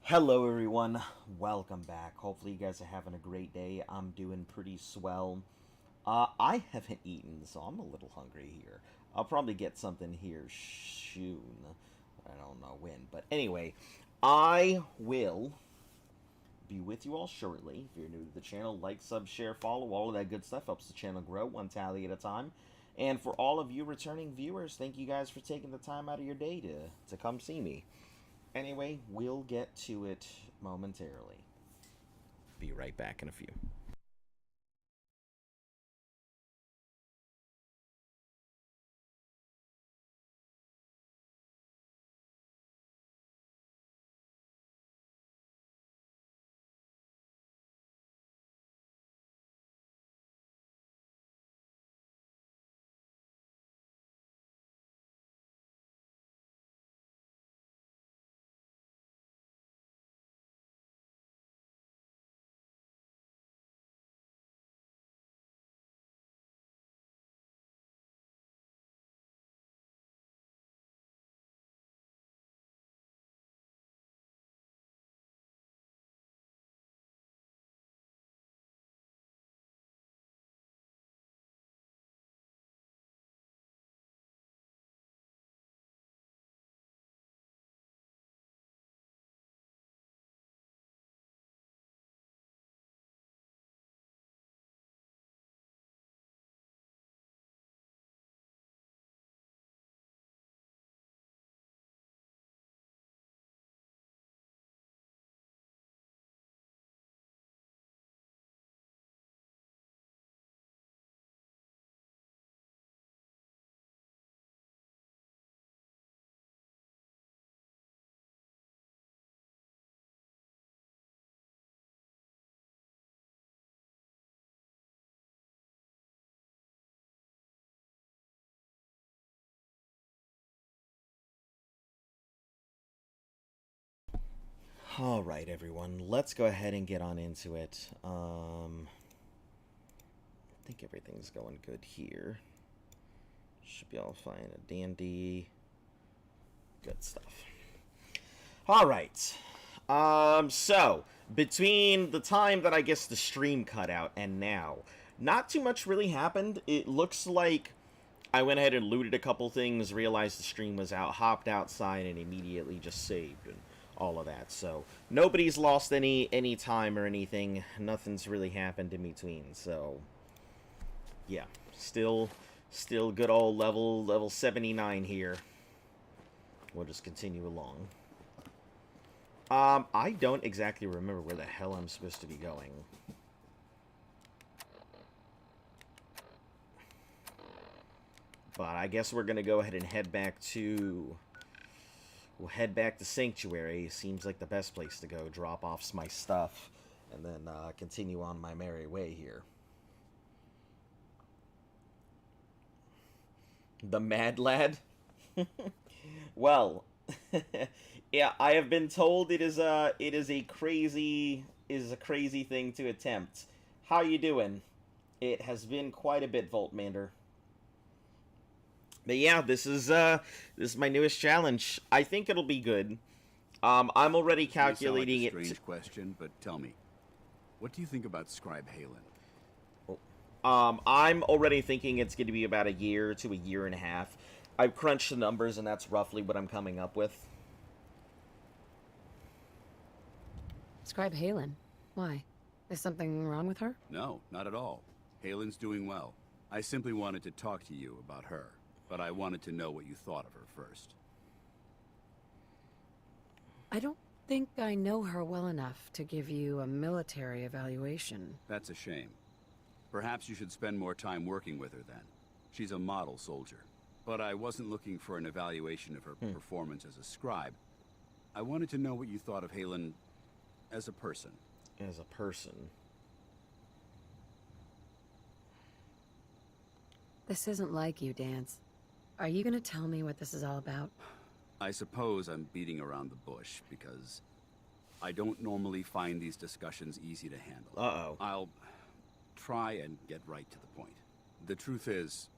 Hello everyone, welcome back. Hopefully you guys are having a great day. I'm doing pretty swell. I haven't eaten, so I'm a little hungry here. I'll probably get something here soon. I don't know when, but anyway, I will be with you all shortly. If you're new to the channel, like, sub, share, follow, all of that good stuff helps the channel grow one tally at a time. And for all of you returning viewers, thank you guys for taking the time out of your day to come see me. Anyway, we'll get to it momentarily. Be right back in a few. All right, everyone, let's go ahead and get on into it. I think everything's going good here. Should be all fine. A dandy. Good stuff. All right. So between the time that I guess the stream cut out and now, not too much really happened. It looks like I went ahead and looted a couple things, realized the stream was out, hopped outside, and immediately just saved and all of that. So nobody's lost any time or anything. Nothing's really happened in between. So yeah, still good old level 79 here. We'll just continue along. I don't exactly remember where the hell I'm supposed to be going. But I guess we're gonna go ahead and head back to... We'll head back to Sanctuary. Seems like the best place to go. Drop off my stuff. And then continue on my merry way here. The Mad Lad? Well... yeah, I have been told it is a crazy thing to attempt. How you doing? It has been quite a bit, Voltmander. But yeah, this is my newest challenge. I think it'll be good. I'm already calculating it. Strange question, but tell me, what do you think about Scribe Halen? I'm already thinking it's going to be about a year to a year and a half. I've crunched the numbers, and that's roughly what I'm coming up with. Scribe Halen. Why? Is something wrong with her? No, not at all. Halen's doing well. I simply wanted to talk to you about her, but I wanted to know what you thought of her first. I don't think I know her well enough to give you a military evaluation. That's a shame. Perhaps you should spend more time working with her then. She's a model soldier. But I wasn't looking for an evaluation of her performance as a scribe. I wanted to know what you thought of Halen as a person. As a person. This isn't like you, Dance. Are you gonna tell me what this is all about? I suppose I'm beating around the bush because I don't normally find these discussions easy to handle. Uh-oh. I'll try and get right to the point. The truth is,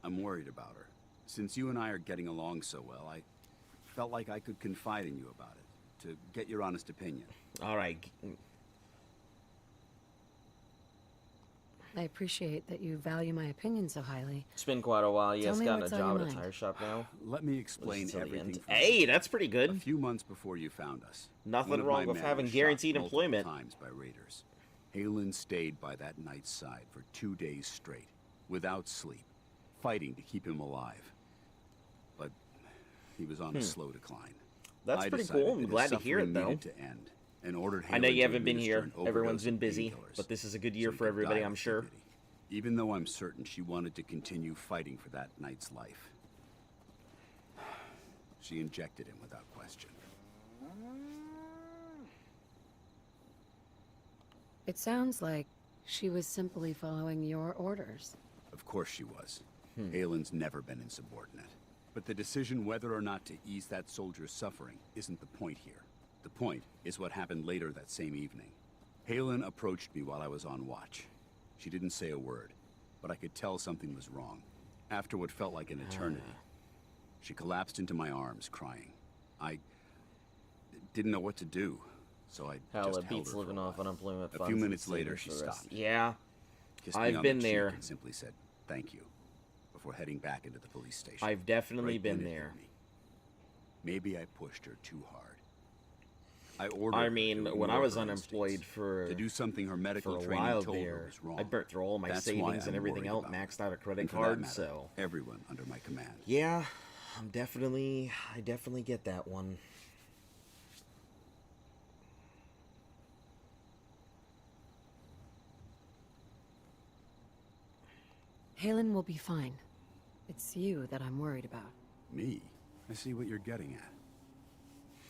I'm worried about her. Since you and I are getting along so well, I felt like I could confide in you about it. to get your honest opinion. All right. I appreciate that you value my opinion so highly. It's been quite a while. You Tell guys me gotten a what's on job your at a mind. tire shop now? Let me explain Till the everything end. from Hey, that's pretty A good. few months before you found us. Nothing one of wrong my with men having was guaranteed shot multiple employment. times by raiders. Halen stayed by that knight's side for 2 days straight, without sleep, fighting to keep him alive. But he was on a slow decline. That's I pretty decided cool. I'm that his glad to hear it, suffering though. needed to end, and ordered I know Halen you to haven't been administer here. an Everyone's overdose been of busy, painkillers but this is a good year so he for could everybody, die I'm with sure. dignity. Even though I'm certain she wanted to continue fighting for that knight's life. She injected him without question. It sounds like she was simply following your orders. Of course she was. Halen's never been insubordinate. But the decision whether or not to ease that soldier's suffering isn't the point here. The point is what happened later that same evening. Halen approached me while I was on watch. She didn't say a word, but I could tell something was wrong. After what felt like an eternity, she collapsed into my arms, crying. I didn't know what to do, so I Hell, just it held beats her for living a off while. unemployment A funds. few and minutes later, saving she for the rest. stopped. Yeah, Kissed me I've on been the cheek there. and simply said, "Thank you," before heading back into the police station. I've definitely Right been when it hit there. me. Maybe I pushed her too hard. I ordered I her mean, to when I ignore was her unemployed instincts, for to do something her for medical a training while told her there, was wrong. I burnt through all my That's why savings and I'm everything worried else, about maxed out a credit and for that card, matter, so... everyone under my command. Yeah, I definitely get that one. Halen will be fine. It's you that I'm worried about. Me? I see what you're getting at.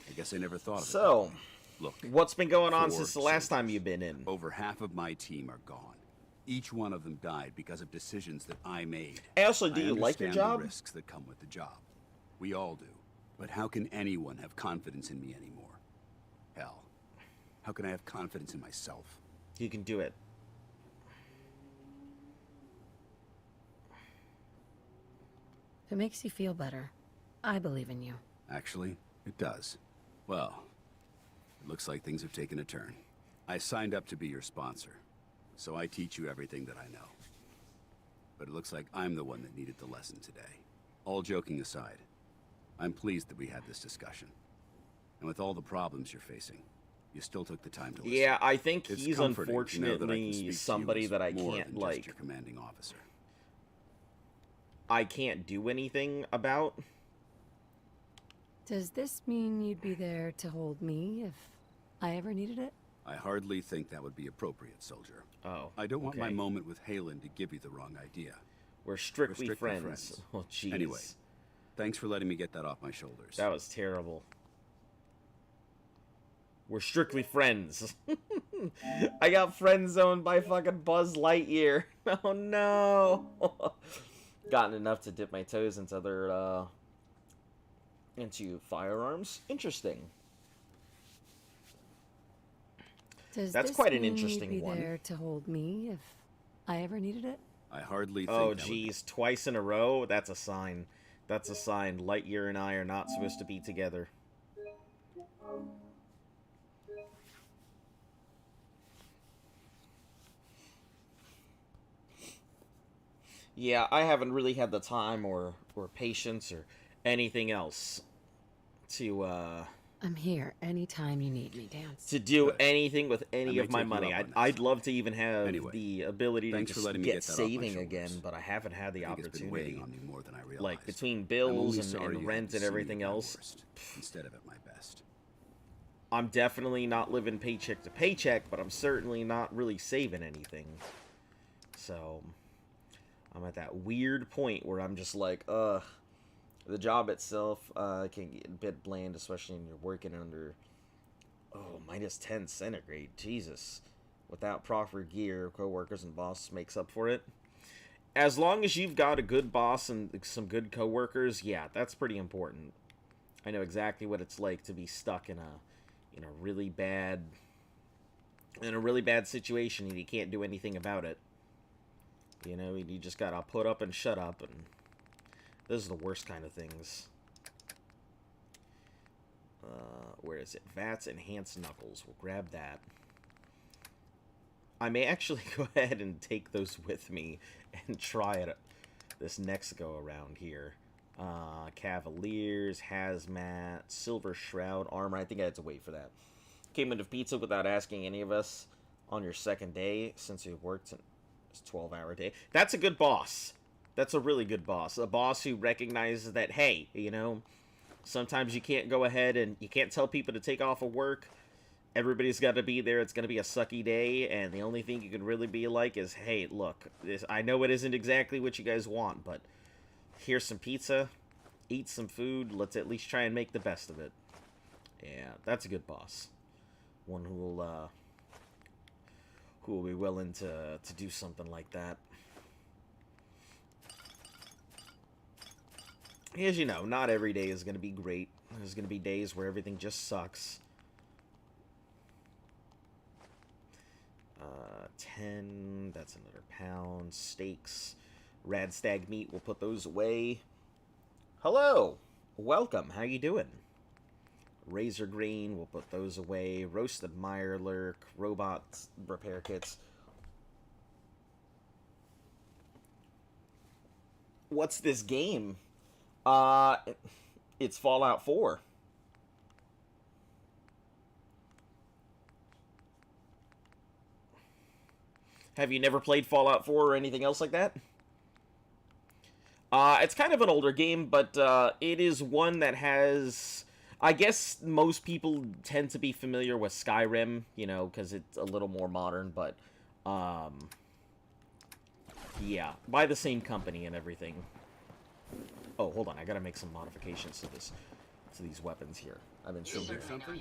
I guess I never thought of it. So, that way. Look, what's been going on 4 since the last time soldiers. you've been in? Over half of my team are gone. Each one of them died because of decisions that I made. Also, do you like your understand job? the risks that come with the job. We all do. But how can anyone have confidence in me anymore? Hell, how can I have confidence in myself? You can do it. If it makes you feel better, I believe in you. Actually, it does. Well, it looks like things have taken a turn. I signed up to be your sponsor, so I teach you everything that I know. But it looks like I'm the one that needed the lesson today. All joking aside, I'm pleased that we had this discussion. And with all the problems you're facing, you still took the time to listen. Yeah, I think It's he's comforting to know that I can speak to unfortunately you somebody as that I more can't, than just like... your commanding officer. I can't do anything about. Does this mean you'd be there to hold me if I ever needed it? I hardly think that would be appropriate, soldier. Oh, I don't want my okay. moment with Halen to give you the wrong idea. We're strictly, We're strictly friends. friends. Oh, jeez. Anyway, thanks for letting me get that off my shoulders. That was terrible. We're strictly friends. I got friend zoned by fucking Buzz Lightyear. Oh no. Gotten enough to dip my toes into other into firearms. Interesting. Does That's this quite an mean interesting you'd be one. there to hold me if I ever needed it? I hardly think Oh that would be- geez, twice in a row? That's a sign. That's a sign. Lightyear and I are not supposed to be together. Yeah, I haven't really had the time or patience or anything else to I'm here anytime you need me, Dance. do Good. anything with any I of may my take you money. up on I'd this. love to even have Anyway, the ability to thanks for just letting me get get that off my saving shoulders. again, but I haven't had the I think it's been opportunity. weighing on me more than I realized. Like, between I'm bills only and sorry you had rent to and see me everything at my else, worst, instead of at my best. I'm definitely not living paycheck to paycheck, but I'm certainly not really saving anything. So, I'm at that weird point where I'm just like, the job itself can get a bit bland, especially when you're working under, -10 centigrade. Jesus. Without proper gear, coworkers and boss makes up for it. As long as you've got a good boss and some good coworkers, yeah, that's pretty important. I know exactly what it's like to be stuck in a really bad situation and you can't do anything about it. You know, you just gotta put up and shut up, and those are the worst kind of things. Where is it? Vats Enhanced Knuckles. We'll grab that. I may actually go ahead and take those with me and try it this next go around here. Cavaliers, Hazmat, Silver Shroud, Armor. I think I had to wait for that. Came into pizza without asking any of us on your second day since you worked a 12-hour day. That's a good boss. That's a really good boss. A boss who recognizes that, hey, you know, sometimes you can't go ahead and you can't tell people to take off of work. Everybody's got to be there. It's going to be a sucky day, and the only thing you can really be like is, hey, look, I know it isn't exactly what you guys want, but here's some pizza, eat some food, let's at least try and make the best of it. Yeah, that's a good boss. One who will be willing to do something like that. As you know, not every day is going to be great. There's going to be days where everything just sucks. 10, that's another pound. Steaks, rad stag meat, we'll put those away. Hello, welcome, how you doing? Razor green, we'll put those away. Roasted mirelurk, robot repair kits. What's this game? It's Fallout 4. Have you never played Fallout 4 or anything else like that? It's kind of an older game, but it is one that has... I guess most people tend to be familiar with Skyrim, you know, because it's a little more modern, but... yeah, by the same company and everything. Oh, hold on, I gotta make some modifications to these weapons here. I've been showing something.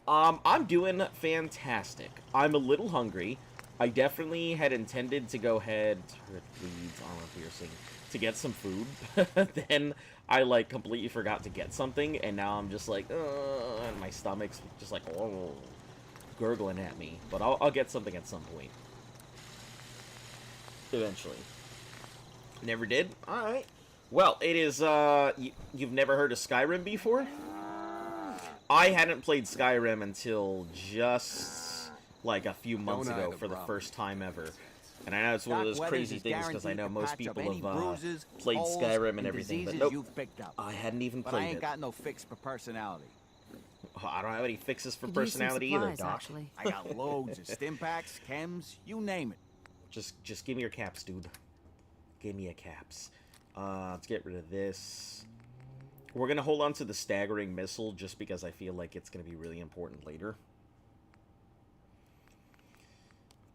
I'm doing fantastic. I'm a little hungry. I definitely had intended to go ahead, armor piercing, to get some food. Then I, like, completely forgot to get something, and now I'm just like, and my stomach's just like, gurgling at me. But I'll get something at some point. Eventually. Never did? Alright. Well, it is, you've never heard of Skyrim before? I hadn't played Skyrim until just, like, a few months ago for the first time ever. And I know it's one of those crazy things because I know most people have played Skyrim and everything, but nope, I hadn't even played it. I ain't got no fix for personality. Oh, I don't have any fixes for personality either, Doc. Actually. I got loads of stim packs, chems, you name it. Just give me your caps, dude. Give me your caps. Let's get rid of this. We're going to hold on to the staggering missile just because I feel like it's going to be really important later.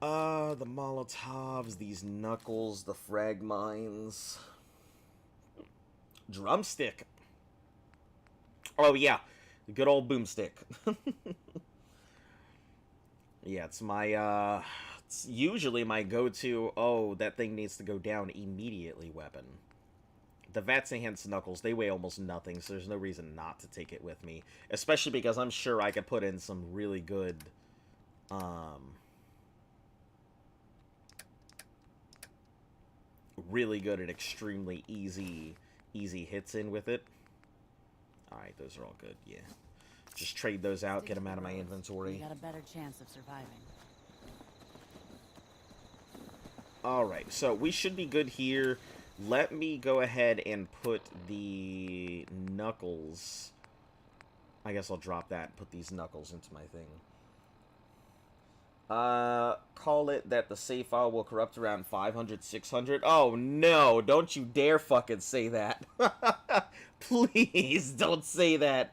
The Molotovs, these knuckles, the frag mines. Drumstick. Oh, yeah. The good old boomstick. Yeah, it's my, it's usually my go-to, oh, that thing needs to go down immediately weapon. The Vats Enhanced Knuckles, they weigh almost nothing, so there's no reason not to take it with me. Especially because I'm sure I could put in some really good, really good and extremely easy hits in with it. Alright, those are all good, yeah. Just trade those out, get them out of my inventory. You got a better chance of surviving. Alright, so we should be good here. Let me go ahead and put the knuckles... I guess I'll drop that and put these knuckles into my thing. Call it that the save file will corrupt around 500, 600. Oh, no, don't you dare fucking say that. Please don't say that.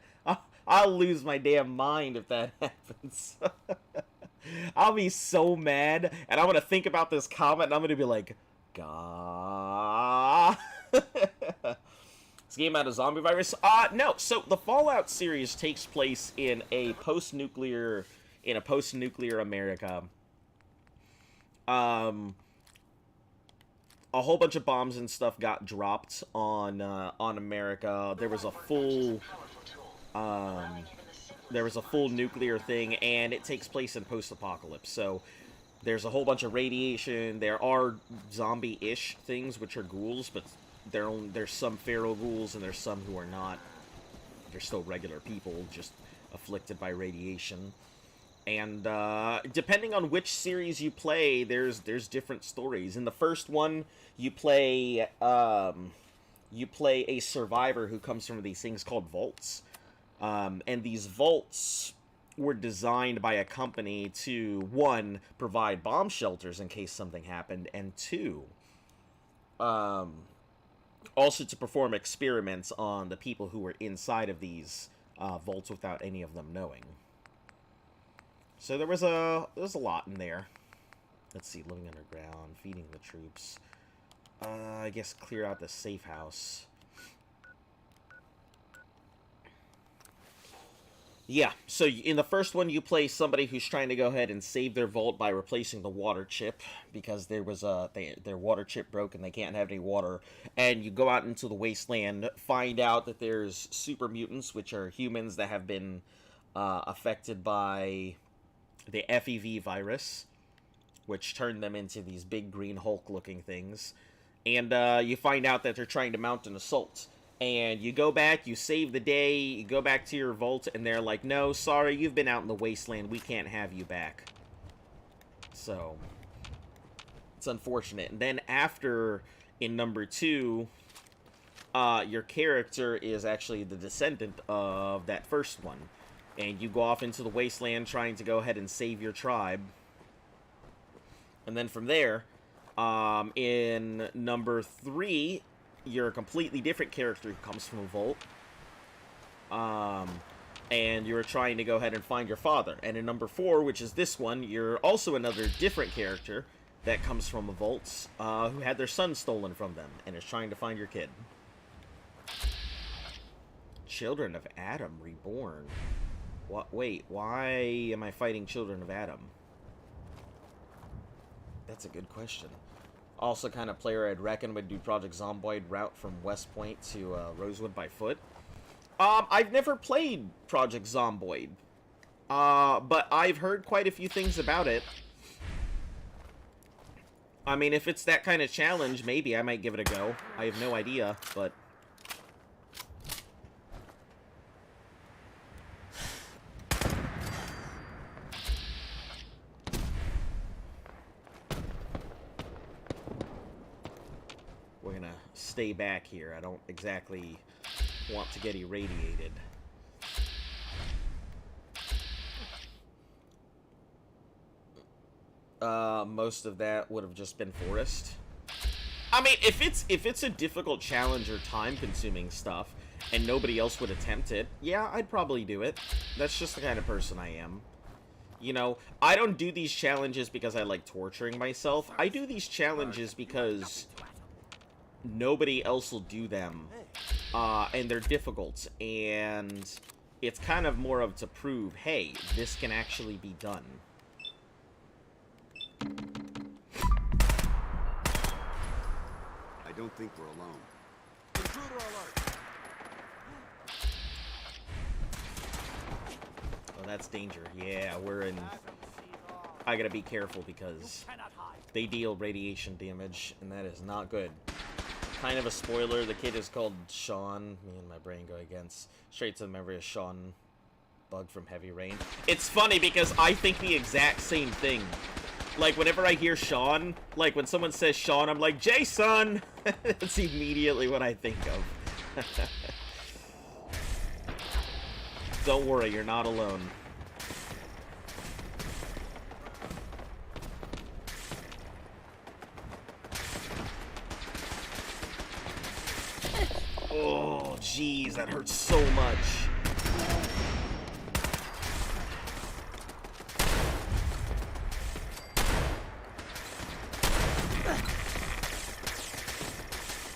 I'll lose my damn mind if that happens. I'll be so mad, and I'm gonna think about this comment, and I'm gonna be like, Gah. This game out of zombie virus? No. So the Fallout series takes place in a post-nuclear America. A whole bunch of bombs and stuff got dropped on America. There was a full nuclear thing, and it takes place in post-apocalypse. So there's a whole bunch of radiation. There are zombie-ish things, which are ghouls, but there's some feral ghouls and there's some who are not. They're still regular people, just afflicted by radiation. And depending on which series you play, there's different stories. In the first one, you play a survivor who comes from these things called vaults, and these vaults were designed by a company to, one, provide bomb shelters in case something happened, and two, also to perform experiments on the people who were inside of these vaults without any of them knowing. So there was a lot in there. Let's see, living underground, feeding the troops. I guess clear out the safe house. Yeah, so in the first one you play somebody who's trying to go ahead and save their vault by replacing the water chip, because there was their water chip broke and they can't have any water. And you go out into the wasteland, find out that there's super mutants, which are humans that have been affected by the FEV virus, which turned them into these big green Hulk-looking things. And you find out that they're trying to mount an assault. And you go back, you save the day, you go back to your vault, and they're like, no, sorry, you've been out in the wasteland, we can't have you back. So, it's unfortunate. And then after, in number 2, your character is actually the descendant of that first one. And you go off into the wasteland trying to go ahead and save your tribe. And then from there, in number 3, you're a completely different character who comes from a vault. And you're trying to go ahead and find your father. And in number 4, which is this one, you're also another different character that comes from a vault, who had their son stolen from them and is trying to find your kid. Children of Adam Reborn. What? Wait, why am I fighting Children of Adam? That's a good question. Also, kind of player I'd reckon would do Project Zomboid route from West Point to Rosewood by foot. I've never played Project Zomboid, but I've heard quite a few things about it. I mean, if it's that kind of challenge, maybe I might give it a go. I have no idea, but... We're gonna stay back here. I don't exactly want to get irradiated. Most of that would have just been forest. I mean, if it's a difficult challenge or time-consuming stuff, and nobody else would attempt it, yeah, I'd probably do it. That's just the kind of person I am. You know, I don't do these challenges because I like torturing myself. I do these challenges because nobody else will do them, and they're difficult, and it's kind of more of to prove, hey, this can actually be done. I don't think we're alone. Intruder alert. Oh, that's danger. Yeah, we're in... I gotta be careful because they deal radiation damage, and that is not good. Kind of a spoiler, the kid is called Sean. Me and my brain go against. Straight to the memory of Sean Bug from Heavy Rain. It's funny because I think the exact same thing. Like, whenever I hear Sean, like, when someone says Sean, I'm like, Jason! That's immediately what I think of. Don't worry, you're not alone. Oh, jeez, that hurts so much.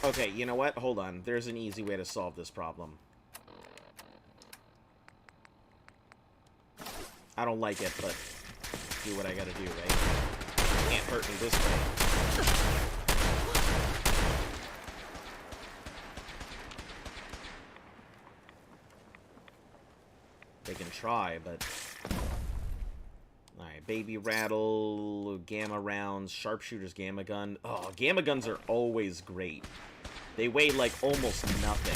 Okay, you know what? Hold on. There's an easy way to solve this problem. I don't like it, but do what I gotta do, right? Can't hurt me this way. They can try, but... Alright, baby rattle, gamma rounds, sharpshooter's gamma gun. Oh, gamma guns are always great. They weigh like almost nothing.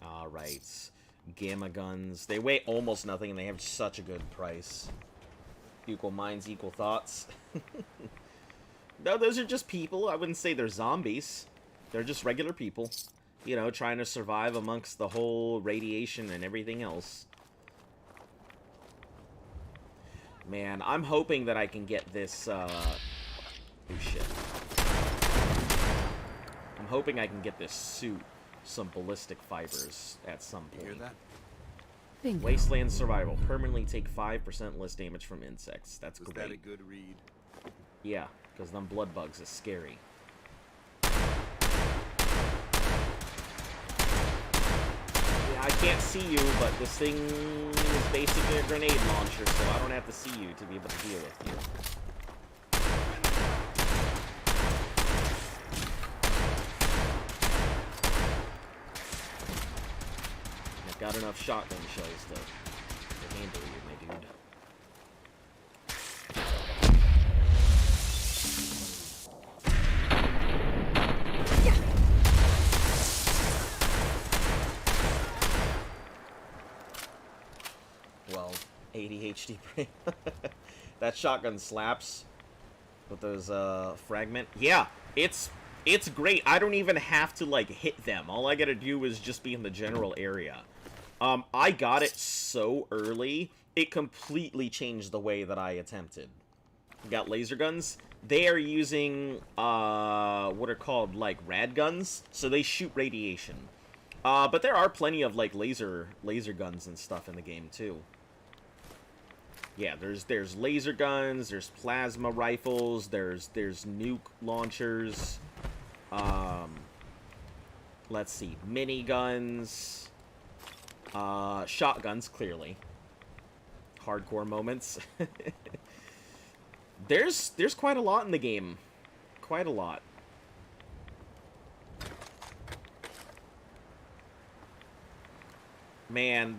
Alright. Gamma guns. They weigh almost nothing and they have such a good price. Equal minds, equal thoughts. No, those are just people. I wouldn't say they're zombies. They're just regular people. You know, trying to survive amongst the whole radiation and everything else. Man, I'm hoping that I can get this, oh shit. I'm hoping I can get this suit some ballistic fibers at some point. You hear that? Bingo. Wasteland survival. Permanently take 5% less damage from insects. That's Was great. that a good read? Yeah, because them blood bugs is scary. Yeah, I can't see you, but this thing is basically a grenade launcher, so I don't have to see you to be able to deal with you. I've got enough shotgun shells to handle you, my dude. Well, ADHD brain. That shotgun slaps with those fragment. Yeah, it's great. I don't even have to like hit them. All I gotta do is just be in the general area. I got it so early, it completely changed the way that I attempted. Got laser guns. They are using what are called like rad guns, so they shoot radiation. But there are plenty of like laser guns and stuff in the game too. Yeah, there's laser guns, there's plasma rifles, there's nuke launchers. Let's see, miniguns, shotguns, clearly. Hardcore moments. There's quite a lot in the game. Quite a lot. Man,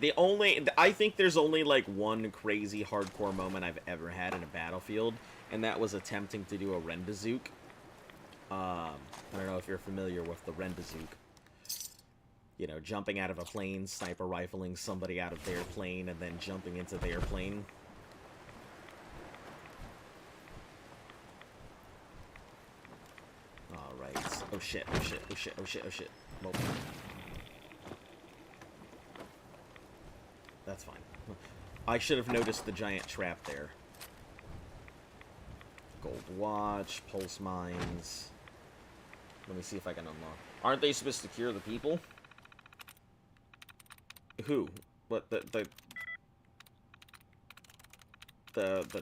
I think there's only like one crazy hardcore moment I've ever had in a battlefield, and that was attempting to do a Rendazook. I don't know if you're familiar with the Rendazook. You know, jumping out of a plane, sniper rifling somebody out of their plane, and then jumping into their plane. Alright. Oh shit, oh shit, oh shit, oh shit, oh shit. Well, that's fine. I should have noticed the giant trap there. Gold watch, pulse mines. Let me see if I can unlock. Aren't they supposed to cure the people? Who? What, the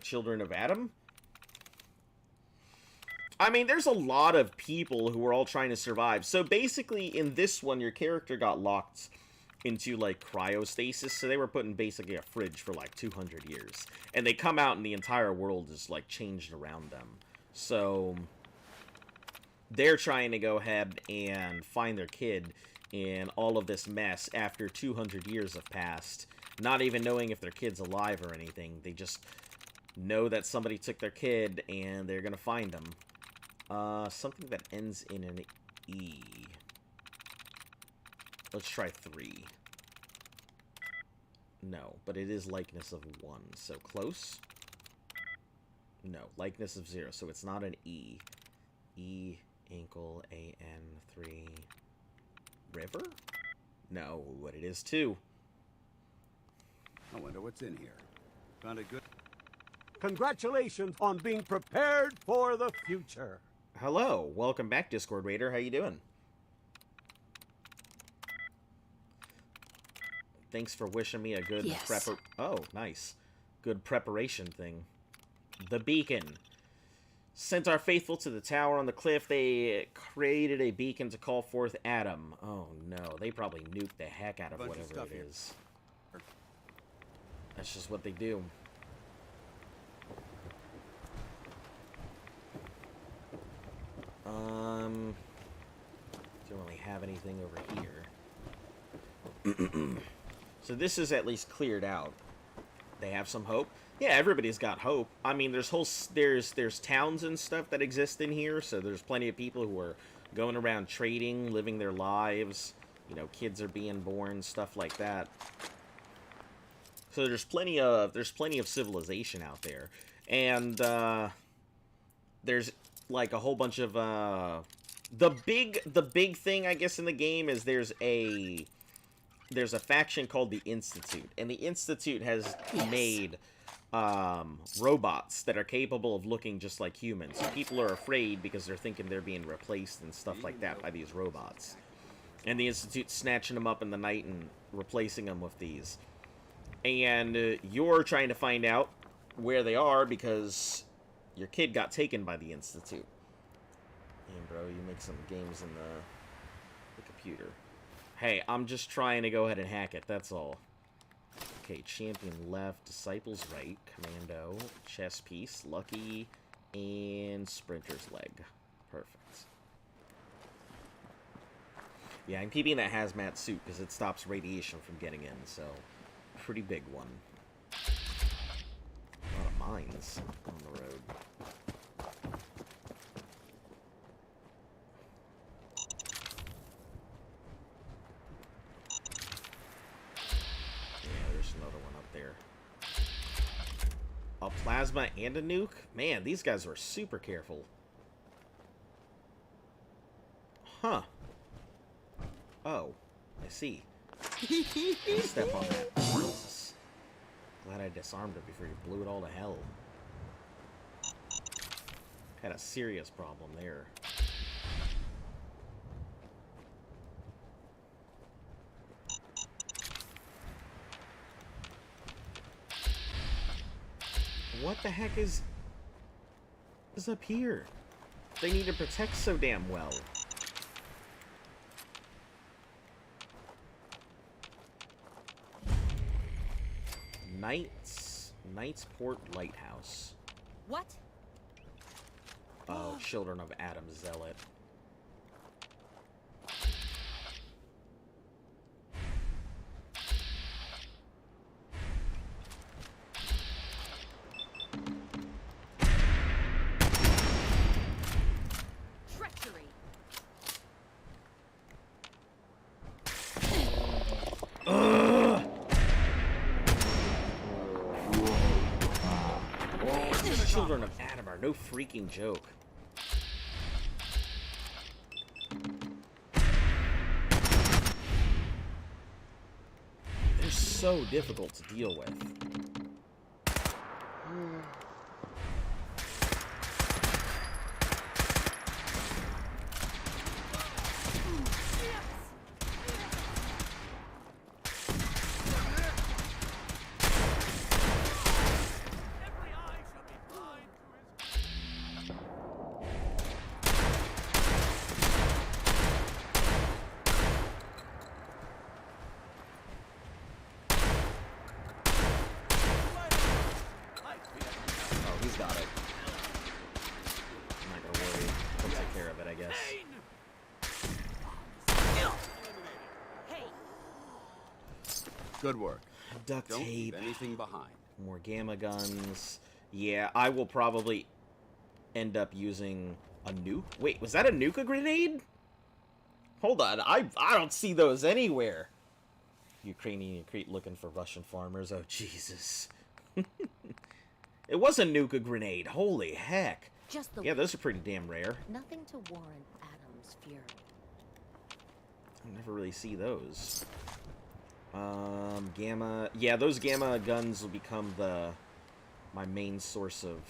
children of Adam? I mean, there's a lot of people who are all trying to survive. So basically, in this one, your character got locked into, like, cryostasis. So they were put in basically a fridge for, like, 200 years. And they come out and the entire world is, like, changed around them. So they're trying to go ahead and find their kid in all of this mess after 200 years have passed. Not even knowing if their kid's alive or anything. They just know that somebody took their kid and they're gonna find them. Something that ends in an E. Let's try 3. No, but it is likeness of 1, so close. No, likeness of 0, so it's not an E. E, ankle, A-N, 3. River? No, but it is 2. I wonder what's in here. Found a good... Congratulations on being prepared for the future. Hello, welcome back, Discord Raider. How you doing? Thanks for wishing me a good Oh, nice. Good preparation thing. The beacon. Sent our faithful to the tower on the cliff. They created a beacon to call forth Adam. Oh no, they probably nuked the heck out of whatever it is. That's just what they do. Don't really have anything over here. So this is at least cleared out. They have some hope. Yeah, everybody's got hope. I mean, there's towns and stuff that exist in here, so there's plenty of people who are going around trading, living their lives. You know, kids are being born, stuff like that. So there's plenty of civilization out there, and there's like a whole bunch of the big thing I guess in the game is there's a faction called the Institute, and the Institute has made robots that are capable of looking just like humans. So people are afraid because they're thinking they're being replaced and stuff like that by these robots. And the Institute's snatching them up in the night and replacing them with these. And you're trying to find out where they are because your kid got taken by the Institute. And bro, you make some games in the computer. Hey, I'm just trying to go ahead and hack it, that's all. Okay, champion left, disciples right, commando, chess piece, lucky, and sprinter's leg. Perfect. Yeah, I'm keeping that hazmat suit because it stops radiation from getting in, so pretty big one. A lot of mines on the road. Another one up there. A plasma and a nuke? Man, these guys were super careful. Huh. Oh, I see. Step on that. Jesus. Glad I disarmed it before you blew it all to hell. Had a serious problem there. What the heck is up here? They need to protect so damn well. Knightsport Lighthouse. What? Oh, Children of Adam Zealot. Children of Adam are no freaking joke. They're so difficult to deal with. Good work. Duct Don't tape. leave anything behind. More gamma guns. Yeah, I will probably end up using a nuke. Wait, was that a nuke grenade? Hold on, I don't see those anywhere. Ukrainian Crete looking for Russian farmers. Oh, Jesus. It was a nuke grenade. Holy heck. Yeah, those are pretty damn rare. Nothing to warrant Adam's fury. I never really see those. Gamma. Yeah, those gamma guns will become my main source of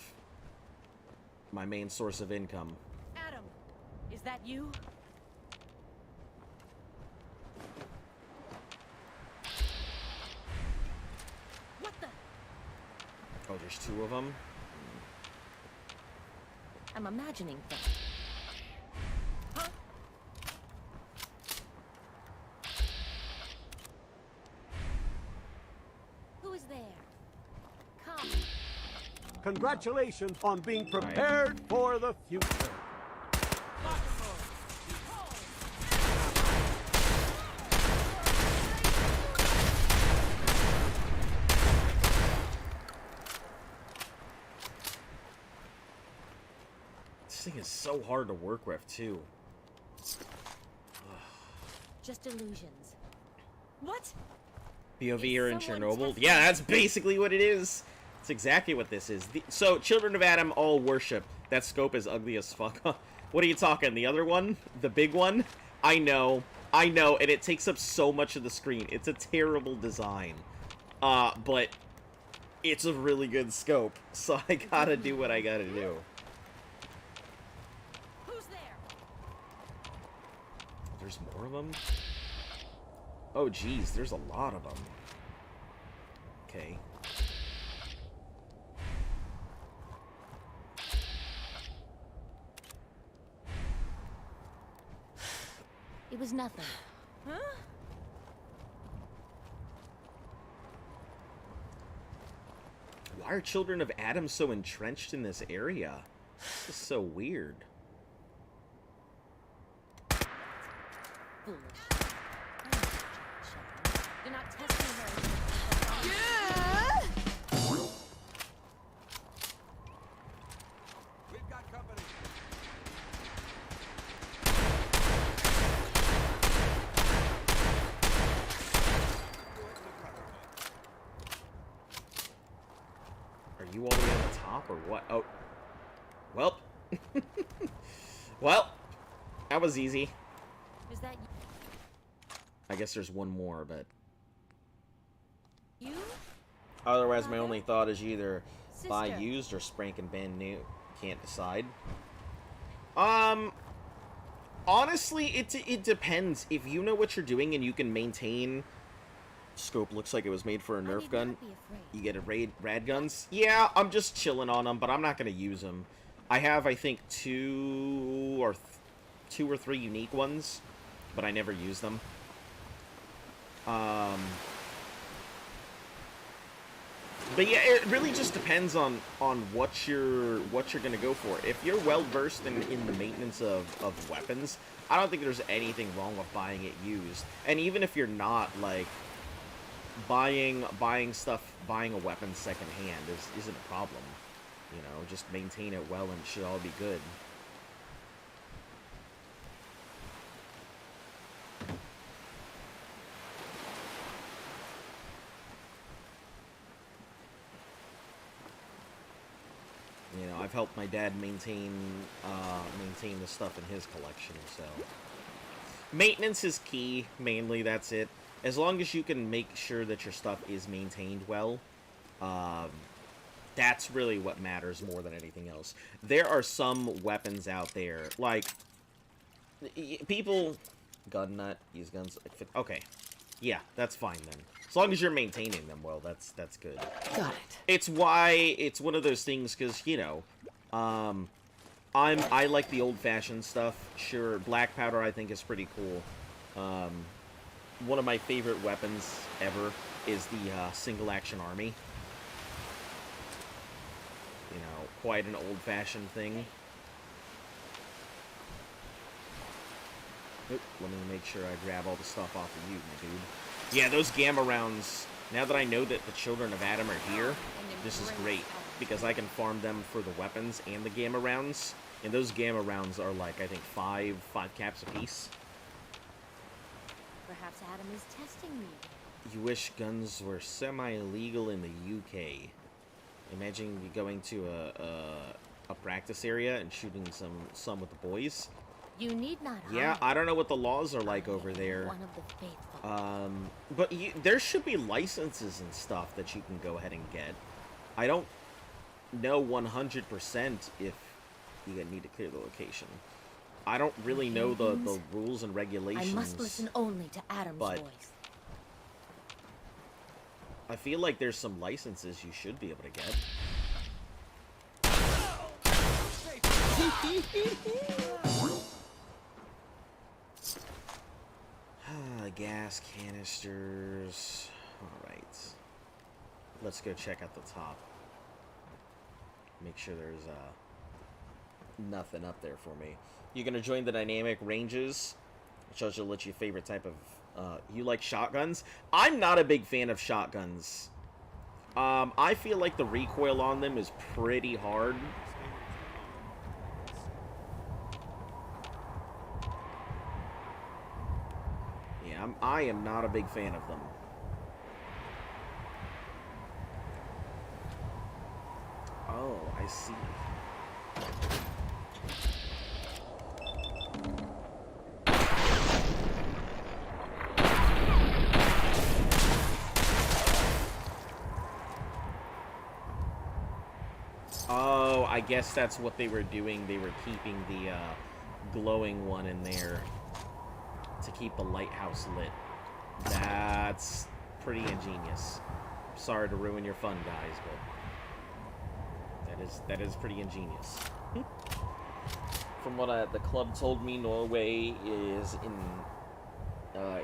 income. Adam, is that you? What the? Oh, there's two of them. I'm imagining things. Huh? Who is there? Come. Congratulations on being prepared for the future. is so hard to work with, too. Just illusions. What? POV Is here in someone Chernobyl. testing Yeah, that's me? basically what it is. It's exactly what this is. So, Children of Adam all worship. That scope is ugly as fuck. What are you talking? The other one? The big one? I know, and it takes up so much of the screen. It's a terrible design. But it's a really good scope, so I gotta do what I gotta do. Who's there? There's more of them? Oh, geez, there's a lot of them. Okay. It was nothing. Huh? Why are Children of Adam so entrenched in this area? This is so weird. Foolish. Do not test me very We've got company. Are you all the way on the top, or what? Oh. Well. Well. That was easy. Is that I guess there's one more, but... you? Otherwise, my only thought is you either buy Sister. used or spank and ban new. Can't decide. Honestly, it depends. If you know what you're doing and you can maintain... Scope looks like it was made for a I Nerf need gun. not be afraid. You get a rad guns. Yeah, I'm just chilling on them, but I'm not going to use them. I have, I think, two or three unique ones, but I never use them. But yeah, it really just depends on what you're gonna go for. If you're well versed in the maintenance of weapons, I don't think there's anything wrong with buying it used. And even if you're not, like, buying a weapon secondhand isn't a problem. You know, just maintain it well and it should all be good. You know, I've helped my dad maintain the stuff in his collection, so... Maintenance is key, mainly, that's it. As long as you can make sure that your stuff is maintained well, that's really what matters more than anything else. There are some weapons out there, like... People... Gun nut, use guns... Okay. Yeah, that's fine then. As long as you're maintaining them well, that's good. Got it. It's why it's one of those things, because, you know, I like the old-fashioned stuff. Sure, black powder I think is pretty cool. One of my favorite weapons ever is the single-action army. You know, quite an old-fashioned thing. Oop, let me make sure I grab all the stuff off of you, my dude. Yeah, those gamma rounds, now that I know that the Children of Adam are here, this is great, because I can farm them for the weapons and the gamma rounds, and those gamma rounds are like, I think, five caps apiece. Perhaps Adam is testing me. You wish guns were semi-illegal in the UK. Imagine you going to a practice area and shooting some with the boys. You need not hide. Yeah, I don't know what the laws are like over there. One of the faithful. But there should be licenses and stuff that you can go ahead and get. I don't know 100% if you need to clear the location. I don't really know the rules and regulations. I must listen only to Adam's but voice. I feel like there's some licenses you should be able to get. Gas canisters. Alright. Let's go check out the top. Make sure there's nothing up there for me. You're gonna join the dynamic ranges, which also lets you favorite type of... you like shotguns? I'm not a big fan of shotguns. I feel like the recoil on them is pretty hard. I am not a big fan of them. Oh, I see. Oh, I guess that's what they were doing. They were keeping the glowing one in there to keep the lighthouse lit. That's pretty ingenious. Sorry to ruin your fun, guys, but that is pretty ingenious. From what the club told me, Norway is in the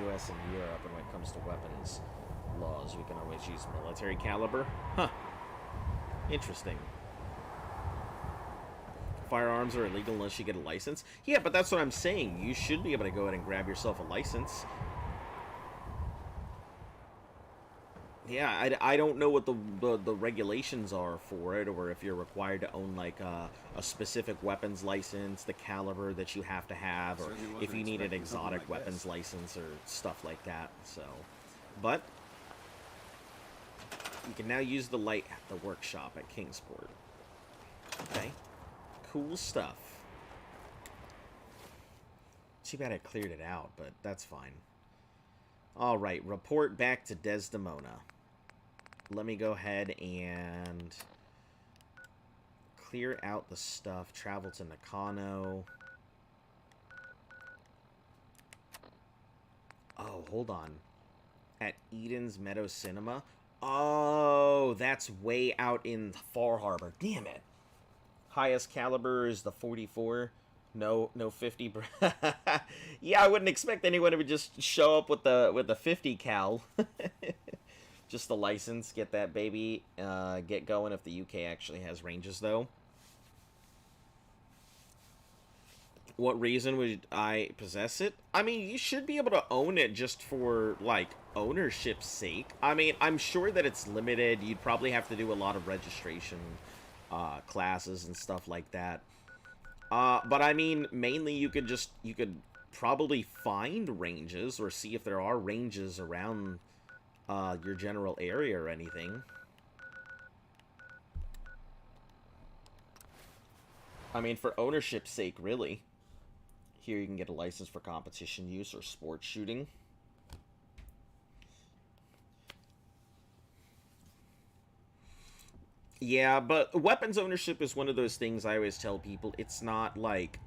U.S. and Europe, and when it comes to weapons laws, we can always use military caliber. Huh. Interesting. Firearms are illegal unless you get a license. Yeah, but that's what I'm saying. You should be able to go ahead and grab yourself a license. Yeah, I don't know what the regulations are for it, or if you're required to own like a specific weapons license, the caliber that you have to have, or if you need an exotic weapons license or stuff like that. So, but you can now use the light at the workshop at Kingsport. Okay, cool stuff. Too bad I cleared it out, but that's fine. All right, report back to Desdemona. Let me go ahead and clear out the stuff. Travel to Nakano. Oh, hold on. At Eden's Meadow Cinema? Oh, that's way out in Far Harbor. Damn it. Highest caliber is the 44. No 50. Yeah, I wouldn't expect anyone to just show up with the 50 cal. Just the license, get that baby, get going if the UK actually has ranges, though. What reason would I possess it? I mean, you should be able to own it just for, like, ownership's sake. I mean, I'm sure that it's limited. You'd probably have to do a lot of registration classes and stuff like that. But I mean, mainly you could probably find ranges or see if there are ranges around your general area or anything. I mean, for ownership's sake, really. Here you can get a license for competition use or sports shooting. Yeah, but weapons ownership is one of those things I always tell people. It's not like...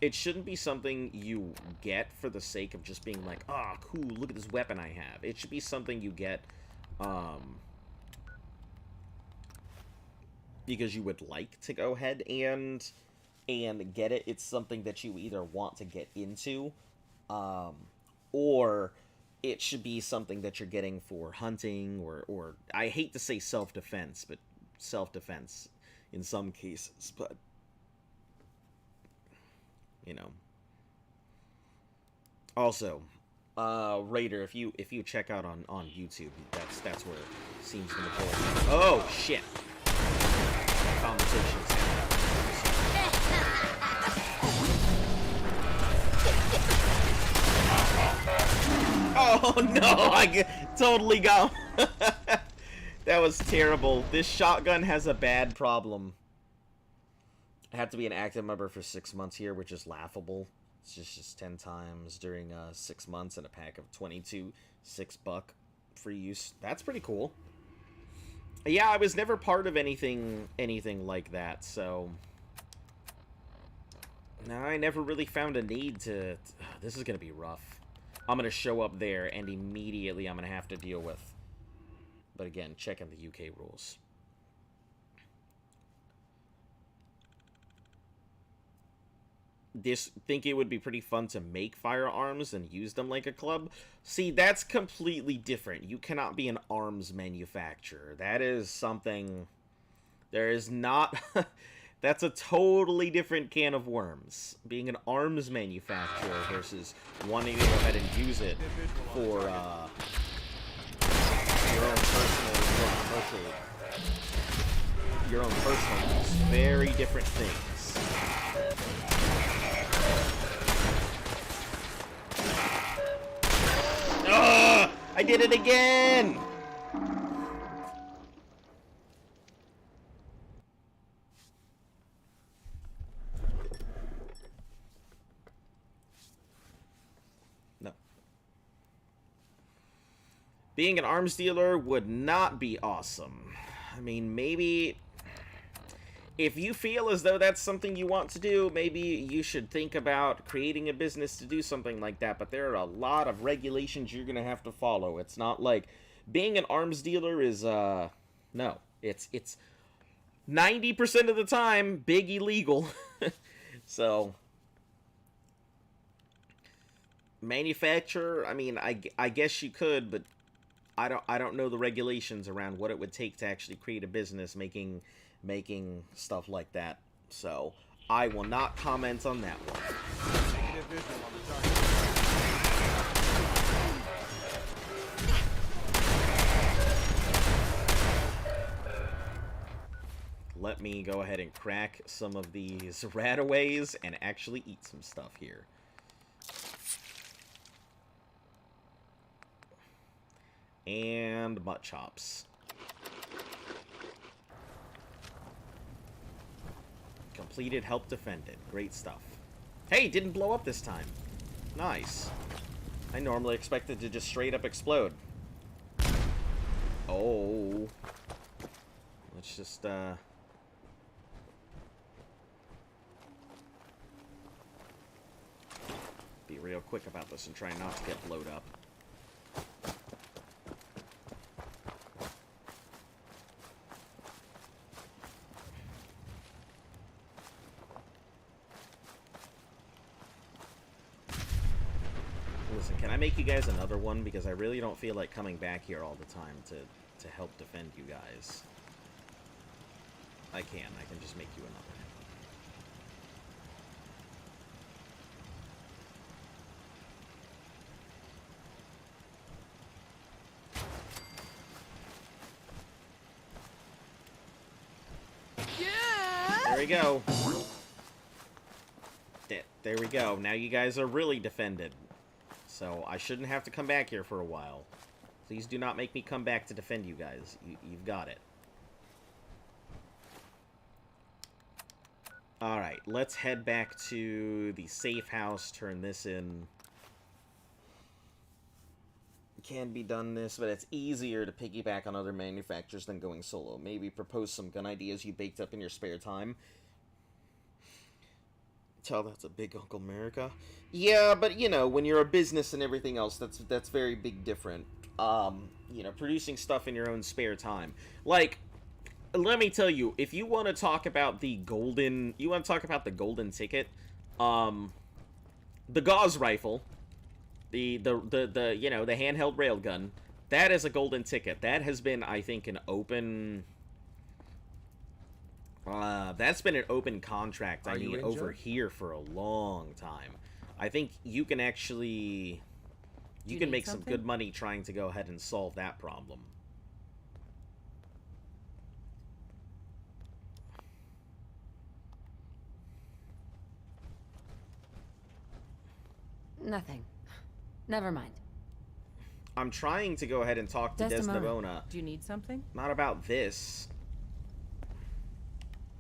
It shouldn't be something you get for the sake of just being like, ah, oh, cool, look at this weapon I have. It should be something you get, because you would like to go ahead and get it. It's something that you either want to get into, or it should be something that you're getting for hunting, or I hate to say self-defense, but self-defense in some cases, but... You know. Also, Raider, if you check out on YouTube, that's where it seems to be. Oh shit! Conversations. Oh no! I totally got. That was terrible. This shotgun has a bad problem. I have to be an active member for 6 months here, which is laughable. It's just 10 times during 6 months and a pack of 22, $6 free use. That's pretty cool. Yeah, I was never part of anything like that, so... No, I never really found a need to... This is going to be rough. I'm going to show up there, and immediately I'm going to have to deal with... But again, checking the UK rules. Think it would be pretty fun to make firearms and use them like a club? See, that's completely different. You cannot be an arms manufacturer. That is something... There is not... That's a totally different can of worms. Being an arms manufacturer versus wanting to go ahead and use it for your own personal use. Very different things. did it again! No. Being an arms dealer would not be awesome. I mean, maybe if you feel as though that's something you want to do, maybe you should think about creating a business to do something like that. But there are a lot of regulations you're going to have to follow. It's not like being an arms dealer is, no. It's 90% of the time big illegal. So, manufacturer, I mean, I guess you could, but I don't know the regulations around what it would take to actually create a business making stuff like that. So I will not comment on that one. Let me go ahead and crack some of these rataways and actually eat some stuff here. And butt chops. Completed, help defended. Great stuff. Hey, didn't blow up this time. Nice. I normally expect it to just straight up explode. Oh. Let's just, be real quick about this and try not to get blowed up. Listen, can I make you guys another one? Because I really don't feel like coming back here all the time to help defend you guys. I can just make you another. There we go. There we go. Now you guys are really defended. So I shouldn't have to come back here for a while. Please do not make me come back to defend you guys. You've got it. Alright, let's head back to the safe house. Turn this in. Can be done this, but it's easier to piggyback on other manufacturers than going solo. Maybe propose some gun ideas you baked up in your spare time. Tell that's a big Uncle America. Yeah, but you know, when you're a business and everything else, that's very big different. You know, producing stuff in your own spare time. Like, let me tell you, if you want to talk about the golden, ticket, the Gauss rifle, the you know, the handheld railgun, that is a golden ticket. That has been, I think, an open. That's been an open contract, I mean, over here for a long time. I think you can actually... You can make some good money trying to go ahead and solve that problem. Nothing. Never mind. I'm trying to go ahead and talk to Desdemona. Do you need something? Not about this.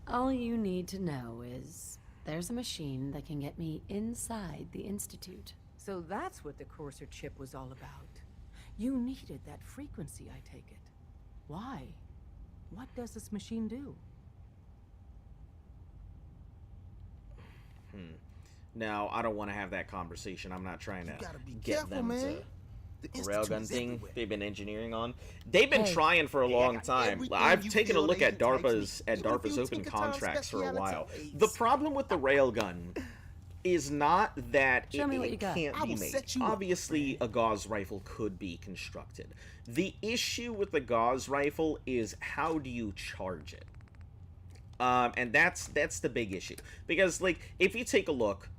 All you need to know is there's a machine that can get me inside the Institute. So that's what the Courser chip was all about. You needed that frequency, I take it. Why? What does this machine do? No, I don't want to have that conversation. I'm not trying to get careful, them man. to... The railgun thing everywhere. they've been engineering on. They've been Hey. trying for a long time. everything I've you taken a feel look they at DARPA's types me. Even if you open take a time contracts for a while. speciality. The problem with the railgun is not that Show me what you got. can't I be will made. set you up, Obviously, a Gauss rifle could be constructed. The issue with the Gauss rifle is how do you charge it? And that's the big issue. Because, like, if you take a look,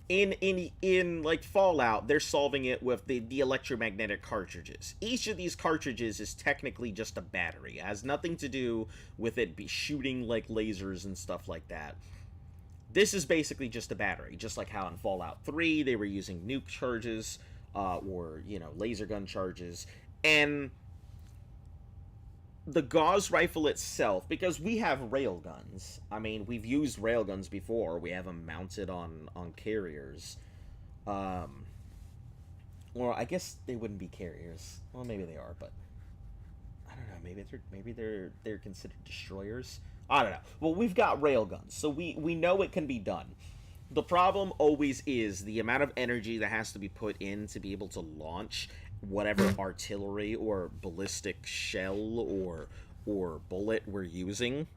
in like Fallout, they're solving it with the electromagnetic cartridges. Each of these cartridges is technically just a battery. It has nothing to do with it be shooting like lasers and stuff like that. This is basically just a battery, just like how in Fallout 3 they were using nuke charges. or, you know, laser gun charges. And the Gauss rifle itself, because we have railguns. I mean, we've used railguns before. We have them mounted on carriers. Or I guess they wouldn't be carriers. Well, maybe they are, but I don't know. Maybe they're considered destroyers. I don't know. Well, we've got railguns, so we know it can be done. The problem always is the amount of energy that has to be put in to be able to launch whatever artillery or ballistic shell or bullet we're using.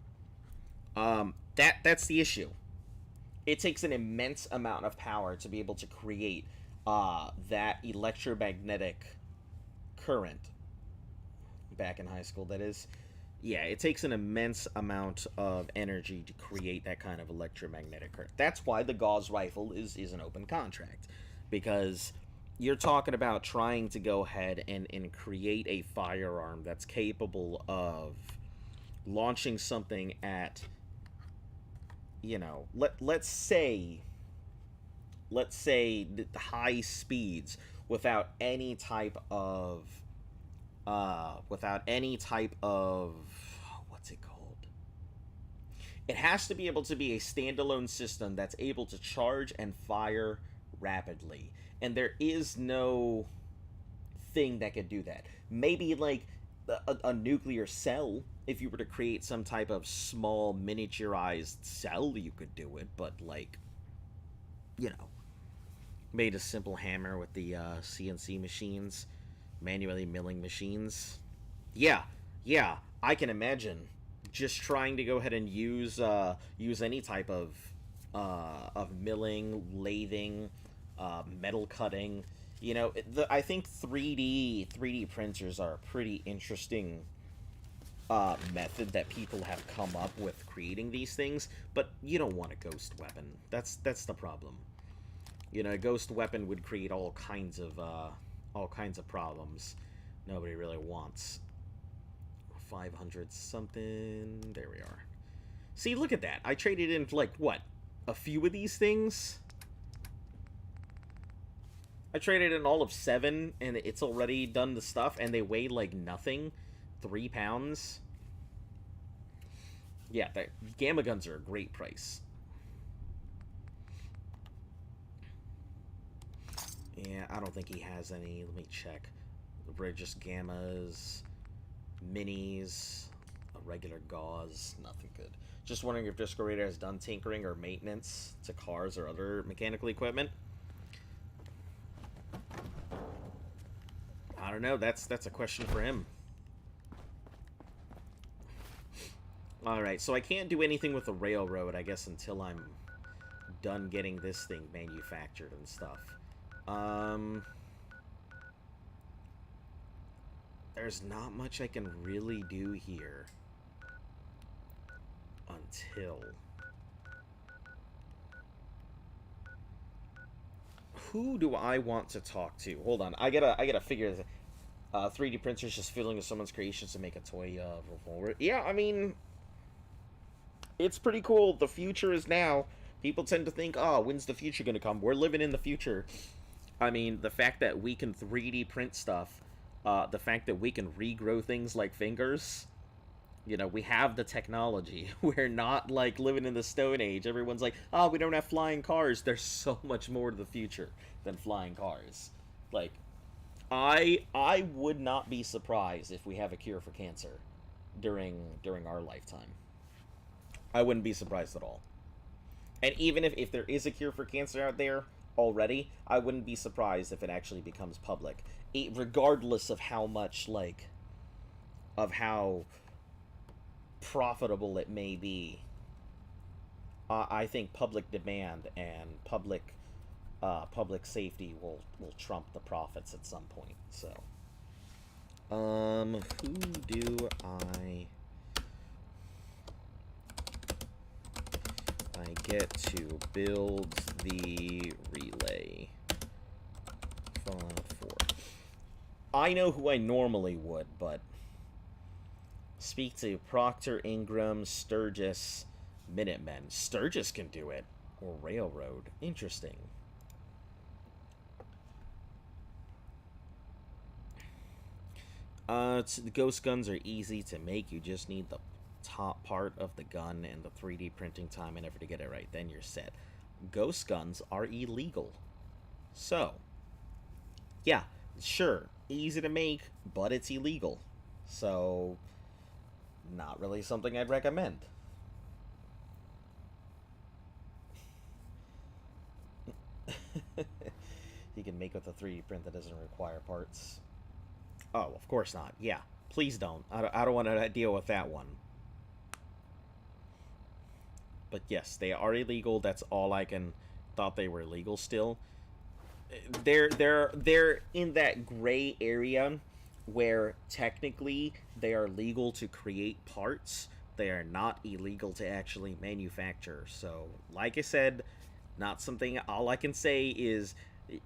That's the issue. It takes an immense amount of power to be able to create that electromagnetic current. Back in high school, that is. Yeah, it takes an immense amount of energy to create that kind of electromagnetic current. That's why the Gauss rifle is an open contract. Because you're talking about trying to go ahead and create a firearm that's capable of launching something at, you know, let's say the high speeds without any type of what's it called? It has to be able to be a standalone system that's able to charge and fire rapidly. And there is no thing that could do that. Maybe like a nuclear cell. If you were to create some type of small miniaturized cell, you could do it. But like, you know, made a simple hammer with the CNC machines, manually milling machines. Yeah, I can imagine just trying to go ahead and use any type of milling, lathing, metal cutting. You know, I think 3D printers are a pretty interesting method that people have come up with creating these things. But you don't want a ghost weapon. That's the problem. You know, a ghost weapon would create all kinds of problems. Nobody really wants. 500 something. There we are. See, look at that. I traded in like what, a few of these things. I traded in all of 7, and it's already done the stuff, and they weigh like nothing. 3 pounds. Yeah, gamma guns are a great price. Yeah, I don't think he has any. Let me check. We're just gammas, minis, a regular gauze, nothing good. Just wondering if Disco Raider has done tinkering or maintenance to cars or other mechanical equipment. I don't know. That's a question for him. Alright, so I can't do anything with the railroad, I guess, until I'm done getting this thing manufactured and stuff. There's not much I can really do here until... Who do I want to talk to? Hold on, I gotta figure this. 3D printers just fiddling with someone's creations to make a toy revolver. Yeah, I mean, it's pretty cool. The future is now. People tend to think, oh, when's the future gonna come? We're living in the future. I mean, the fact that we can 3D print stuff, the fact that we can regrow things like fingers, you know, we have the technology. We're not, like, living in the Stone Age. Everyone's like, oh, we don't have flying cars. There's so much more to the future than flying cars. Like, I would not be surprised if we have a cure for cancer during our lifetime. I wouldn't be surprised at all. And even if there is a cure for cancer out there already, I wouldn't be surprised if it actually becomes public. Regardless of how much, like, of how profitable it may be. I think public demand and public safety will trump the profits at some point. So, who do I get to build the relay for? I know who I normally would, but speak to Proctor, Ingram, Sturgis, Minutemen. Sturgis can do it. Or Railroad. Interesting. The ghost guns are easy to make. You just need the top part of the gun and the 3D printing time and effort to get it right. Then you're set. Ghost guns are illegal. So, yeah, sure, easy to make, but it's illegal. So, not really something I'd recommend. You can make with a 3D print that doesn't require parts. Oh, of course not. Yeah, please don't. I don't want to deal with that one. But yes, they are illegal. That's all I can. Thought they were illegal still. They're in that gray area where technically they are legal to create parts. They are not illegal to actually manufacture. So, like I said, not something. All I can say is,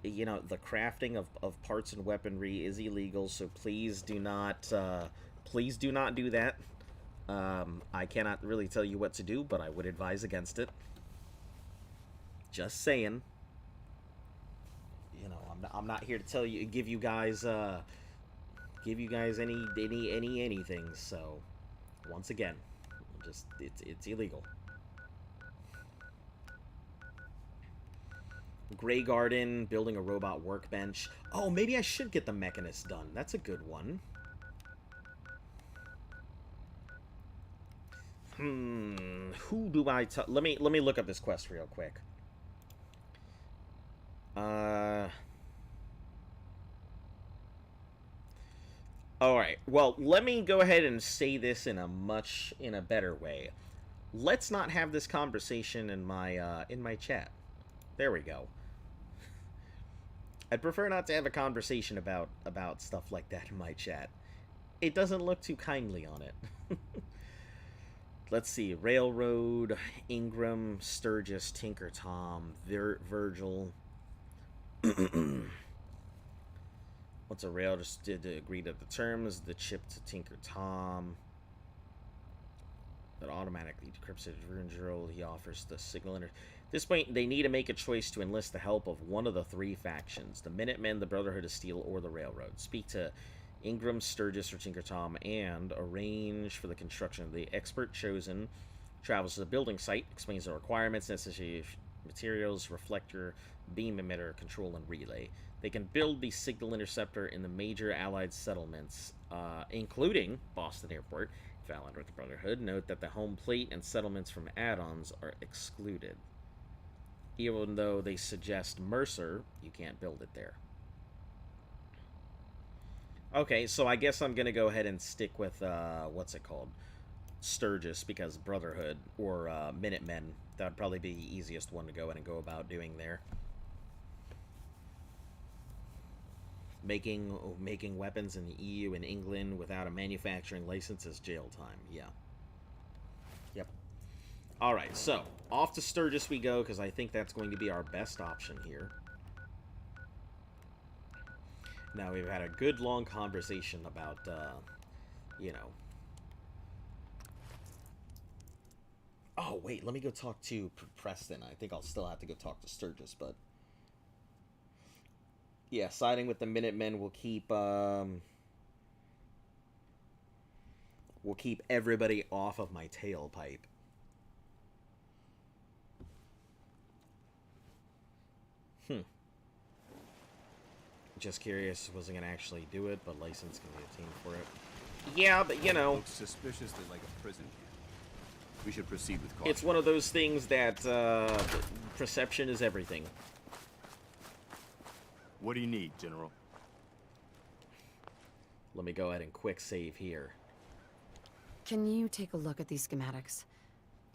you know, the crafting of parts and weaponry is illegal. So please do not do that. I cannot really tell you what to do, but I would advise against it. Just saying. You know, I'm not here to tell you, give you guys anything. So, once again, just it's illegal. Grey Garden, building a robot workbench. Oh, maybe I should get the Mechanist done. That's a good one. Who do I tell? Let me look up this quest real quick. Alright, well, let me go ahead and say this in a better way. Let's not have this conversation in my chat. There we go. I'd prefer not to have a conversation about stuff like that in my chat. It doesn't look too kindly on it. Let's see. Railroad, Ingram, Sturgis, Tinker Tom, Virgil. Once a rail just did agree to the terms, the chip to Tinker Tom. That automatically decrypts it. Virgil, he offers the signal. At this point, they need to make a choice to enlist the help of one of the three factions: the Minutemen, the Brotherhood of Steel, or the Railroad. Speak to Ingram, Sturgis, or Tinker Tom and arrange for the construction. The expert chosen travels to the building site, explains the requirements, necessary materials, reflector, beam emitter, control, and relay. They can build the signal interceptor in the major Allied settlements, including Boston Airport. If allied with the Brotherhood, note that the home plate and settlements from add-ons are excluded. Even though they suggest Mercer, you can't build it there. Okay, so I guess I'm going to go ahead and stick with, what's it called? Sturgis, because Brotherhood, or Minutemen, that would probably be the easiest one to go in and go about doing there. Making weapons in the EU and England without a manufacturing license is jail time. Yeah. Yep. Alright, so, off to Sturgis we go, because I think that's going to be our best option here. Now, we've had a good long conversation about, you know... Oh, wait, let me go talk to Preston. I think I'll still have to go talk to Sturgis, but... Yeah, siding with the Minutemen will keep everybody off of my tailpipe. Just curious, wasn't gonna actually do it, but license can be obtained for it. Yeah, but you know, looks suspiciously like a prison camp. We should proceed with caution. It's one of those things that perception is everything. What do you need, General? Let me go ahead and quick save here. Can you take a look at these schematics?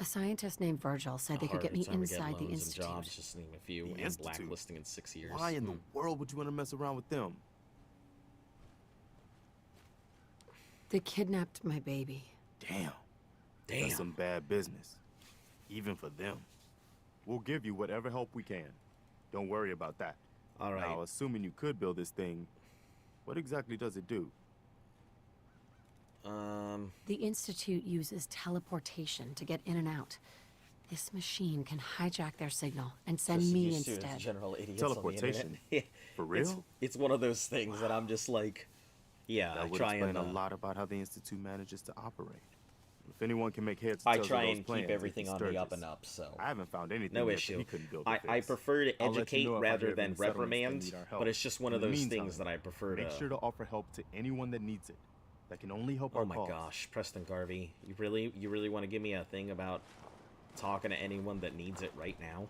A scientist named Virgil said they could get me inside the institute. Jobs, just name a few, and blacklisting in 6 years. Why in the world would you want to mess around with them? They kidnapped my baby. Damn. That's some bad business. Even for them. We'll give you whatever help we can. Don't worry about that. All right. Now, assuming you could build this thing, what exactly does it do? The Institute uses teleportation to get in and out. This machine can hijack their signal and send me instead. General idiots Teleportation? On the For real? It's one of those things that I'm just like, Yeah, That I would try explain and a lot about how the Institute manages to operate. If anyone can make heads or I tails of try those and plans, keep it's everything on the up and Sturgis. up. So I haven't found anything no yet that issue. he couldn't build or I fix. prefer to I'll let you educate know if I rather hear of than any settlements that reprimand, need our but help. it's just one In of the those meantime, things that I prefer make to. sure to offer help to anyone that needs it. That can only help Oh our my cause. gosh, Preston Garvey, you really want to give me a thing about talking to anyone that needs it right now?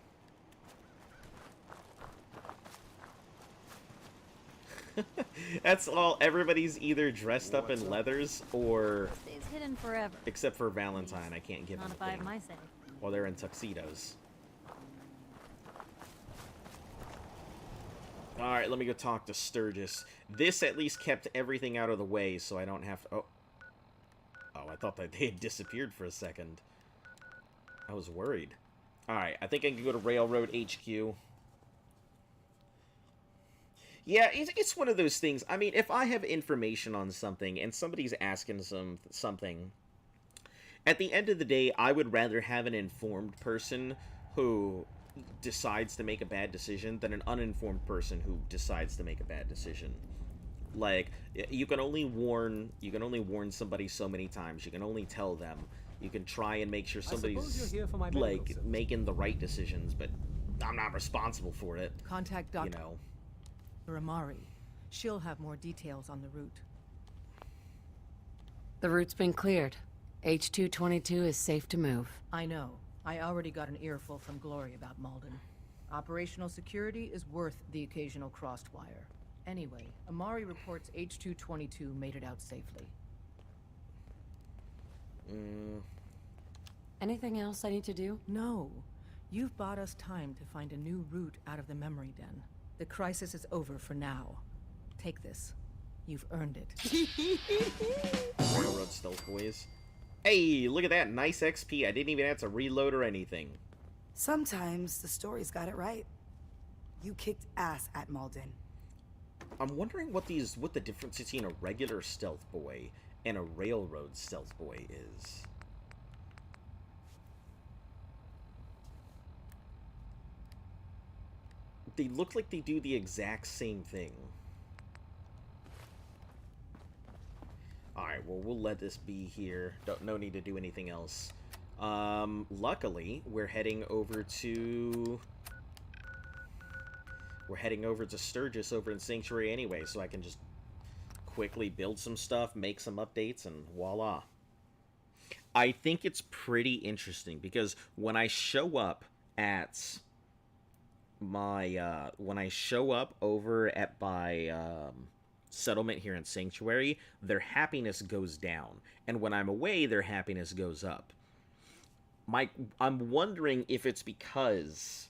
That's all. Everybody's either dressed up in leathers or, Stays hidden forever. except for Valentine, I can't give Not him if a I have thing. my say. Well, they're in tuxedos. Alright, let me go talk to Sturgis. This at least kept everything out of the way, so I don't have... Oh, I thought that they had disappeared for a second. I was worried. Alright, I think I can go to Railroad HQ. Yeah, it's one of those things. I mean, if I have information on something and somebody's asking something, at the end of the day, I would rather have an informed person who decides to make a bad decision than an uninformed person who decides to make a bad decision. Like, you can only warn somebody so many times. You can only tell them. You can try and make sure somebody's you're here for my medical like service. making the right decisions, but I'm not responsible for it. Contact Dr. You know. Amari. She'll have more details on the route. The route's been cleared. H-222 is safe to move. I know. I already got an earful from Glory about Malden. Operational security is worth the occasional crossed wire. Anyway, Amari reports H-222 made it out safely. Anything else I need to do? No. You've bought us time to find a new route out of the memory den. The crisis is over for now. Take this. You've earned it. Railroad Stealth Boys. Hey, look at that. Nice XP. I didn't even have to reload or anything. Sometimes the story's got it right. You kicked ass at Malden. I'm wondering what the difference between a regular Stealth Boy and a Railroad Stealth Boy is. They look like they do the exact same thing. Alright, well, we'll let this be here. No need to do anything else. Luckily, we're heading over to Sturgis over in Sanctuary anyway, so I can just quickly build some stuff, make some updates, and voila. I think it's pretty interesting, because when I show up at my, over at my, settlement here in Sanctuary, their happiness goes down. And when I'm away, their happiness goes up. I'm wondering if it's because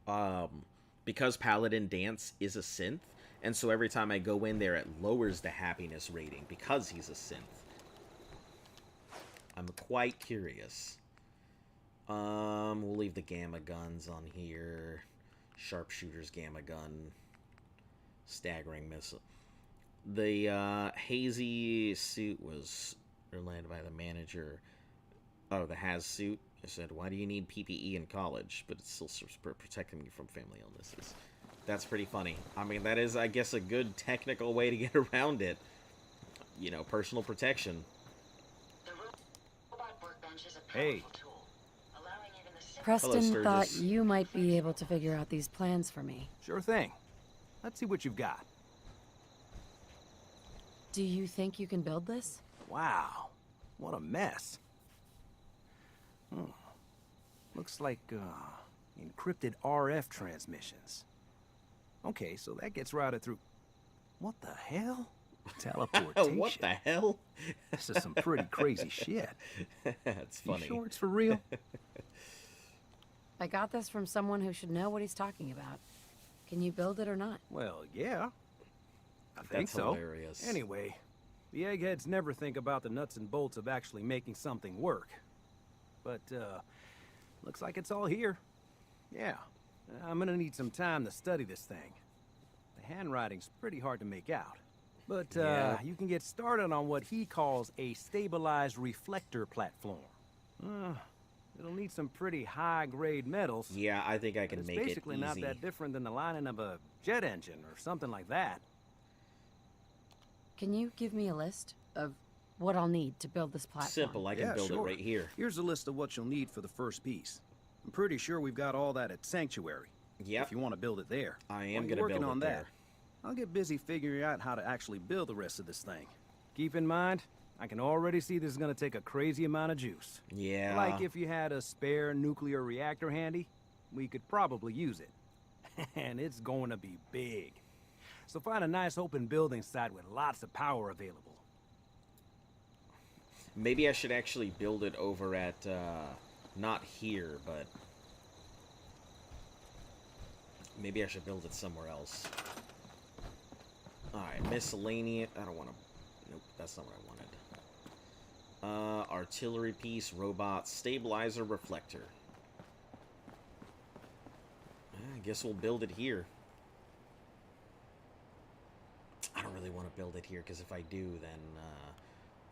Paladin Dance is a synth, and so every time I go in there, it lowers the happiness rating because he's a synth. I'm quite curious. We'll leave the gamma guns on here. Sharpshooter's gamma gun. Staggering missile. The hazy suit was landed by the manager. Oh, the has suit. I said, why do you need PPE in college? But it's still protecting you from family illnesses. That's pretty funny. I mean, that is, I guess, a good technical way to get around it. You know, personal protection. Hey. Preston Hello, thought Sturgis. you might be able to figure out these plans for me. Sure thing. Let's see what you've got. Do you think you can build this? Wow. What a mess. Looks like, encrypted RF transmissions. Okay, so that gets routed through... What the hell? Teleportation. What the hell? This is some pretty crazy shit. That's You funny. sure it's for real? I got this from someone who should know what he's talking about. Can you build it or not? Well, yeah. I think That's so. hilarious. Anyway, the eggheads never think about the nuts and bolts of actually making something work. But, looks like it's all here. Yeah. I'm gonna need some time to study this thing. The handwriting's pretty hard to make out. But, Yeah. you can get started on what he calls a stabilized reflector platform. It'll need some pretty high-grade metals. Yeah, I think I But can it's make it basically easy. not that different than the lining of a jet engine or something like that. Can you give me a list of what I'll need to build this platform? Simple, I can build it right here. Here's a list of what you'll need for the first piece. I'm pretty sure we've got all that at Sanctuary. Yep. If you want to build it there. I am While gonna you're working build on it that, there. I'll get busy figuring out how to actually build the rest of this thing. Keep in mind, I can already see this is gonna take a crazy amount of juice. Yeah. Like if you had a spare nuclear reactor handy, we could probably use it. And it's going to be big. So find a nice open building site with lots of power available. Maybe I should actually build it over at, not here, but... maybe I should build it somewhere else. Alright, miscellaneous... I don't want to... nope, that's not what I wanted. Artillery piece, robot, stabilizer, reflector. I guess we'll build it here. I don't really want to build it here, because if I do, then,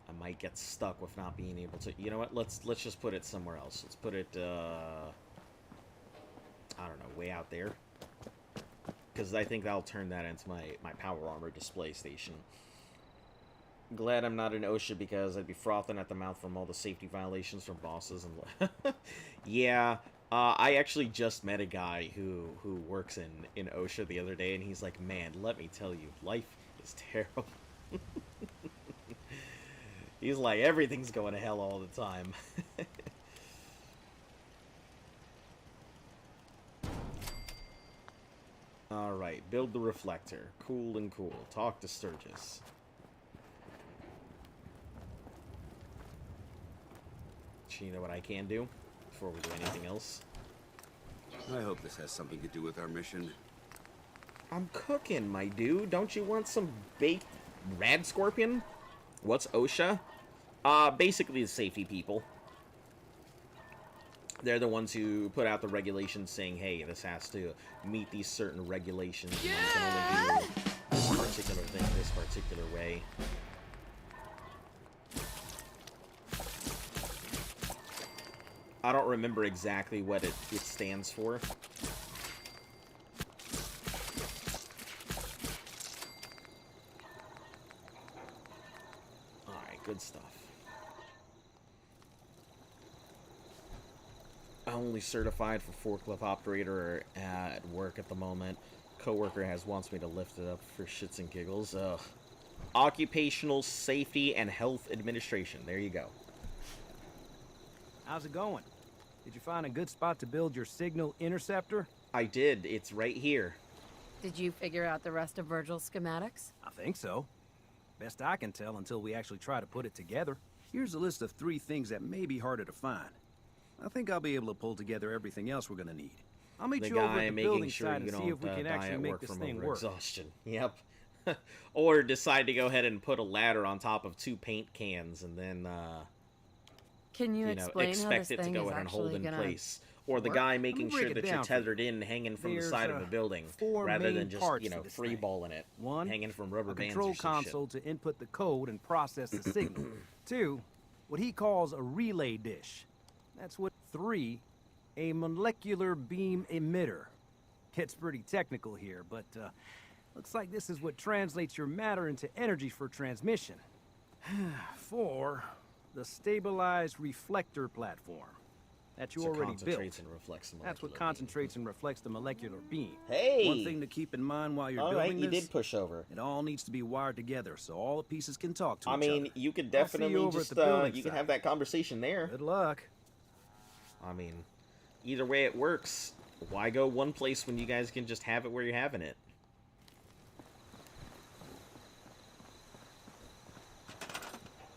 I might get stuck with not being able to... You know what? Let's just put it somewhere else. Let's put it, I don't know, way out there. Because I think that'll turn that into my power armor display station. Glad I'm not in OSHA, because I'd be frothing at the mouth from all the safety violations from bosses and... yeah, I actually just met a guy who works in OSHA the other day, and he's like, man, let me tell you, life is terrible. He's like, everything's going to hell all the time. Alright, build the reflector. Cool and cool. Talk to Sturgis. Do you know what I can do before we do anything else? I hope this has something to do with our mission. I'm cooking, my dude. Don't you want some baked rad scorpion? What's OSHA? Basically the safety people. They're the ones who put out the regulations saying, hey, this has to meet these certain regulations. And you can only do this particular thing this particular way. I don't remember exactly what it stands for. Alright, good stuff. I'm only certified for forklift operator at work at the moment. Coworker wants me to lift it up for shits and giggles. Occupational Safety and Health Administration. There you go. How's it going? Did you find a good spot to build your signal interceptor? I did. It's right here. Did you figure out the rest of Virgil's schematics? I think so. Best I can tell until we actually try to put it together. Here's a list of 3 things that may be harder to find. I think I'll be able to pull together everything else we're gonna need. I'll meet you over at the building site and see if we can actually make this thing work. Exhaustion. Yep. Or decide to go ahead and put a ladder on top of 2 paint cans and then, Can you explain how expect this it to thing go is ahead and hold in actually gonna place. Or the work? guy Let me making break sure it that you're down for you. tethered in, hanging from the There's, side of the building, 4 rather main than just, parts you to know, this free thing. balling it, 1, hanging from rubber a bands control or some console to input the code and process the signal. 2, what he calls a relay dish. That's what 3, a molecular beam emitter. Gets pretty technical here, but looks like this is what translates your matter into energy for transmission. 4, the stabilized reflector platform that you So already built. concentrates and reflects the That's what molecular beam. concentrates and reflects the molecular beam. Hey! One thing to keep in mind while you're All building right, you this, did push over. it all needs to be wired together so all the pieces can talk to I each mean, other. you could I'll see you definitely over at just, the building you can site. have that conversation there. Good luck. I mean, either way it works. Why go one place when you guys can just have it where you're having it?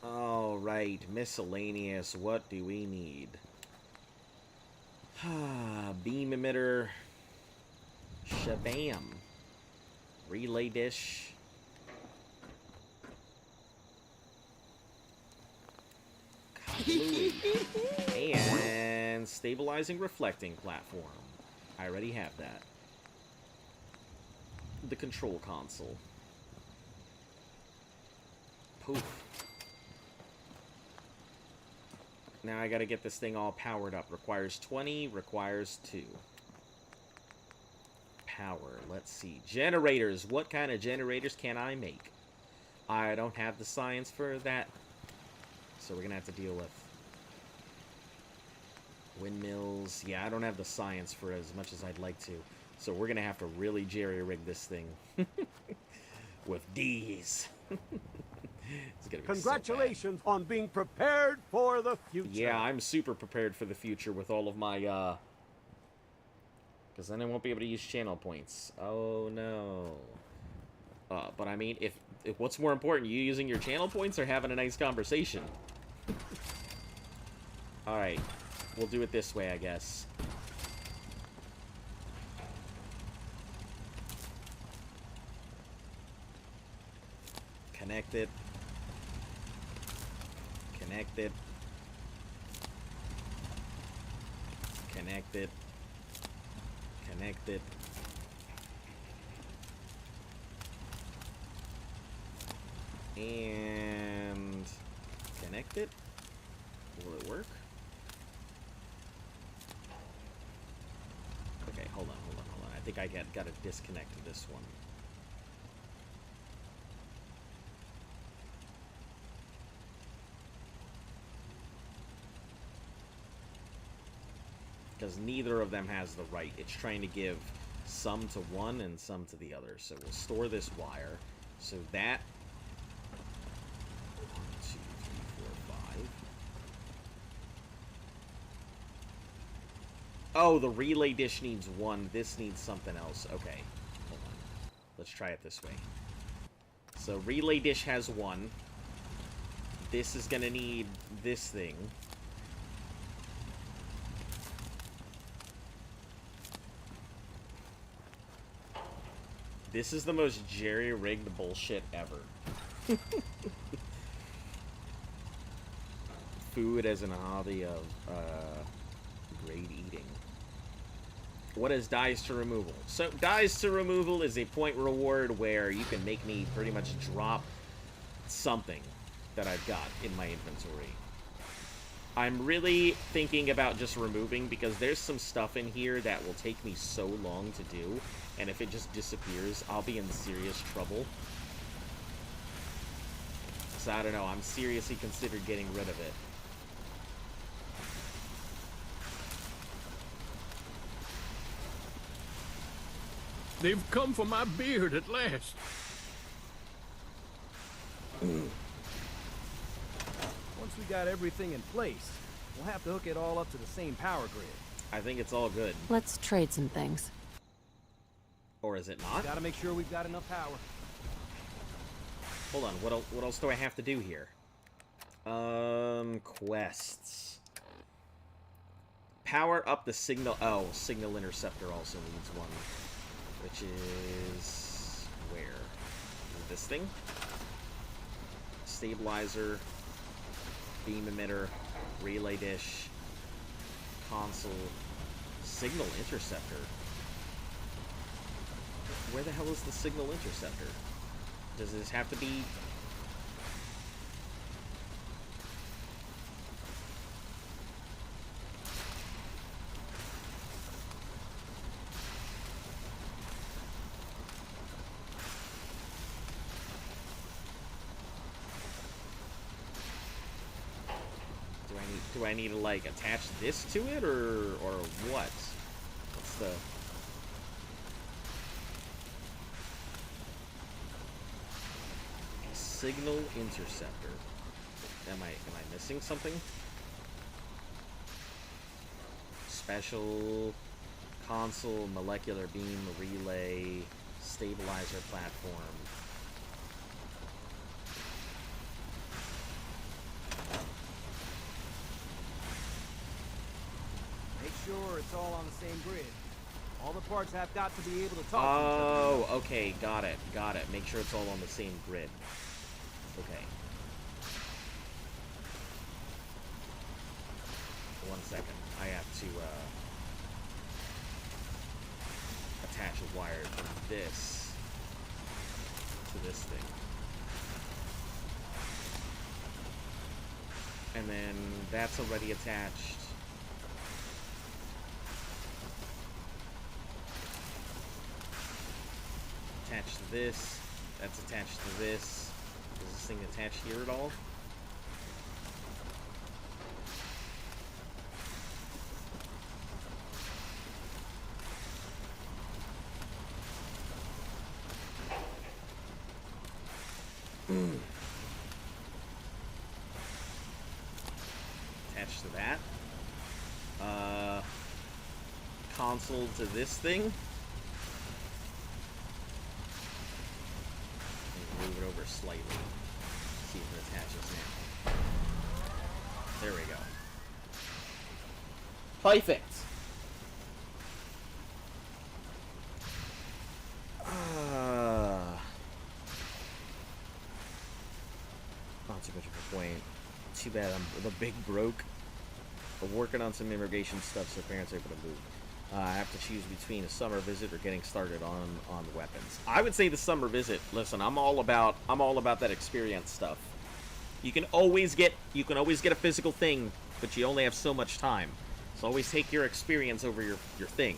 Alright, miscellaneous. What do we need? Beam emitter. Shabam. Relay dish. Fluid. And stabilizing reflecting platform. I already have that. The control console. Poof. Now I gotta get this thing all powered up. Requires 20, requires 2. Power, let's see. Generators. What kind of generators can I make? I don't have the science for that, so we're gonna have to deal with windmills. Yeah, I don't have the science for as much as I'd like to, so we're gonna have to really jerry-rig this thing with D's. It's gonna be Congratulations on being prepared for the future. Yeah, I'm super prepared for the future with all of my, because then I won't be able to use channel points. Oh, no. But I mean, if what's more important, you using your channel points or having a nice conversation? Alright, we'll do it this way, I guess. Connect it. Connect it. Connect it. Connect it. And connect it. Will it work? Okay, hold on. I think I got to disconnect this one. Because neither of them has the right. It's trying to give some to one and some to the other. So we'll store this wire. So that... 1, 2, 3, 4, 5. Oh, the relay dish needs 1. This needs something else. Okay. Hold on. Let's try it this way. So relay dish has 1. This is going to need this thing. This is the most jerry-rigged bullshit ever. Food as an hobby of great eating. What is dies to removal? So dies to removal is a point reward where you can make me pretty much drop something that I've got in my inventory. I'm really thinking about just removing because there's some stuff in here that will take me so long to do. And if it just disappears, I'll be in serious trouble. So I don't know, I'm seriously considered getting rid of it. They've come for my beard at last. Once we got everything in place, we'll have to hook it all up to the same power grid. I think it's all good. Let's trade some things. Or is it not? Gotta make sure we've got enough power. Hold on, what else do I have to do here? Quests. Power up the signal... Oh, signal interceptor also needs 1. Which is... where? This thing? Stabilizer. Beam emitter. Relay dish. Console. Signal interceptor. Where the hell is the signal interceptor? Does this have to be... Do I need to, like, attach this to it, or what? What's the... Signal interceptor. Am I missing something? Special console, molecular beam, relay, stabilizer platform. Make sure it's all on the same grid. All the parts have got to be able to talk to each other. Oh, okay, got it. Make sure it's all on the same grid. Okay. 1 second. I have to attach a wire from this to this thing. And then that's already attached. Attached to this. That's attached to this. This thing attached here at all? Attached to that. Console to this thing. Move it over slightly. See if it attaches now. There we go. Perfect. Not too much of a point. Too bad I'm the big broke. But working on some immigration stuff so parents are able to move. I have to choose between a summer visit or getting started on weapons. I would say the summer visit. Listen, I'm all about that experience stuff. You can always get a physical thing, but you only have so much time. So always take your experience over your thing.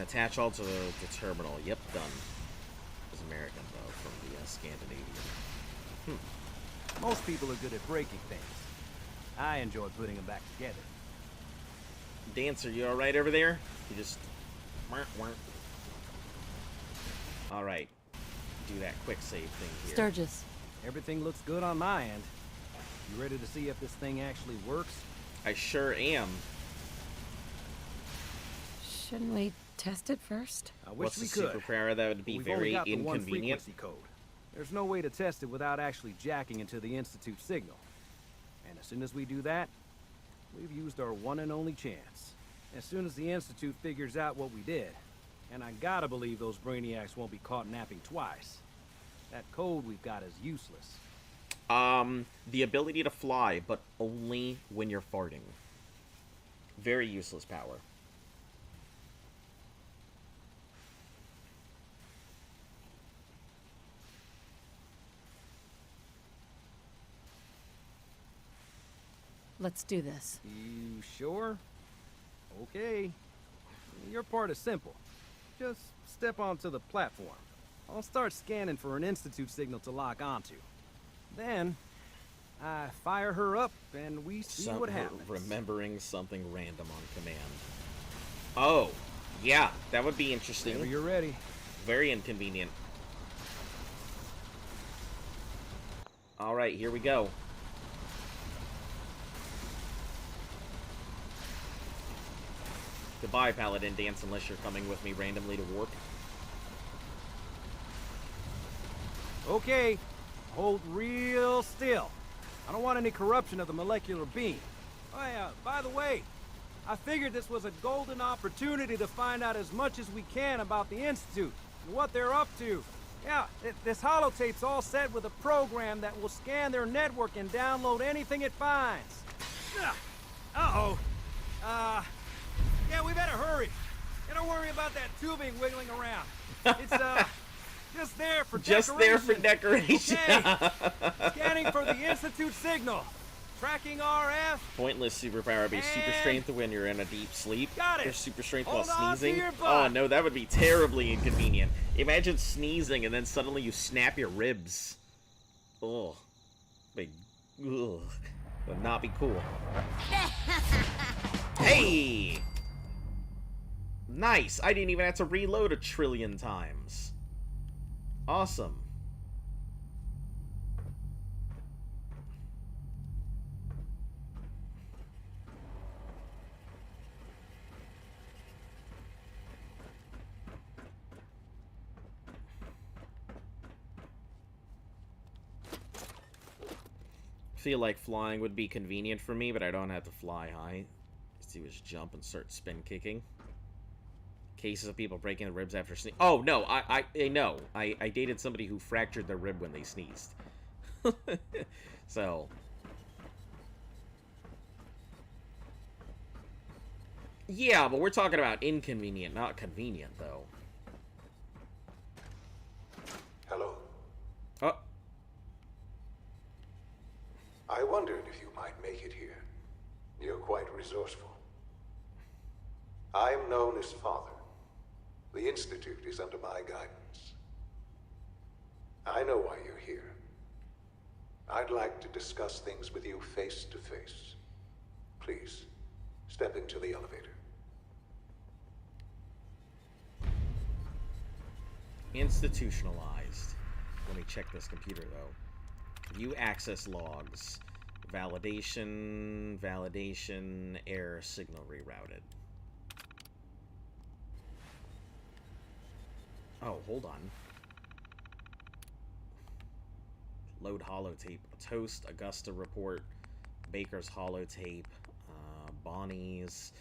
Attach all to the terminal. Yep, done. It's American though, from the Scandinavian. Most people are good at breaking things. I enjoy putting them back together. Dancer, you alright over there? You just... Alright. Do that quick save thing here. Sturgis. Everything looks good on my end. You ready to see if this thing actually works? I sure am. Shouldn't we test it first? I wish What's we the could. superpower that would be We've only very got the one inconvenient? frequency code. There's no way to test it without actually jacking into the Institute signal. And as soon as we do that, we've used our one and only chance. As soon as the Institute figures out what we did, and I gotta believe those brainiacs won't be caught napping twice, that code we've got is useless. The ability to fly, but only when you're farting. Very useless power. Let's do this. You sure? Okay. Your part is simple. Just step onto the platform. I'll start scanning for an Institute signal to lock onto. Then, I fire her up, and we see what happens. Remembering something random on command. Oh, yeah, that would be interesting. Whenever you're ready. Very inconvenient. Alright, here we go. Goodbye, Paladin Dance, unless you're coming with me randomly to warp. Okay, hold real still. I don't want any corruption of the molecular beam. Oh yeah, by the way, I figured this was a golden opportunity to find out as much as we can about the Institute and what they're up to. Yeah, this holotape's all set with a program that will scan their network and download anything it finds. Uh-oh. Yeah, we better hurry. And don't worry about that tubing wiggling around. It's, just there for just decoration. There for decoration. Okay. Scanning for the Institute signal. Tracking RF. Pointless superpower be super strength when you're in a deep sleep. Got it. Or super strength Hold while on to sneezing. your butt. Oh no, that would be terribly inconvenient. Imagine sneezing and then suddenly you snap your ribs. Ugh. Big. Ugh. Would not be cool. Hey! Nice! I didn't even have to reload a trillion times. Awesome. Feel like flying would be convenient for me, but I don't have to fly high. Just do is jump and start spin kicking. Cases of people breaking their ribs after sneezing. Oh no, I know. I dated somebody who fractured their rib when they sneezed. So yeah, but we're talking about inconvenient, not convenient, though. Hello. Oh. I wondered if you might make it here. You're quite resourceful. I'm known as Father. The Institute is under my guidance. I know why you're here. I'd like to discuss things with you face to face. Please, step into the elevator. Institutionalized. Let me check this computer, though. View access logs. Validation, error signal rerouted. Oh, hold on. Load holotape. Toast, Augusta report, Baker's holotape, Bonnie's,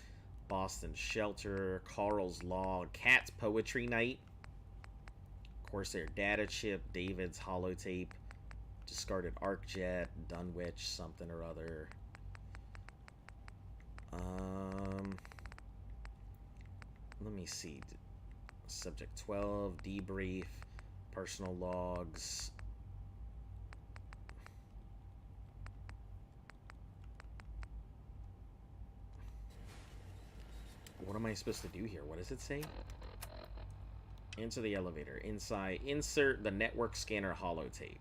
Boston shelter, Carl's log, Cat's poetry night, Corsair data chip, David's holotape, discarded arcjet, Dunwich, something or other. Let me see. Subject 12, debrief, personal logs. What am I supposed to do here? What does it say? Into the elevator. Inside. Insert the network scanner holotape.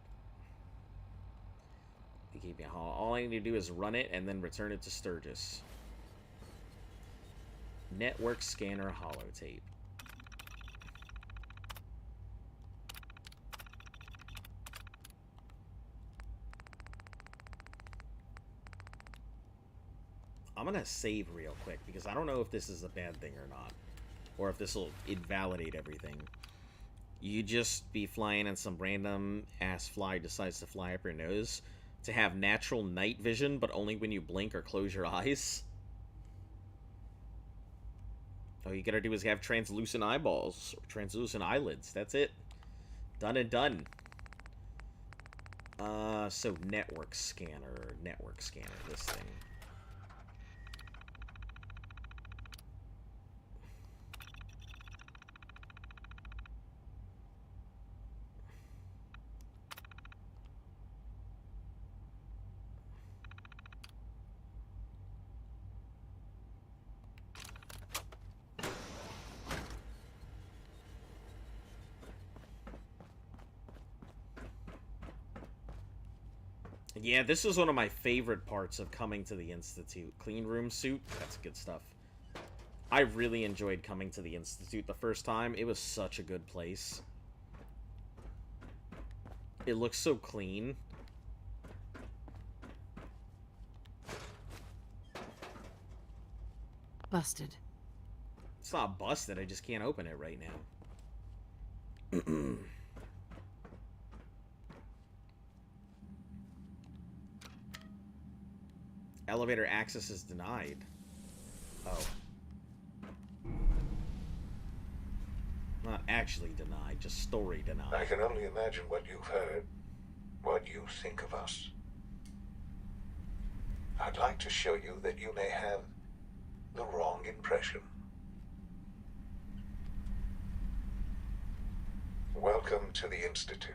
All I need to do is run it and then return it to Sturgis. Network scanner holotape. I'm gonna save real quick because I don't know if this is a bad thing or not, or if this will invalidate everything. You just be flying and some random ass fly decides to fly up your nose to have natural night vision, but only when you blink or close your eyes. All you gotta do is have translucent eyeballs, or translucent eyelids. That's it. Done and done. So network scanner, this thing. Yeah, this is one of my favorite parts of coming to the Institute. Clean room suit, that's good stuff. I really enjoyed coming to the Institute the first time. It was such a good place. It looks so clean. Busted. It's not busted, I just can't open it right now. Elevator access is denied. Oh. Not actually denied, just story denied. I can only imagine what you've heard, what you think of us. I'd like to show you that you may have the wrong impression. Welcome to the Institute.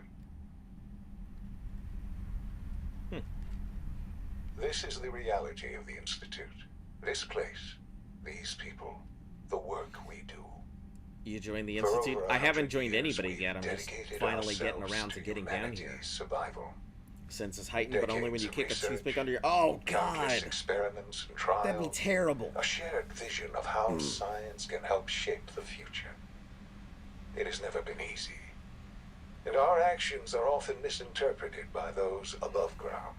This is the reality of the Institute. This place, these people, the work we do. You joined the Institute? I haven't joined anybody yet. I'm just finally getting around to getting down here. Survival. Senses heightened, but only when you kick a toothpick under your... Oh, God! Experiments and trials. That'd be terrible. A shared vision of how science can help shape the future. It has never been easy. And our actions are often misinterpreted by those above ground.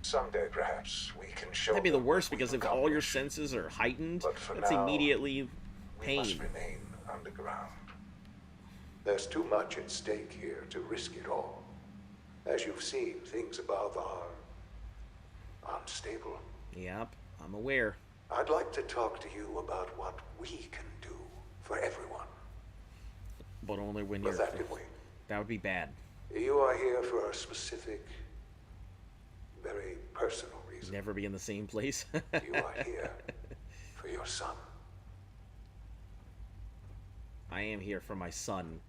Someday, perhaps, we can show... That'd be the worst, because if all your senses are heightened, that's immediately pain. We must remain underground. There's too much at stake here to risk it all. As you've seen, things above are unstable. Yep, I'm aware. I'd like to talk to you about what we can do for everyone. But only when you're... But that can wait. That would be bad. You are here for a specific, very personal reason. Never be in the same place. You are here for your son. I am here for my son.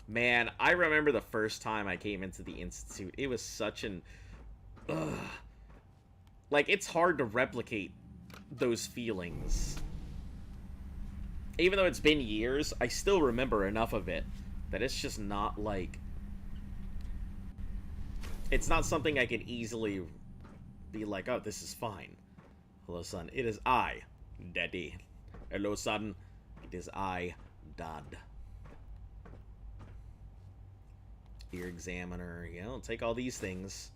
Man, I remember the first time I came into the Institute. It was such an... Like, it's hard to replicate those feelings. Even though it's been years, I still remember enough of it that it's just not like... It's not something I can easily be like, oh, this is fine. Hello, son. It is I, Daddy. Hello, son. It is I, Dad. Ear examiner. You know, take all these things.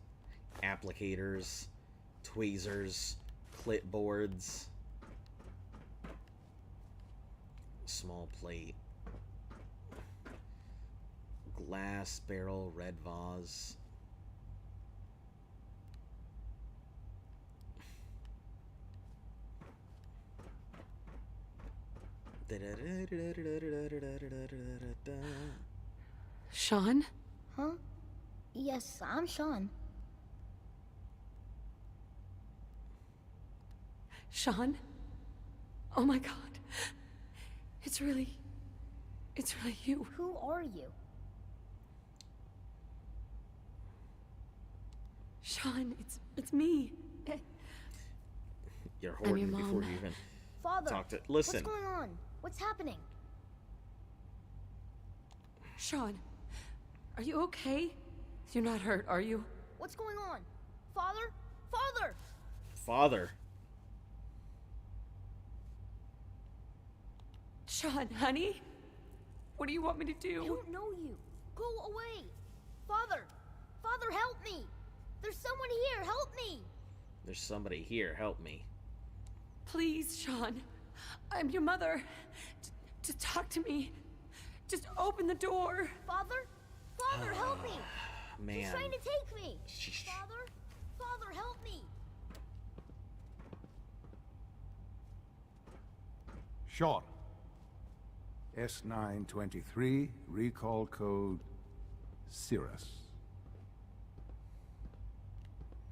Applicators, tweezers, clipboards, small plate, glass barrel, red vase. Sean? Huh? Yes, I'm Sean. Sean? Oh my god. It's really you. Who are you? Sean, it's me. You're I'm your hoarding before mom. you even Father, talk to... Listen. what's going on? What's happening? Sean, are you okay? You're not hurt, are you? What's going on? Father? Father! Father. Sean, honey? What do you want me to do? I don't know you. Go away! Father! Father, help me! There's someone here, help me! There's somebody here, help me. Please, Sean. I'm your mother. Just talk to me. Just open the door. Father? Father, help me! Man. He's trying to take me! Father? Father, help me! Sean. S923, recall code Cirrus.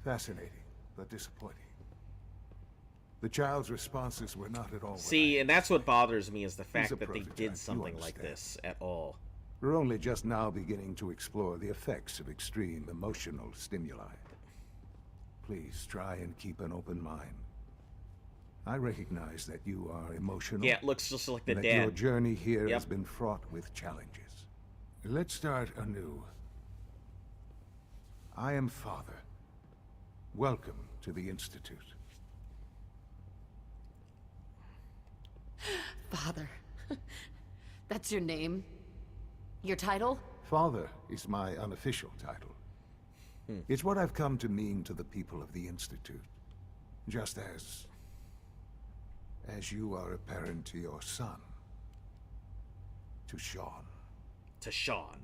Fascinating, but disappointing. The child's responses were not at all... See, and that's what bothers me, is the He's fact a that they prototype, did you something like understand. this at all. We're only just now beginning to explore the effects of extreme emotional stimuli. Please try and keep an open mind. I recognize that you are emotional. Yeah, it looks just like the that dad. your journey here Yep. has been fraught with challenges. Let's start anew. I am Father. Welcome to the Institute. Father. That's your name? Your title? Father is my unofficial title. It's what I've come to mean to the people of the Institute. Just as you are a parent to your son. To Sean. To Sean.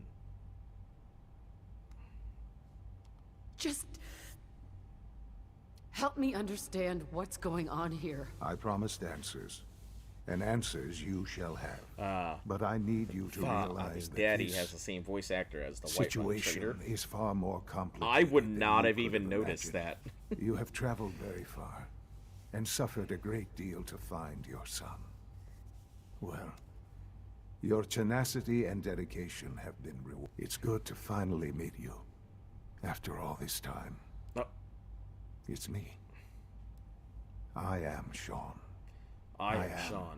Just... help me understand what's going on here. I promised answers. And answers you shall have. But I need you to I realize mean, that Daddy this has the same voice actor as the white man trader. situation is far more complicated. I would than not you have could even noticed that. You have traveled very far, and suffered a great deal to find your son. Well, your tenacity and dedication have been rewarded. It's good to finally meet you, after all this time. It's me. I am Sean. I am Sean.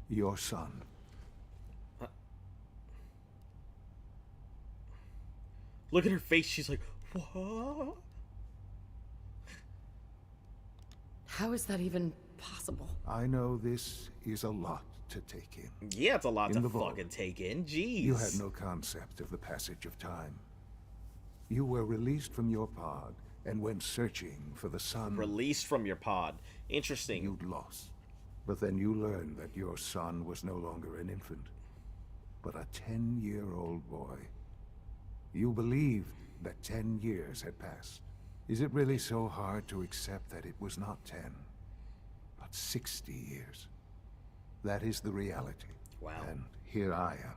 Your son. Look at her face. She's like, what? How is that even possible? I know this is a lot to take in. Yeah, it's a lot In to the vault, fucking take in. Jeez. You had no concept of the passage of time. You were released from your pod and went searching for the son. Released from your pod. Interesting. You'd lost. But then you learned that your son was no longer an infant, but a 10-year-old boy. You believed that 10 years had passed. Is it really so hard to accept that it was not 10, but 60 years? That is the reality. Wow. And here I am,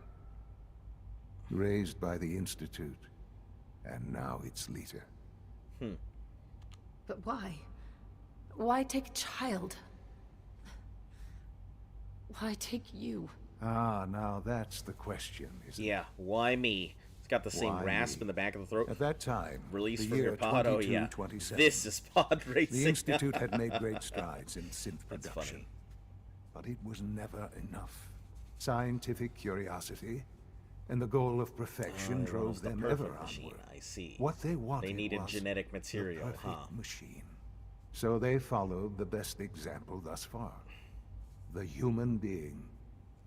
raised by the Institute, and now its leader. But why? Why take a child? Why take you? Ah, now that's the question, isn't it? Yeah, why me? It's got the same Why rasp me? in the back of the throat. At that time, Release the from year your pod. Oh yeah, 2227, this is pod racing. the Institute had made great strides in synth That's production. funny. But it was never enough. Scientific curiosity and the goal of perfection drove them ever machine. onward. I see. What they wanted They needed was genetic material, the perfect huh? machine. So they followed the best example thus far. The human being.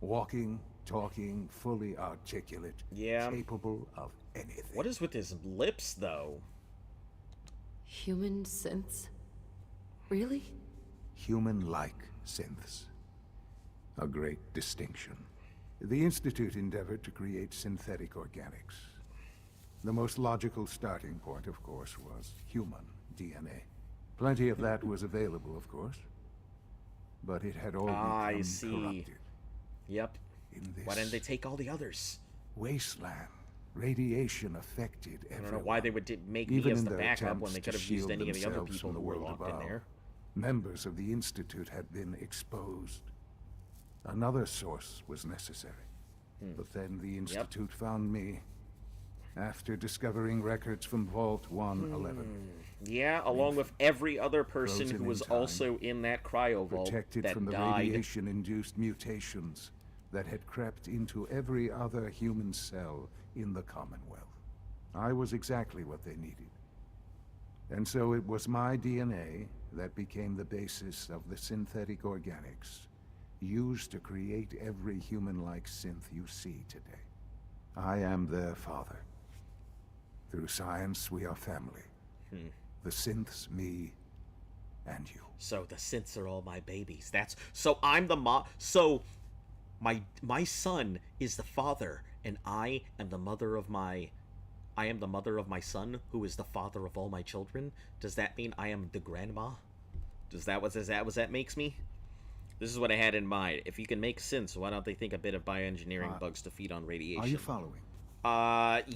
Walking, talking, fully articulate, Yeah. capable of anything. What is with his lips, though? Human synths? Really? Human-like synths. A great distinction. The Institute endeavored to create synthetic organics. The most logical starting point, of course, was human DNA. Plenty of that was available, of course. But it had all become corrupted. Yep. In this Why didn't they take all the others? wasteland, radiation affected everyone. I don't know why they would make Even me as in the their backup when attempts they to could have used shield any of the other themselves people from who the were world locked in above, there. members of the Institute had been exposed. Another source was necessary. But then the Institute found me after discovering records from Vault 111. Yeah, along with every other person Frozen who in was time, also in that cryo vault Protected that from the died. radiation-induced mutations that had crept into every other human cell in the Commonwealth. I was exactly what they needed. And so it was my DNA that became the basis of the synthetic organics used to create every human-like synth you see today. I am their father. Through science, we are family. The synths, me, and you. So the synths are all my babies. That's so I'm the so my son is the father, and I am the mother of my son, who is the father of all my children. Does that mean I am the grandma? Is that what that makes me? This is what I had in mind. If you can make synths, why don't they think a bit of bioengineering bugs to feed on radiation? Are you following?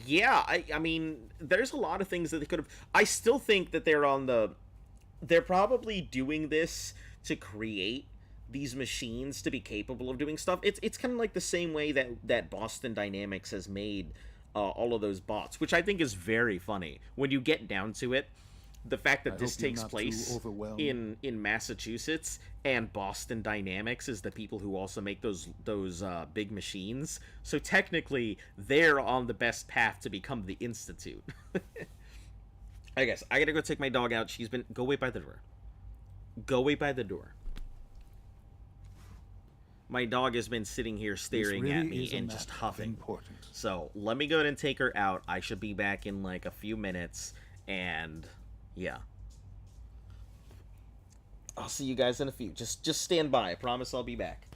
Yeah, I mean, there's a lot of things that they could have. I still think that they're probably doing this to create these machines to be capable of doing stuff. It's kind of like the same way that Boston Dynamics has made all of those bots, which I think is very funny when you get down to it. The fact that this takes place in Massachusetts, and Boston Dynamics is the people who also make those big machines. So technically, they're on the best path to become the Institute. I guess I gotta go take my dog out. Go wait by the door. Go wait by the door. My dog has been sitting here staring at me and just huffing. So let me go ahead and take her out. I should be back in like a few minutes, and yeah. I'll see you guys in a few. Just stand by. I promise I'll be back.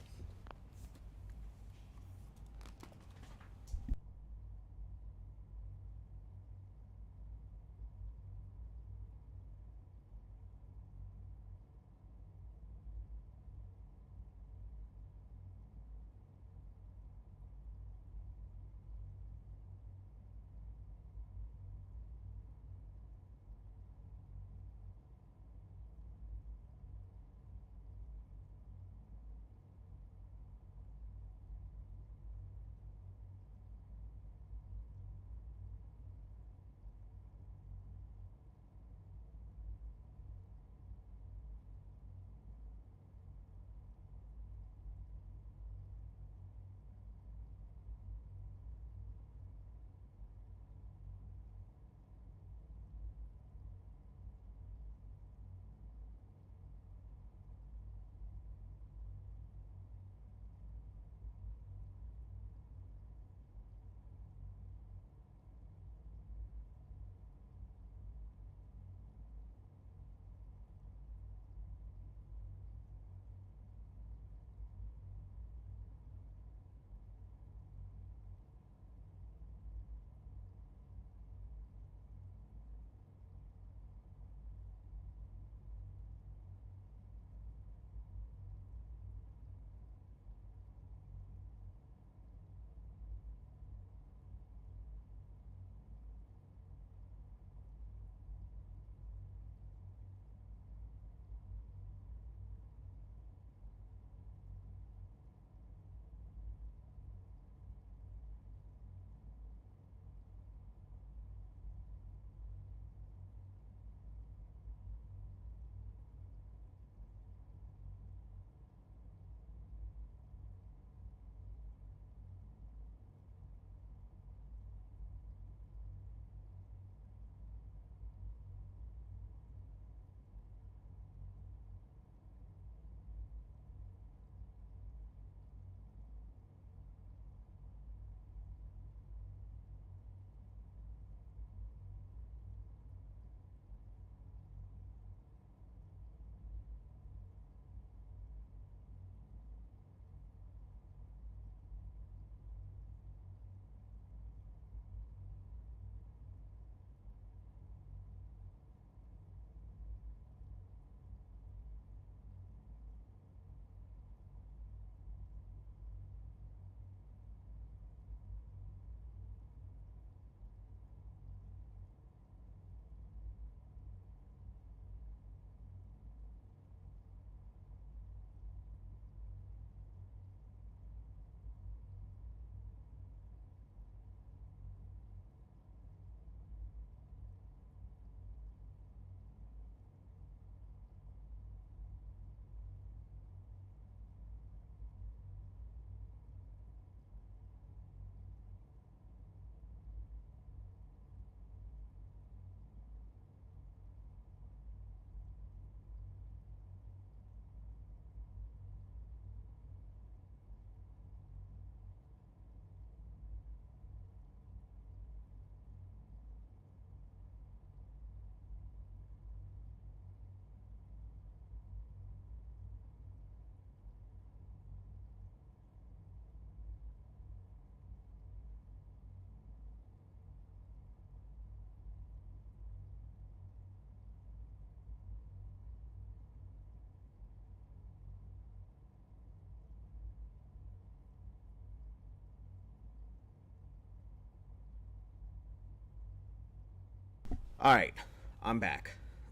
Alright, I'm back.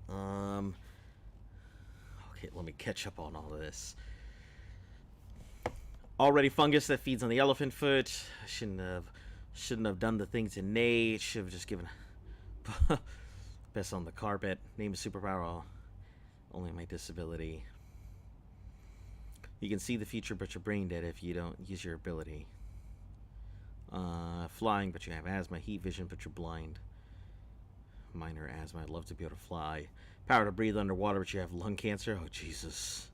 Okay, let me catch up on all of this. Already fungus that feeds on the elephant foot. Shouldn't have done the things innate. Should have just given best on the carpet. Name a superpower. Only my disability. You can see the future, but you're brain dead if you don't use your ability. Flying, but you have asthma. Heat vision, but you're blind. Minor asthma. I'd love to be able to fly. Power to breathe underwater, but you have lung cancer. Oh, Jesus.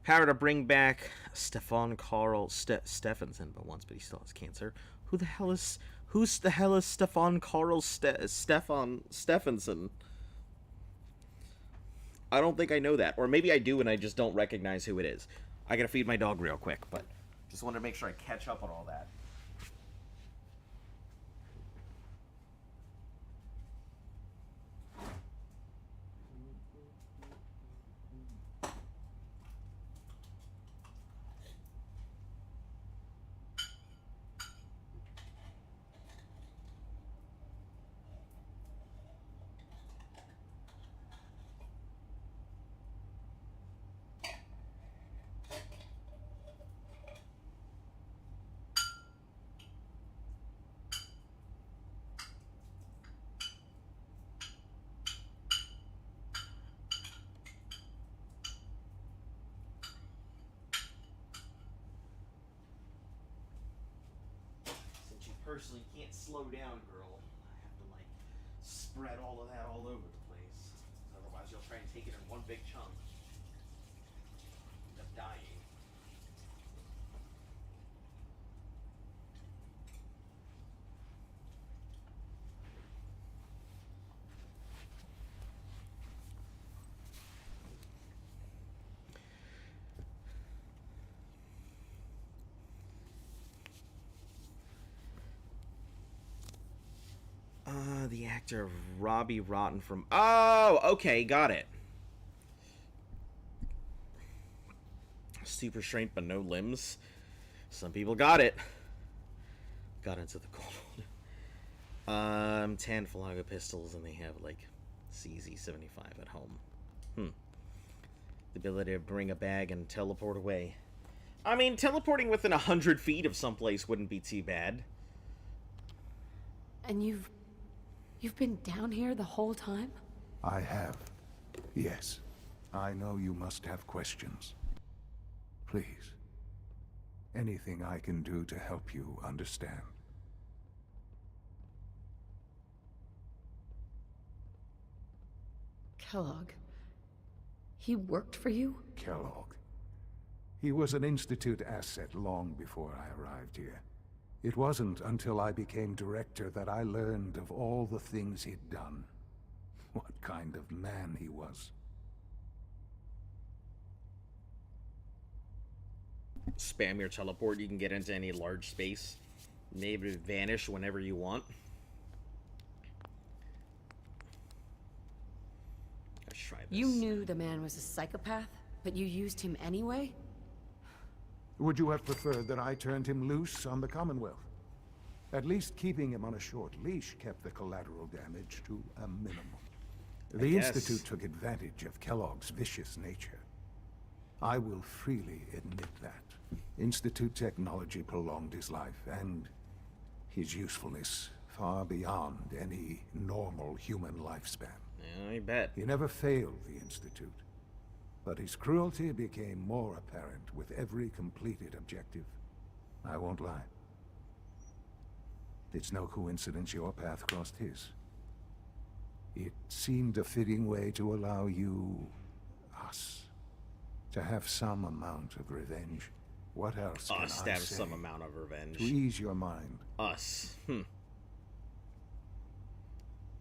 Power to bring back Stefan Carl Stephenson, but once, but he still has cancer. Who's the hell is Stefan Carl Stefan Stephenson? I don't think I know that. Or maybe I do and I just don't recognize who it is. I gotta feed my dog real quick, but just wanted to make sure I catch up on all that. Personally can't slow down, girl. I have to like spread all of that all over the place. Otherwise you'll try and take it in one big chunk. End up dying. The actor Robbie Rotten from... Oh, okay, got it. Super strength but no limbs. Some people got it. Got into the cold. 10 Falaga pistols and they have like CZ-75 at home. The ability to bring a bag and teleport away. I mean, teleporting within 100 feet of someplace wouldn't be too bad. And you've been down here the whole time? I have. Yes. I know you must have questions. Please. Anything I can do to help you understand. Kellogg. He worked for you? Kellogg. He was an Institute asset long before I arrived here. It wasn't until I became director that I learned of all the things he'd done. What kind of man he was. Spam your teleport, you can get into any large space. Maybe vanish whenever you want. Let's try this. You knew the man was a psychopath, but you used him anyway? Would you have preferred that I turned him loose on the Commonwealth? At least keeping him on a short leash kept the collateral damage to a minimum. The Institute took advantage of Kellogg's vicious nature. I will freely admit that. Institute technology prolonged his life, and his usefulness far beyond any normal human lifespan. Yeah, I bet. He never failed the Institute. But his cruelty became more apparent with every completed objective. I won't lie. It's no coincidence your path crossed his. It seemed a fitting way to allow you, us, to have some amount of revenge. What else can Us I to have say some amount of revenge. to ease your mind? Us.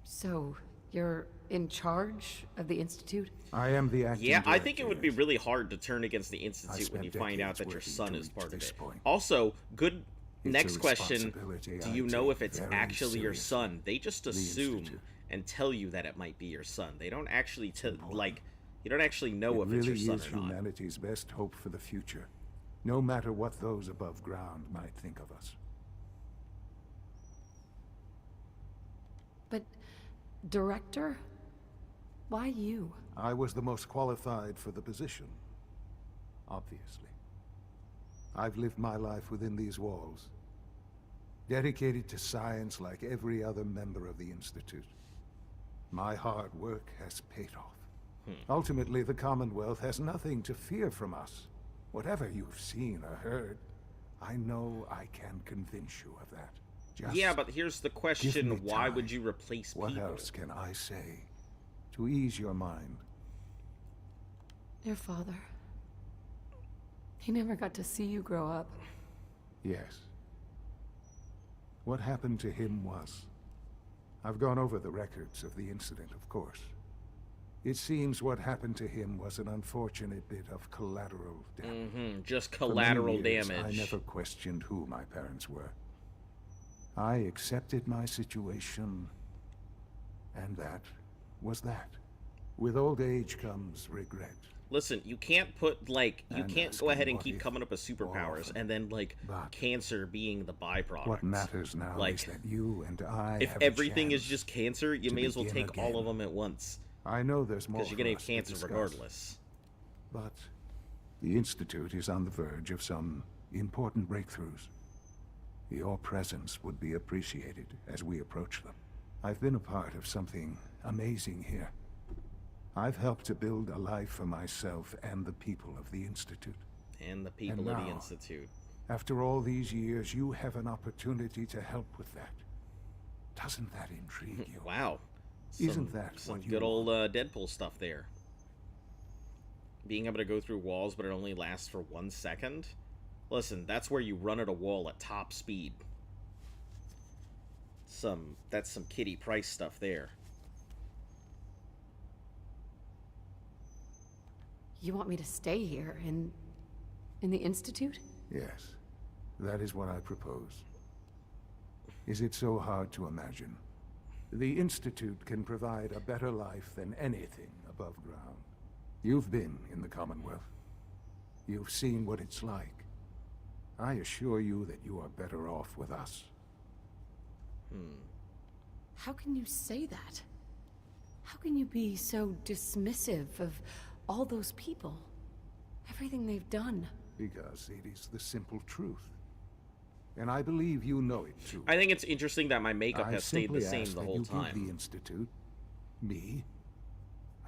So, you're in charge of the Institute? I am the acting Yeah, I think director, it would be really hard to turn against the Institute when you spent find out decades that your working son to is reach part of this it. point. Also, good It's next a question, responsibility do I you know take if it's very actually your seriously. son? They just The assume Institute. and tell you that it might be your son. They don't actually like you don't actually know It if really it's your son is or not. humanity's best hope for the future, no matter what those above ground might think of us. But Director? Why you? I was the most qualified for the position. Obviously. I've lived my life within these walls. Dedicated to science like every other member of the Institute. My hard work has paid off. Ultimately, the Commonwealth has nothing to fear from us. Whatever you've seen or heard, I know I can convince you of that. Just yeah, but here's the question, why time. would you replace What people? else can I say to ease your mind? Your father. He never got to see you grow up. Yes. What happened to him was... I've gone over the records of the incident, of course. It seems what happened to him was an unfortunate bit of collateral damage. Just collateral For many years, damage. I never questioned who my parents were. I accepted my situation, and that was that. With old age comes regret. Listen, you can't put, like, you And can't go ahead and what keep if coming up with superpowers often. and then, like, But cancer being the byproduct. What matters now like, is that you and I if have a everything is chance just cancer, you to may as well begin take all again. of them at once. I know there's more Because you're for going to us have cancer discuss, regardless. But the Institute is on the verge of some important breakthroughs. Your presence would be appreciated as we approach them. I've been a part of something amazing here. I've helped to build a life for myself and the people of the Institute. And the people And of the now, Institute. After all these years, you have an opportunity to help with that. Doesn't that intrigue you? Wow. Isn't that some what you good old Deadpool stuff there? Being able to go through walls, but it only lasts for 1 second? Listen, that's where you run at a wall at top speed. That's some Kitty Pryce stuff there. You want me to stay here, in the Institute? Yes, that is what I propose. Is it so hard to imagine? The Institute can provide a better life than anything above ground. You've been in the Commonwealth. You've seen what it's like. I assure you that you are better off with us. How can you say that? How can you be so dismissive of all those people? Everything they've done? Because it is the simple truth. And I believe you know it too. I think it's interesting that my makeup I has stayed the simply same ask the that whole you give time. the Institute, me,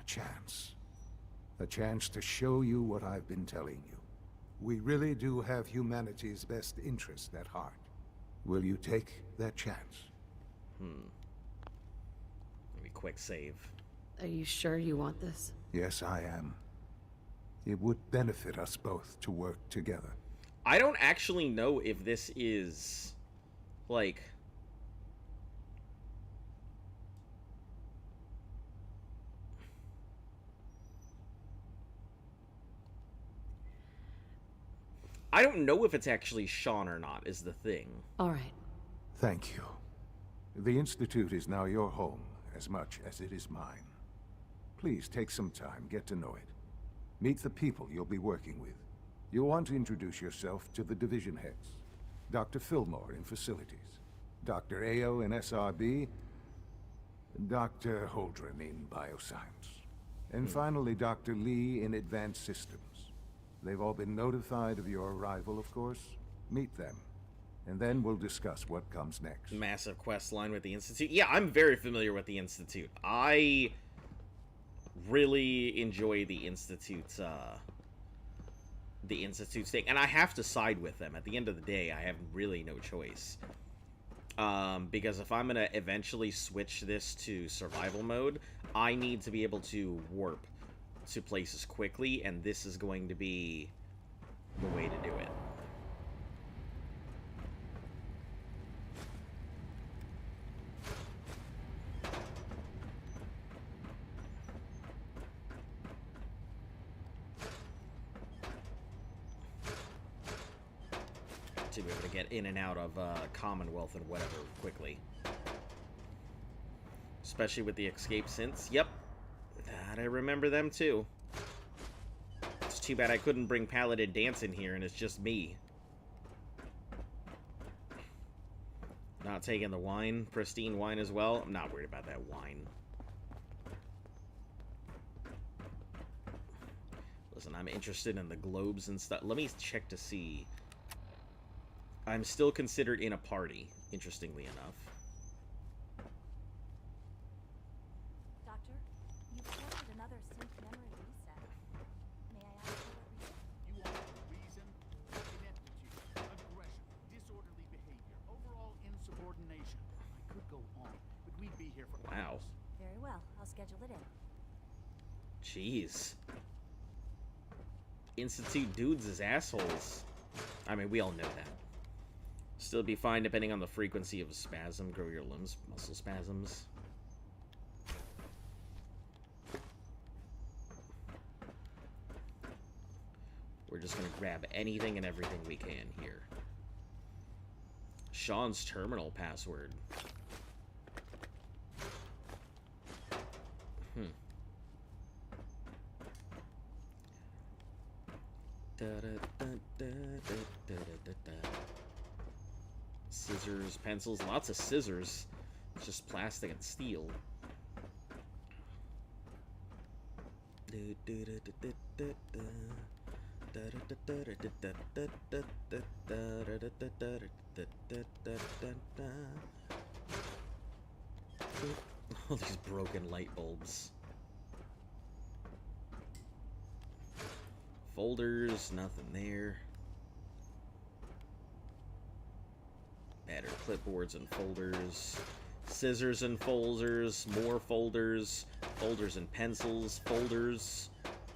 a chance. A chance to show you what I've been telling you. We really do have humanity's best interest at heart. Will you take that chance? Let me quick save. Are you sure you want this? Yes, I am. It would benefit us both to work together. I don't actually know if this is, like... I don't know if it's actually Sean or not, is the thing. All right. Thank you. The Institute is now your home, as much as it is mine. Please take some time, get to know it. Meet the people you'll be working with. You'll want to introduce yourself to the division heads. Dr. Fillmore in Facilities, Dr. Ayo in SRB, Dr. Holdren in Bioscience, and finally Dr. Lee in Advanced Systems. They've all been notified of your arrival, of course. Meet them, and then we'll discuss what comes next. Massive quest line with the Institute. Yeah, I'm very familiar with the Institute. I really enjoy the Institute's thing, and I have to side with them. At the end of the day, I have really no choice. Because if I'm gonna eventually switch this to survival mode, I need to be able to warp to places quickly, and this is going to be the way to do it. To be able to get in and out of Commonwealth and whatever quickly. Especially with the escape synths. Yep. That I remember them too. It's too bad I couldn't bring Paladin Dance in here and it's just me. Not taking the wine. Pristine wine as well. I'm not worried about that wine. Listen, I'm interested in the globes and stuff. Let me check to see. I'm still considered in a party, interestingly enough. Doctor, you've ordered another synth memory reset. May I ask you what reason? You want reason, ineptitude, aggression, disorderly behavior, overall insubordination. I could go on, but we'd be here for Wow. hours. Very well, I'll schedule it in. Jeez. Institute dudes as assholes. I mean, we all know that. Still be fine depending on the frequency of a spasm. Grow your limbs, muscle spasms. We're just gonna grab anything and everything we can here. Sean's terminal password. Scissors, pencils, lots of scissors. It's just plastic and steel. All these broken light bulbs. Folders, nothing there. Better clipboards and folders. Scissors and folders, more folders. Folders and pencils, folders,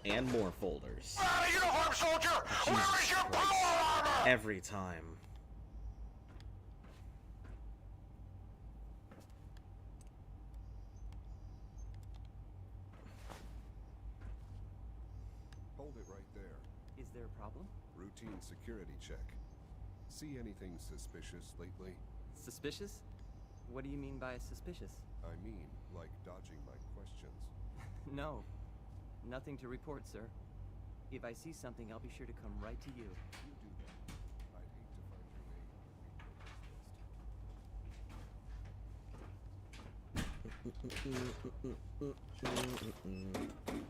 and more folders. Uniform soldier! Where is your power armor? Every time. Hold it right there. Is there a problem? Routine security check. See anything suspicious lately? Suspicious? What do you mean by suspicious? I mean, like dodging my questions. No. Nothing to report, sir. If I see something, I'll be sure to come right to you. You do that. I'd hate to find your name on the list.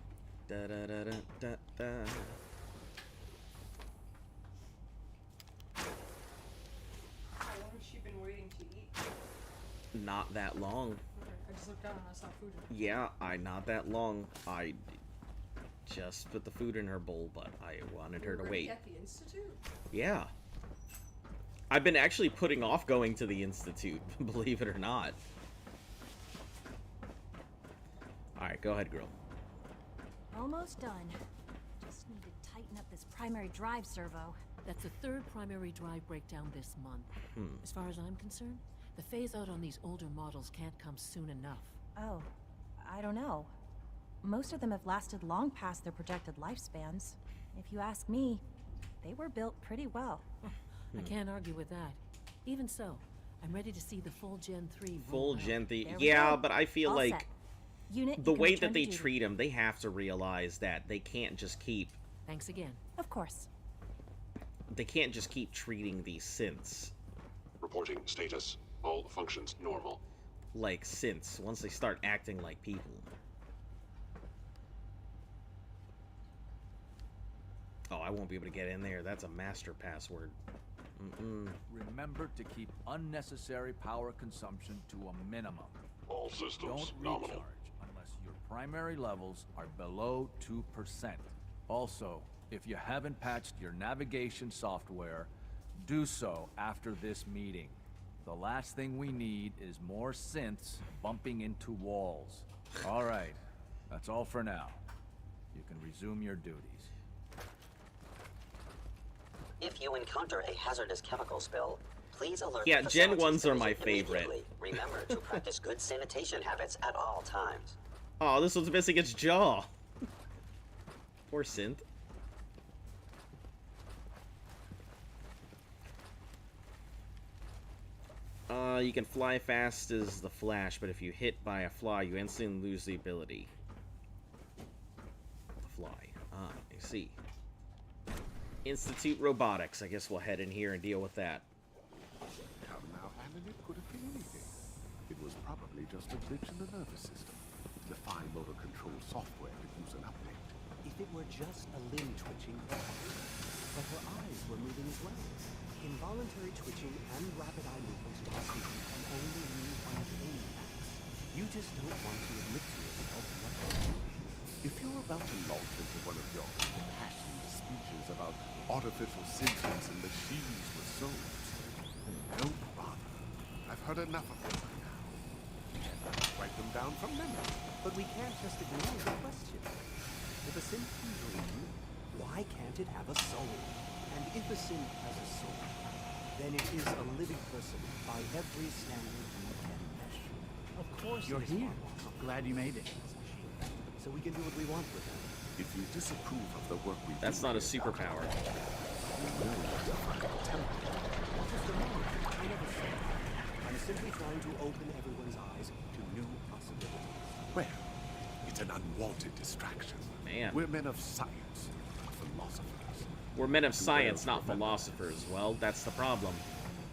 Da da da da da da. How long has she been waiting to eat? Not that long. Okay, I just looked down and I saw food. Yeah, not that long. I just put the food in her bowl, but I wanted her to wait. At the institute? Yeah. I've been actually putting off going to the institute, believe it or not. Alright, go ahead, girl. Almost done. Just need to tighten up this primary drive servo. That's the third primary drive breakdown this month. As far as I'm concerned, the phase-out on these older models can't come soon enough. Oh, I don't know. Most of them have lasted long past their projected lifespans. If you ask me, they were built pretty well. I can't argue with that. Even so, I'm ready to see the full Gen 3 Full roll out. Gen 3. Yeah, but I feel All like set. Unit, the you can way return that they to duty. treat them, they have to realize that they can't just keep... Thanks again. Of course. They can't just keep treating these synths Reporting status. All functions normal. like synths once they start acting like people. Oh, I won't be able to get in there. That's a master password. Remember to keep unnecessary power consumption to a minimum. All systems Don't nominal. recharge unless your primary levels are below 2%. Also, if you haven't patched your navigation software, do so after this meeting. The last thing we need is more synths bumping into walls. All right, that's all for now. You can resume your duties. If you encounter a hazardous chemical spill, please alert Yeah, the Gen facilities 1s are my division favorite. immediately. Remember to practice good sanitation habits at all times. Oh, this one's missing its jaw. Poor synth. You can fly fast as the Flash, but if you hit by a fly, you instantly lose the ability. The fly. Ah, I see. Institute Robotics. I guess we'll head in here and deal with that. Come now, Alan, it could have been anything. It was probably just a glitch in the nervous system. The fine motor control software could use an update. If if it were just a limb twitching, but her eyes were moving as well. Involuntary twitching and rapid eye movements while sleeping can only mean uncanny facts. You just don't want to admit to yourself what you're doing. If you're about to launch into one of your passionate speeches about artificial sentience and machines with souls, don't bother. I've heard enough of them by now. Write them down from memory. But we can't just ignore the question. If a synth can dream, why can't it have a soul? And if a synth has a soul, then it is a living person by every standard we can measure. Of course You're here. Glad you made it. So we can do what we want with them. If you disapprove of the work we do, That's not a superpower. I'm simply trying to open everyone's eyes to new possibilities. Well, it's an unwanted distraction. Man. We're men of science, not philosophers. We're men of science, not philosophers. Well, that's the problem.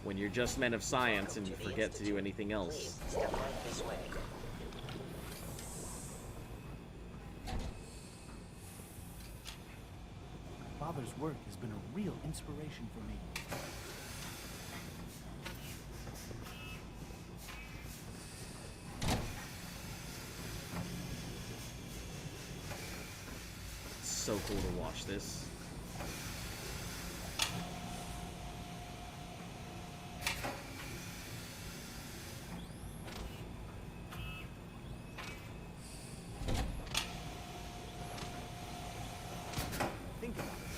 When you're just men of science and you forget to do anything else. Step right this way. Father's work has been a real inspiration for me. It's so cool to watch this. Think about it.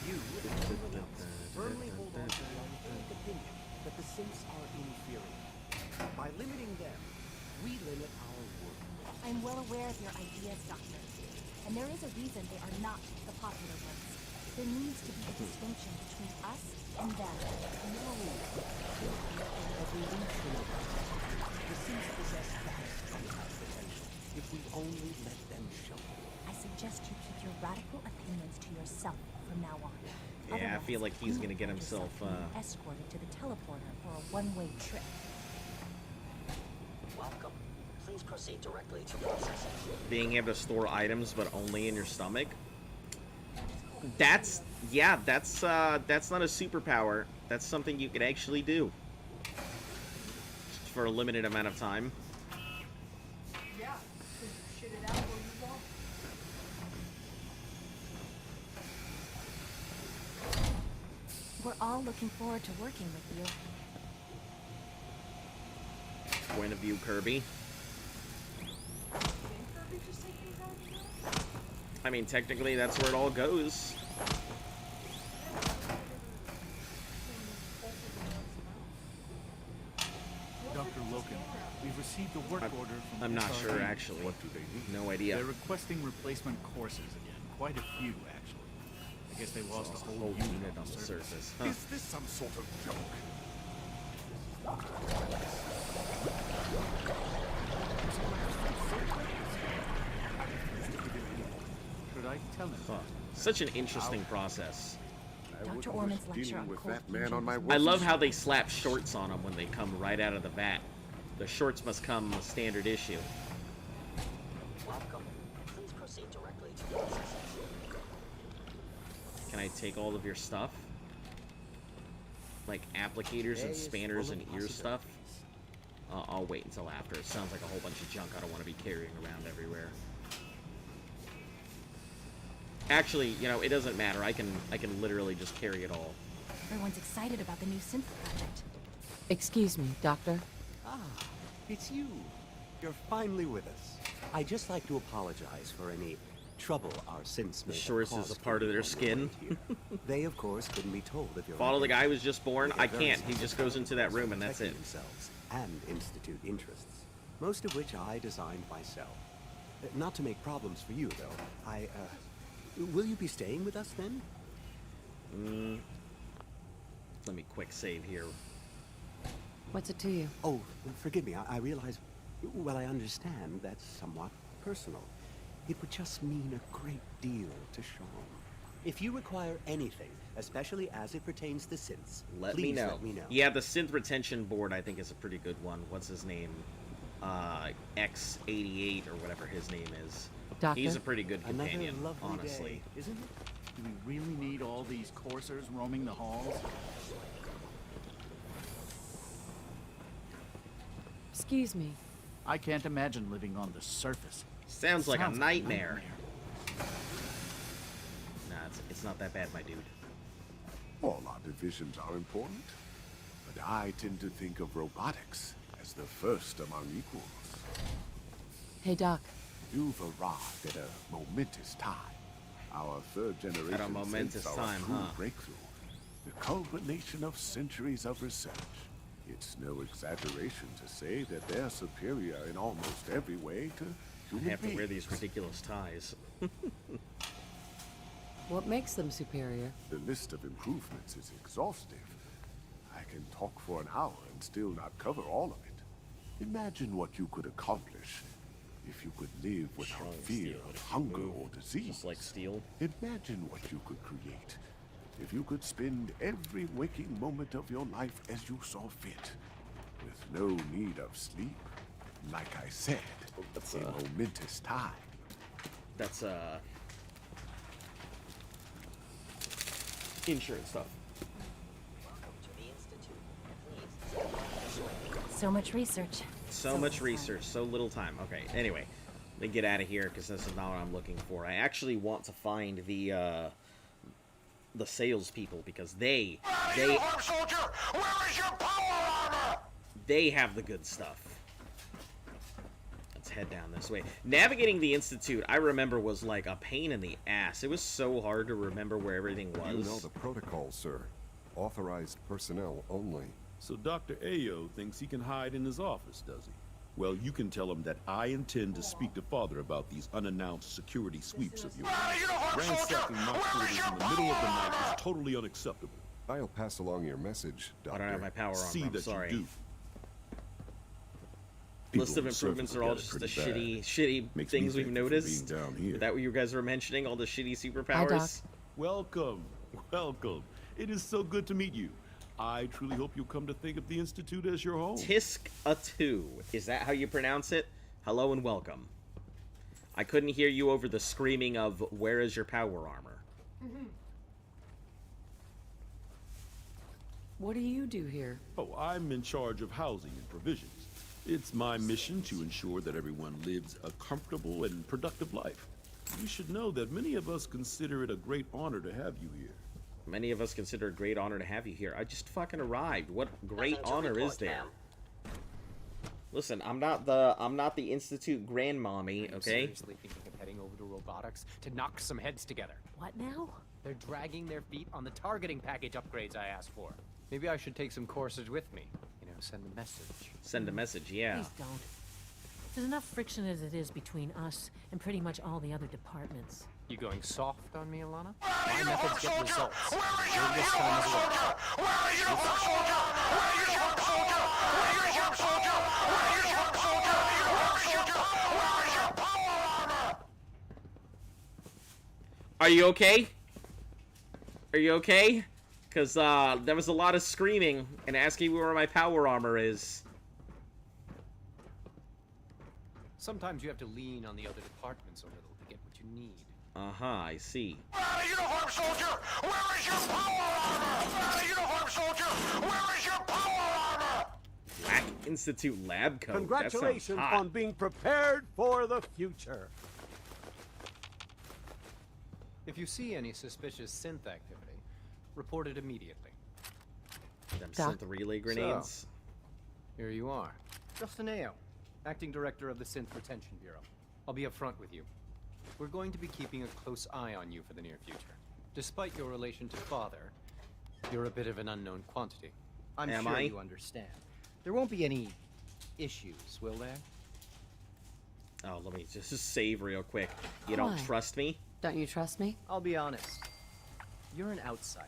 You, and everyone else, firmly hold on to the archaic opinion that the synths are inferior. By limiting them, we limit our work. I'm well aware of your ideas, Doctor. And there is a reason they are not the popular ones. There needs to be a distinction between us and them. No. Evolution of the synths possess vast untapped potential if we only let them show it. I suggest you keep your radical opinions to yourself from now on. Yeah, I feel like he's gonna get Otherwise, himself, you will find yourself being escorted to the teleporter for a one-way trip. Welcome. Please proceed directly to processing. Being able to store items, but only in your stomach. That's not a superpower. That's something you could actually do. Just for a limited amount of time. Yeah, shit it out where you want. We're all looking forward to working with you. Point of view, Kirby. I mean, technically, that's where it all goes. Dr. Loken, we've received a work order from I'm not SRE. sure, actually. What do they need? No idea. They're requesting replacement courses again. Quite a few, actually. I guess they lost a whole unit on the surface. Huh. Is this some sort of joke? Should I tell him? Huh. Such an interesting process. Dr. Orman's lecture on cold fusion I love how they slap shorts on them when they come right out of the vat. The shorts must come a standard issue. Welcome. Please proceed directly to processing. Can I take all of your stuff? Like applicators and spanners and ear stuff? I'll wait until after. It sounds like a whole bunch of junk I don't want to be carrying around everywhere. Actually, you know, it doesn't matter. I can literally just carry it all. Everyone's excited about the new synth project. Excuse me, Doctor. Ah, it's you. You're finally with us. I'd just like to apologize for any trouble our synths may have Shorts is caused a part of their on your skin. way here. They, of course, couldn't be told of your Follow the guy who was intentions. just born. They I get very can't. He just goes into that room and that's it. protecting themselves and institute interests, most of which I designed myself. Not to make problems for you, though. Will you be staying with us then? Let me quick save here. What's it to you? Oh, forgive me. I realize. Well, I understand that's somewhat personal. It would just mean a great deal to Sean. If you require anything, especially as it pertains to synths, Let please me know. let me know. Yeah, the synth retention board I think is a pretty good one. What's his name? X88 or whatever his name is. Doctor? He's a pretty good Another companion, lovely honestly. day, isn't it? Do we really need all these coursers roaming the halls? Excuse me. I can't imagine living on the surface. Sounds like a nightmare. Nah, it's not that bad, my dude. All our divisions are important, but I tend to think of robotics as the first among equals. Hey, Doc. You've arrived at a momentous time. Our third generation At a momentous synths are time, a true huh? breakthrough. The culmination of centuries of research. It's no exaggeration to say that they're superior in almost every way to human I have to wear beings. these ridiculous ties. What makes them superior? The list of improvements is exhaustive. I can talk for an hour and still not cover all of it. Imagine what you could accomplish if you could live without fear of hunger or disease. Just like steel. Imagine what you could create if you could spend every waking moment of your life as you saw fit, with no need of sleep. Like I said, That's a momentous time. That's insurance stuff. So much research. So much research, so little time. Okay, anyway, let me get out of here because this is not what I'm looking for. I actually want to find the salespeople because they Soldier, where is your power armor? they have the good stuff. Let's head down this way. Navigating the Institute, I remember, was like a pain in the ass. It was so hard to remember where everything was. You know the protocol, sir. Authorized personnel only. So Dr. Ayo thinks he can hide in his office, does he? Well, you can tell him that I intend to speak to Father about these unannounced security sweeps of yours. Ransacking my quarters in the middle of the night is totally unacceptable. I'll pass along your message, Doctor. I don't have my power armor, See I'm that sorry. you do. List of People on the improvements surface are all get it just the pretty bad. shitty Makes me things we've thankful for noticed. being down here. Is that what you guys were mentioning? All the shitty superpowers? Hi, Doc. Welcome, welcome. It is so good to meet you. I truly hope you'll come to think of the Institute as your home. Tisk-a-2. Is that how you pronounce it? Hello and welcome. I couldn't hear you over the screaming of, where is your power armor? What do you do here? Oh, I'm in charge of housing and provisions. It's my mission to ensure that everyone lives a comfortable and productive life. You should know that many of us consider it a great honor to have you here. Many of us consider it a great honor to have you here. I just fucking arrived. What great honor is there? Listen, I'm not the Institute grandmommy, okay? Seriously thinking of heading over to robotics to knock some heads together. What now? They're dragging their feet on the targeting package upgrades I asked for. Maybe I should take some courses with me. You know, send a message. Send a message, yeah. Please don't. There's enough friction as it is between us and pretty much all the other departments. You going soft on me, Alana? My methods get results. You're this time as well. Where is your soldier? Where is your soldier? Where is your soldier? Where is your soldier? Where is your soldier? Where is your power armor? Are you okay? Are you okay? Because there was a lot of screaming and asking where my power armor is. Sometimes you have to lean on the other departments a little to get what you need. Uh-huh, I see. Uniform soldier, where is your power armor? Uniform soldier, where is your power armor? Black Institute lab coat. Congratulations That sounds hot. on being prepared for the future. If you see any suspicious synth activity, report it immediately. Them synth relay grenades. So, here you are. Justin Ayo, Acting Director of the Synth Retention Bureau. I'll be upfront with you. We're going to be keeping a close eye on you for the near future. Despite your relation to Father, you're a bit of an unknown quantity. I'm Am sure I? you understand. There won't be any issues, will there? Oh, let me just save real quick. You don't Why? trust me? Don't you trust me? I'll be honest. You're an outsider.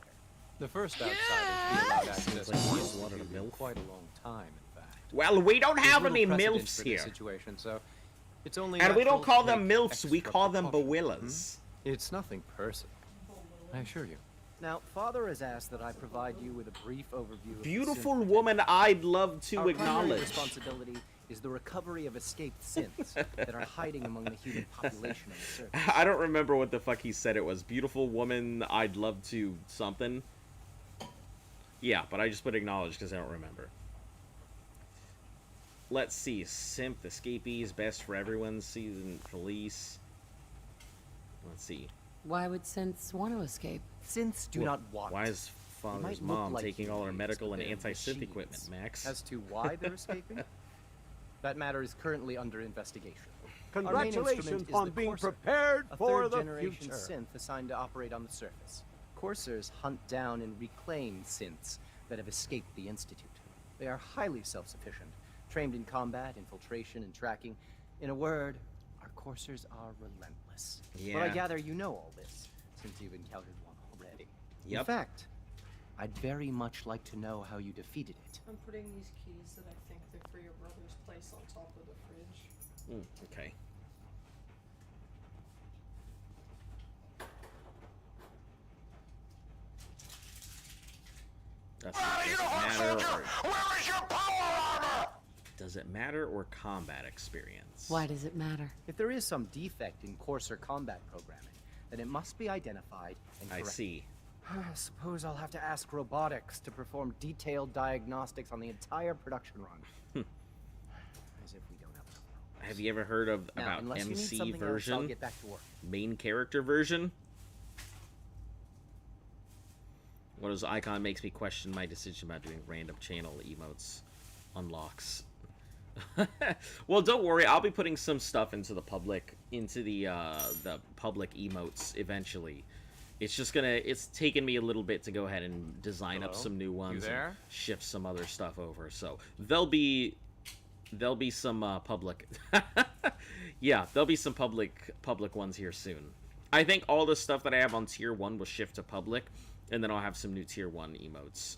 The first outsider to be allowed access like to he's you wanted a in MILF. quite a long time, in fact. Well, we don't There's have little any precedent MILFs for here. this situation, so it's only And we don't natural call to them take MILFs, we extra call them precaution. Bawillas. It's nothing personal, I assure you. Now, Father has asked that I provide you with a brief overview of the Beautiful synth woman I'd love to Our primary acknowledge. responsibility is the recovery of escaped synths that are hiding among the human population on the surface. I don't remember what the fuck he said it was. Beautiful woman, I'd love to something. Yeah, but I just put acknowledge because I don't remember. Let's see. Simp, escapees, best for everyone, season police. Let's see. Why would synths want to escape? Synths do not want. Why is Father's might look mom like taking all her humans, medical but and they're anti-synth machines. equipment, Max? As to why they're escaping, that matter is currently under investigation. Congratulations on being prepared for the third-generation future. synth assigned to operate on the surface. Coursers hunt down and reclaim synths that have escaped the Institute. They are highly self-sufficient, trained in combat, infiltration, and tracking. In a word, our coursers are relentless. Yeah. But I gather you know all this, since you've encountered one already. Yep. In fact, I'd very much like to know how you defeated it. I'm putting these keys that I think they're for your brother's place on top of the fridge. Okay. Does it matter or combat experience? Why does it matter? If there is some defect in courser combat programming, then it must be identified and I corrected. see. I suppose I'll have to ask robotics to perform detailed diagnostics on the entire production run. As if we don't have enough. Have you ever heard of Now, about unless you need MC something else, version? I'll get back to work. Main character version? What is icon makes me question my decision about doing random channel emotes unlocks. Well, don't worry, I'll be putting some stuff into the public public emotes eventually. It's just it's taken me a little bit to go ahead and design up Hello? some new ones You there? and shift some other stuff over. So there'll be some public yeah, there'll be some public ones here soon. I think all the stuff that I have on tier 1 will shift to public, and then I'll have some new tier 1 emotes.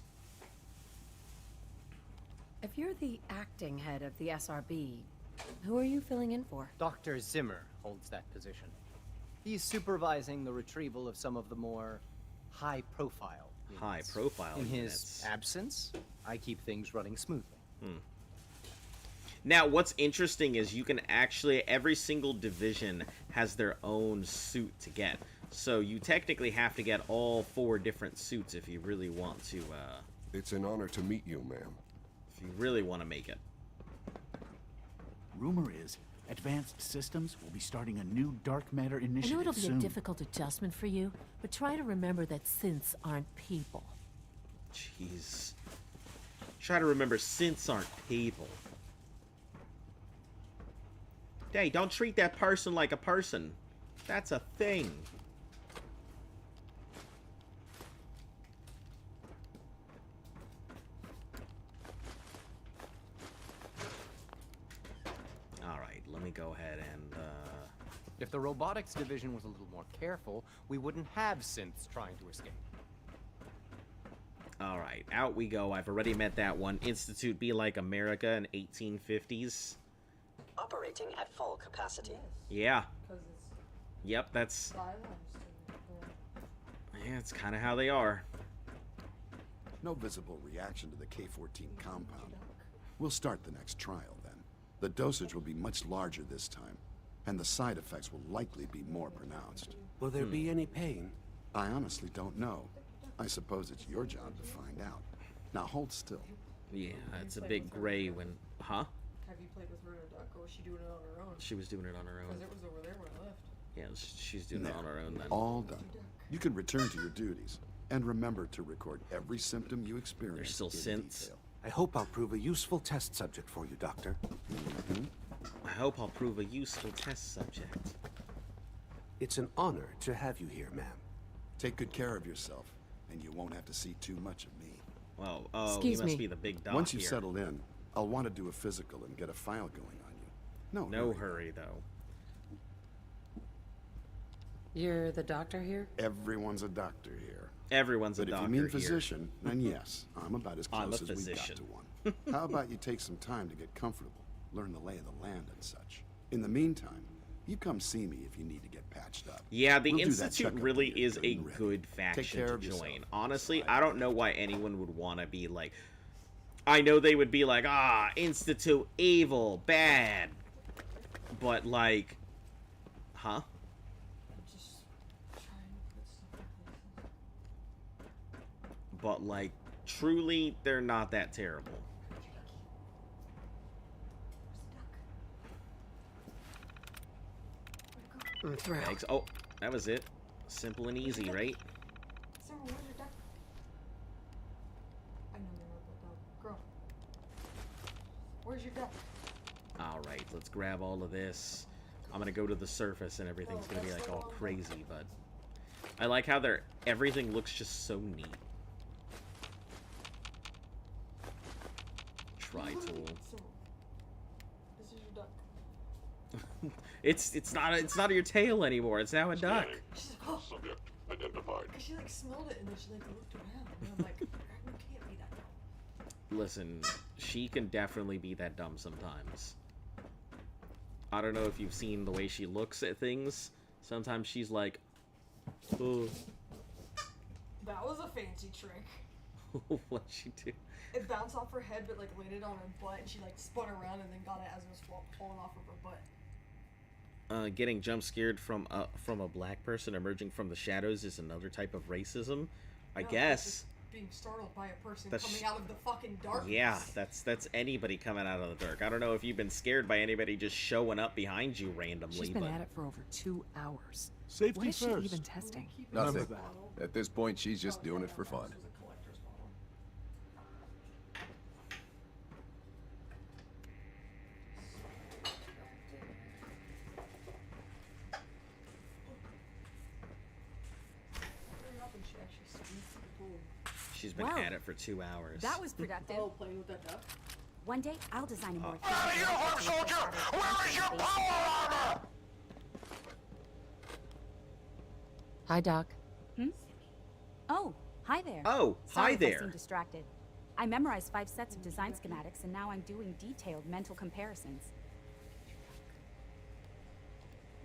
If you're the acting head of the SRB, who are you filling in for? Dr. Zimmer holds that position. He's supervising the retrieval of some of the more high-profile units. High-profile In units. his absence, I keep things running smoothly. Now, what's interesting is you can actually, every single division has their own suit to get. So you technically have to get all 4 different suits if you really want to, It's an honor to meet you, ma'am. if you really want to make it. Rumor is, Advanced Systems will be starting a new dark matter I initiative know it'll be soon. a difficult adjustment for you, but try to remember that synths aren't people. Jeez. Try to remember, synths aren't people. Hey, don't treat that person like a person. That's a thing. Alright, let me go ahead and, If the robotics division was a little more careful, we wouldn't have synths trying to escape. Alright, out we go. I've already met that one. Institute Be Like America in 1850s. Operating at full capacity. Yeah. Because it's Yep, that's... silenced and Yeah, it's kind of how they are. No visible reaction to the K-14 compound. We'll start the next trial then. The dosage will be much larger this time, and the side effects will likely be more pronounced. Will there be any pain? I honestly don't know. I suppose it's your job to find out. Now hold still. Yeah, it's a bit gray when... Huh? Have you played with her and a duck, or was she doing it on her own? She was doing it on her own. Because it was over there when I left. Yeah, she's doing it on her own then. All done. You can return to your duties. And remember to record every symptom you experience. There's still in synths. detail. I hope I'll prove a useful test subject for you, Doctor. I hope I'll prove a useful test subject. It's an honor to have you here, ma'am. Take good care of yourself, and you won't have to see too much of me. Well, oh, Excuse he must me. be the big dog Once you've here. settled in, I'll want to do a physical and get a file going on you. No hurry, though. You're the doctor here? Everyone's a doctor here. Everyone's a But if doctor you mean here. physician, then yes, I'm about as I'm a close as we got physician. to one. How about you take some time to get comfortable, learn the lay of the land and such. In the meantime, you come see me if you need to get patched up. Yeah, the We'll do that Institute checkup really when you're is good a and ready. good Take faction care to of yourself. join. Honestly, I don't know why anyone would want to be like... I know they would be like, ah, institute evil, bad. But like, huh? But like, truly, they're not that terrible. Thanks. Oh, that was it. Simple and easy, right? Sarah, where's your duck? I know you wrote that down. Girl. Where's your duck? Alright, let's grab all of this. I'm gonna go to the surface and everything's gonna be like all crazy, but I like how everything looks just so neat. Tri-tool. So, this is your duck. It's not your tail anymore. It's now a duck. She's like, oh. Subject identified. And she like smelled it and then she like looked around. And I'm like, you can't be that dumb. Listen, she can definitely be that dumb sometimes. I don't know if you've seen the way she looks at things. Sometimes she's like, oh. That was a fancy trick. What'd she do? It bounced off her head, but like landed on her butt, and she like spun around and then got it as it was falling off of her butt. Getting jump scared from a black person emerging from the shadows is another type of racism, I guess. Just being startled by a person That's coming out of the fucking darkness. Yeah, that's anybody coming out of the dark. I don't know if you've been scared by anybody just showing up behind you randomly. She's been at it for over 2 hours. Safety what is first. she even testing? Nothing. At this point, she's just doing it for fun. She's been Well, at it for 2 hours. That was productive. Oh, playing with that duck? One day, I'll design a more Where is your arm, soldier? Where is your power armor? Hi, Doc. Oh, hi there. Oh, Sorry hi if there. I seem distracted. I memorized 5 sets of design schematics, and now I'm doing detailed mental comparisons.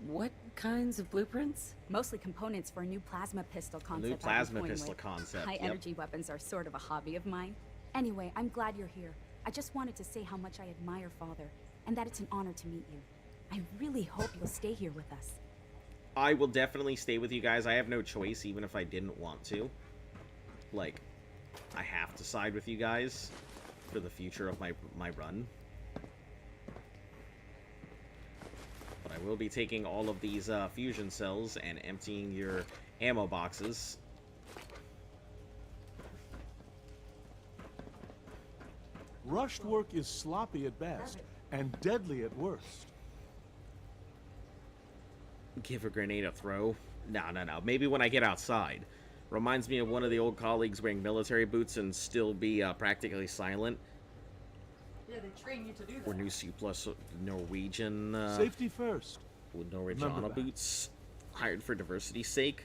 What kinds of blueprints? Mostly components for a new plasma pistol concept. New I've been plasma toying pistol with. concept, High yep. energy weapons are sort of a hobby of mine. Anyway, I'm glad you're here. I just wanted to say how much I admire Father, and that it's an honor to meet you. I really hope you'll stay here with us. I will definitely stay with you guys. I have no choice, even if I didn't want to. Like, I have to side with you guys for the future of my run. But I will be taking all of these fusion cells and emptying your ammo boxes. Rushed work is sloppy at best and deadly at worst. Give a grenade a throw? No. Maybe when I get outside. Reminds me of one of the old colleagues wearing military boots and still be practically silent. Yeah, they train you to do that. Or New C Plus Norwegian. Safety first. With Remember Norwegiana that. boots. Hired for diversity's sake.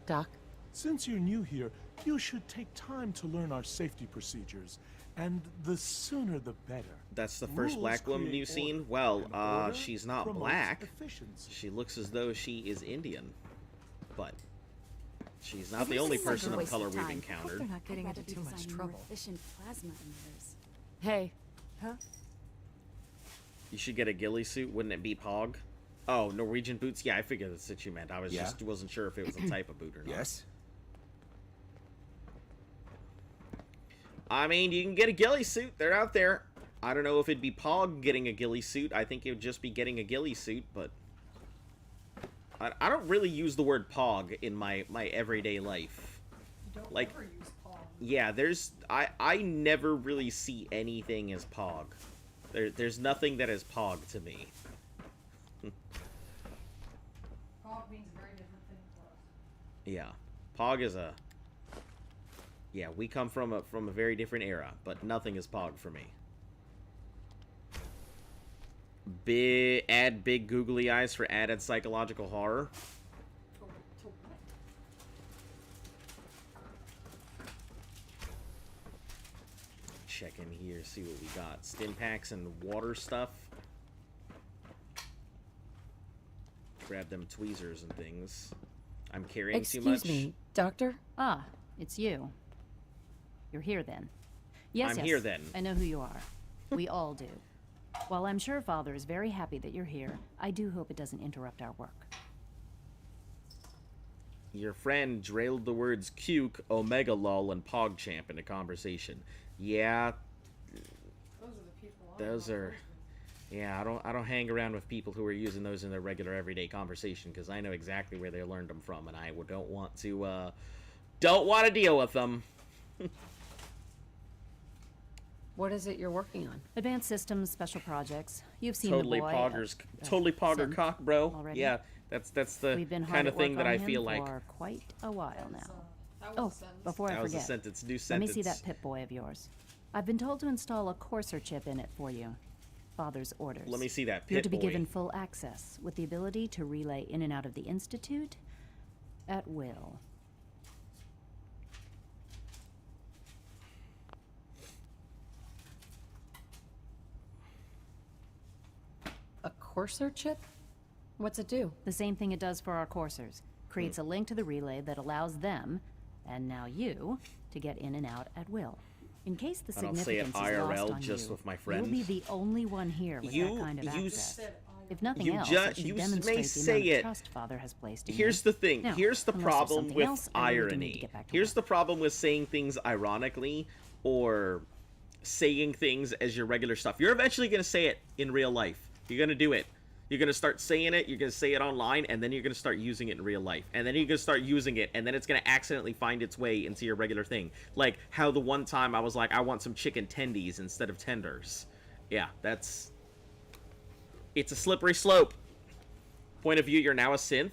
Doc? Since you're new here, you should take time to learn our safety procedures. And the sooner the better. That's the first Rules black woman create you've seen? order, Well, and order she's not promotes black. efficiency. She looks as though she is Indian. But she's not the This only is such a person of waste color of we've time. encountered. They're not getting I'd into rather be too much designing more trouble. efficient plasma emitters. Hey. Huh? You should get a ghillie suit, wouldn't it be Pog? Oh, Norwegian boots? Yeah, I figured that's what you meant. I was Yeah. just wasn't sure if it was a type of boot or not. Yes? I mean, you can get a ghillie suit. They're out there. I don't know if it'd be Pog getting a ghillie suit. I think it would just be getting a ghillie suit, but I don't really use the word Pog in my everyday life. You don't Like, ever use Pog. yeah, I never really see anything as Pog. There's nothing that is Pog to me. Pog means a very different thing for us. Yeah, Pog is a... Yeah, we come from a very different era, but nothing is Pog for me. Add big googly eyes for added psychological horror. To what? Check in here, see what we got. Stim packs and water stuff. Grab them tweezers and things. I'm carrying too much. Excuse me, Doctor? Ah, it's you. You're here then. Yes, I'm yes. here then. I know who you are. We all do. While I'm sure Father is very happy that you're here, I do hope it doesn't interrupt our work. Your friend trailed the words Cuke, Omega Lol, and PogChamp into conversation. Yeah. Those are... Yeah, I don't hang around with people who are using those in their regular everyday conversation, because I know exactly where they learned them from, and I don't want to deal with them. What is it you're working on? Advanced systems, special projects. You've seen Totally the boy poggers, totally pogger Synth cock, bro. already? Yeah, that's the We've been hard kind at of thing work that on I him feel like. for quite a while now. That was Oh, a sentence. before I That was a forget, sentence. New let me see sentence. that Pip-Boy of yours. I've been told to install a Courser chip in it for you. Father's orders. Let me see that You're to be Pip-Boy. given full access, with the ability to relay in and out of the Institute at will. A Courser chip? What's it do? The same thing it does for our coursers. Creates a link to the relay that allows them, and now you, to get in and out at will. In case the I don't say it significance is lost IRL on just you, with my friends. you'll be the only one here with that kind of access. If nothing you else, ju- it should you demonstrate may the say amount of it. trust Father has placed in Here's you. the thing. Now, Here's the unless there's problem something with else, I really do need to irony. get back to Here's the problem with saying things ironically or saying things as your regular stuff. You're eventually going to say it in real life. You're going to do it. You're going to start saying it, you're going to say it online, and then you're going to start using it in real life. And then you're going to start using it, and then it's going to accidentally find its way into your regular thing. Like how the one time I was like, I want some chicken tendies instead of tenders. Yeah, that's... It's a slippery slope. Point of view, you're now a synth.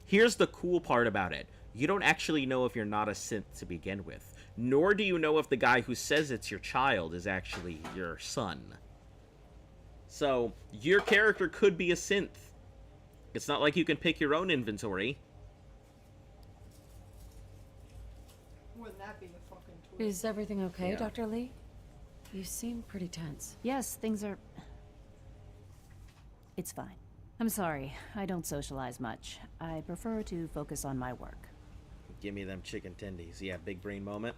Here's the cool part about it. You don't actually know if you're not a synth to begin with. Nor do you know if the guy who says it's your child is actually your son. So, your character could be a synth. It's not like you can pick your own inventory. Wouldn't that be a fucking twist? Is everything okay, Yeah. Dr. Lee? You seem pretty tense. Yes, things are... It's fine. I'm sorry, I don't socialize much. I prefer to focus on my work. Give me them chicken tendies. Yeah, big brain moment.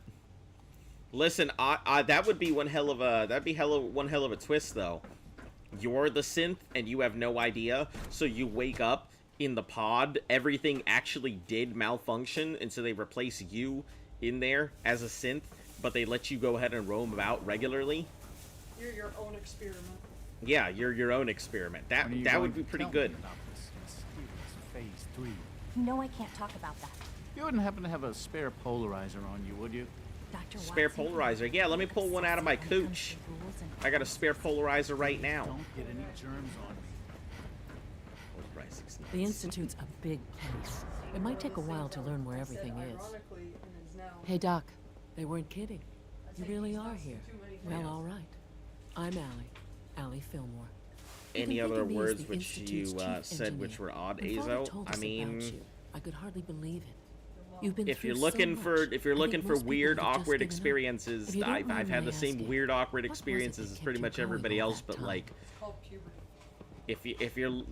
Listen, that would be one hell of a... That'd be one hell of a twist, though. You're the synth, and you have no idea, so you wake up in the pod, everything actually did malfunction, and so they replace you in there as a synth, but they let you go ahead and roam about regularly. You're your own experiment. Yeah, you're your own experiment. That would be pretty good. Phase 3. You know I can't talk about that. You wouldn't happen to have a spare polarizer on you, would you? Dr. Spare polarizer. Yeah, let me pull one out of my cooch. I got a spare polarizer right now. Don't get any germs on me. The Institute's a big place. It might take a while to learn where everything is. Hey, Doc. They weren't kidding. You really are here. Well, all right. I'm Allie Fillmore. Any other words which you said which were odd, Azo? I mean, I could hardly believe it. You've been if you're through looking so for much. if you're I looking think for most people weird, would have just awkward given up. experiences, If you don't I've mind had my the same asking, weird, awkward what was it experiences that as kept pretty you much going everybody all else, that but time? like, It's called puberty. if you're,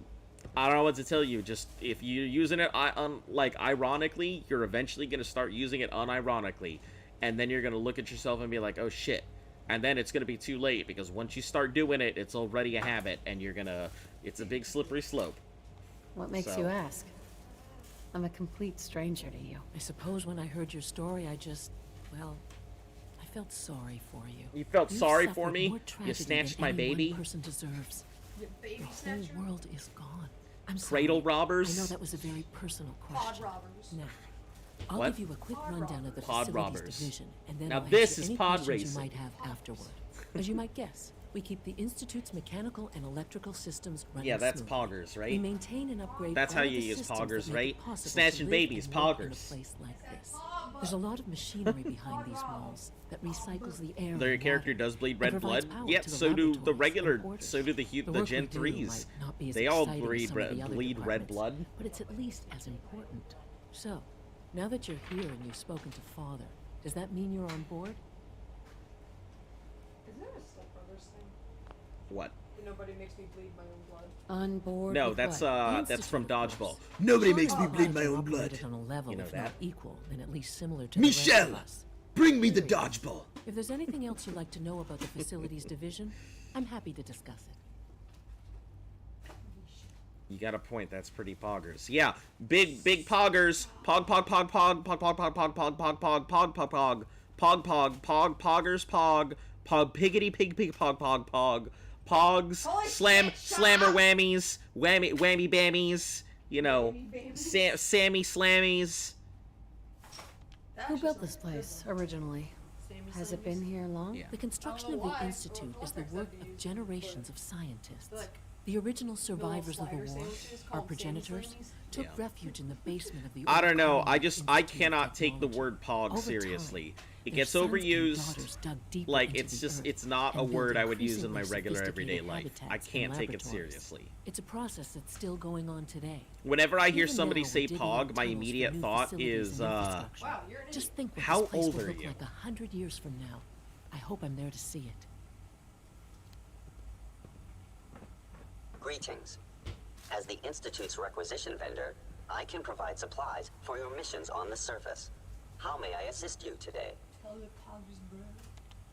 I don't know what to tell you. Just if you're using it like ironically, you're eventually gonna start using it unironically, and then you're gonna look at yourself and be like, oh shit. And then it's gonna be too late, because once you start doing it, it's already a habit, and it's a big slippery slope. What makes So- you ask? I'm a complete stranger to you. I suppose when I heard your story, I felt sorry for you. You felt You've sorry suffered for me? more You tragedy snatched than my any baby? One person deserves. Your baby The whole snatcher? world is gone. I'm Cradle sorry. robbers? I know that was a very personal Pod question. robbers. Now, I'll What? give you a quick Pod rundown of the Pod facilities robbers. division, and then Now I'll this answer is any pod questions racing. you might have afterward. As you might guess, we keep the Institute's mechanical and electrical systems running Yeah, that's smoothly. poggers, right? We maintain and upgrade That's all how of you the use systems poggers, that make right? it possible Snatching to live babies, and work in a poggers. place like this. There's a lot of machinery behind these walls that recycles the air. Though your and character water does bleed and red provides blood, power yet to the so do the laboratories regular, and quarters. so do the The the work Gen we do 3s. might not be as They all exciting as bleed some of the other bleed red departments, blood. but it's at least as important. So, now that you're here and you've spoken to Father, does that mean you're on board? Is there a stepbrothers thing? What? Nobody makes me bleed my own blood. On board No, with that's what? that's from Dodgeball. Nobody makes me bleed my own blood. On a level, You know if that? not equal, then at least similar to Michelle! the rest of us. Bring me the dodgeball. If there's anything else you'd like to know about the facilities division, I'm happy to discuss it. You got a point. That's pretty poggers. Yeah, big poggers. Pog pog pog pog pog pog pog pog pog pog pog pog pog pog pog pog pog poggers pog pog piggity pig pig pog pog pog pogs slammer whammies whammy bammies. You know, Sammy slammies. Who built this place originally? Has it been here long? The construction of the Institute is the work of generations of scientists. The original survivors of the war, our progenitors, took refuge in the basement of the I don't know. Institute I cannot take the word pog Over seriously. It their gets sons and overused. daughters dug deeper Like into it's the just earth it's not a and built word I would use in my increasingly regular everyday sophisticated life. I habitats can't and take it laboratories. seriously. It's a process that's still going on today. Whenever I hear Even somebody now, say we're digging pog, out my tunnels for immediate new thought facilities is and infrastructure. Just think what how this place old will are look you? like 100 years from now. I hope I'm there to see it. Greetings. As the Institute's requisition vendor, I can provide supplies for your missions on the surface. How may I assist you today?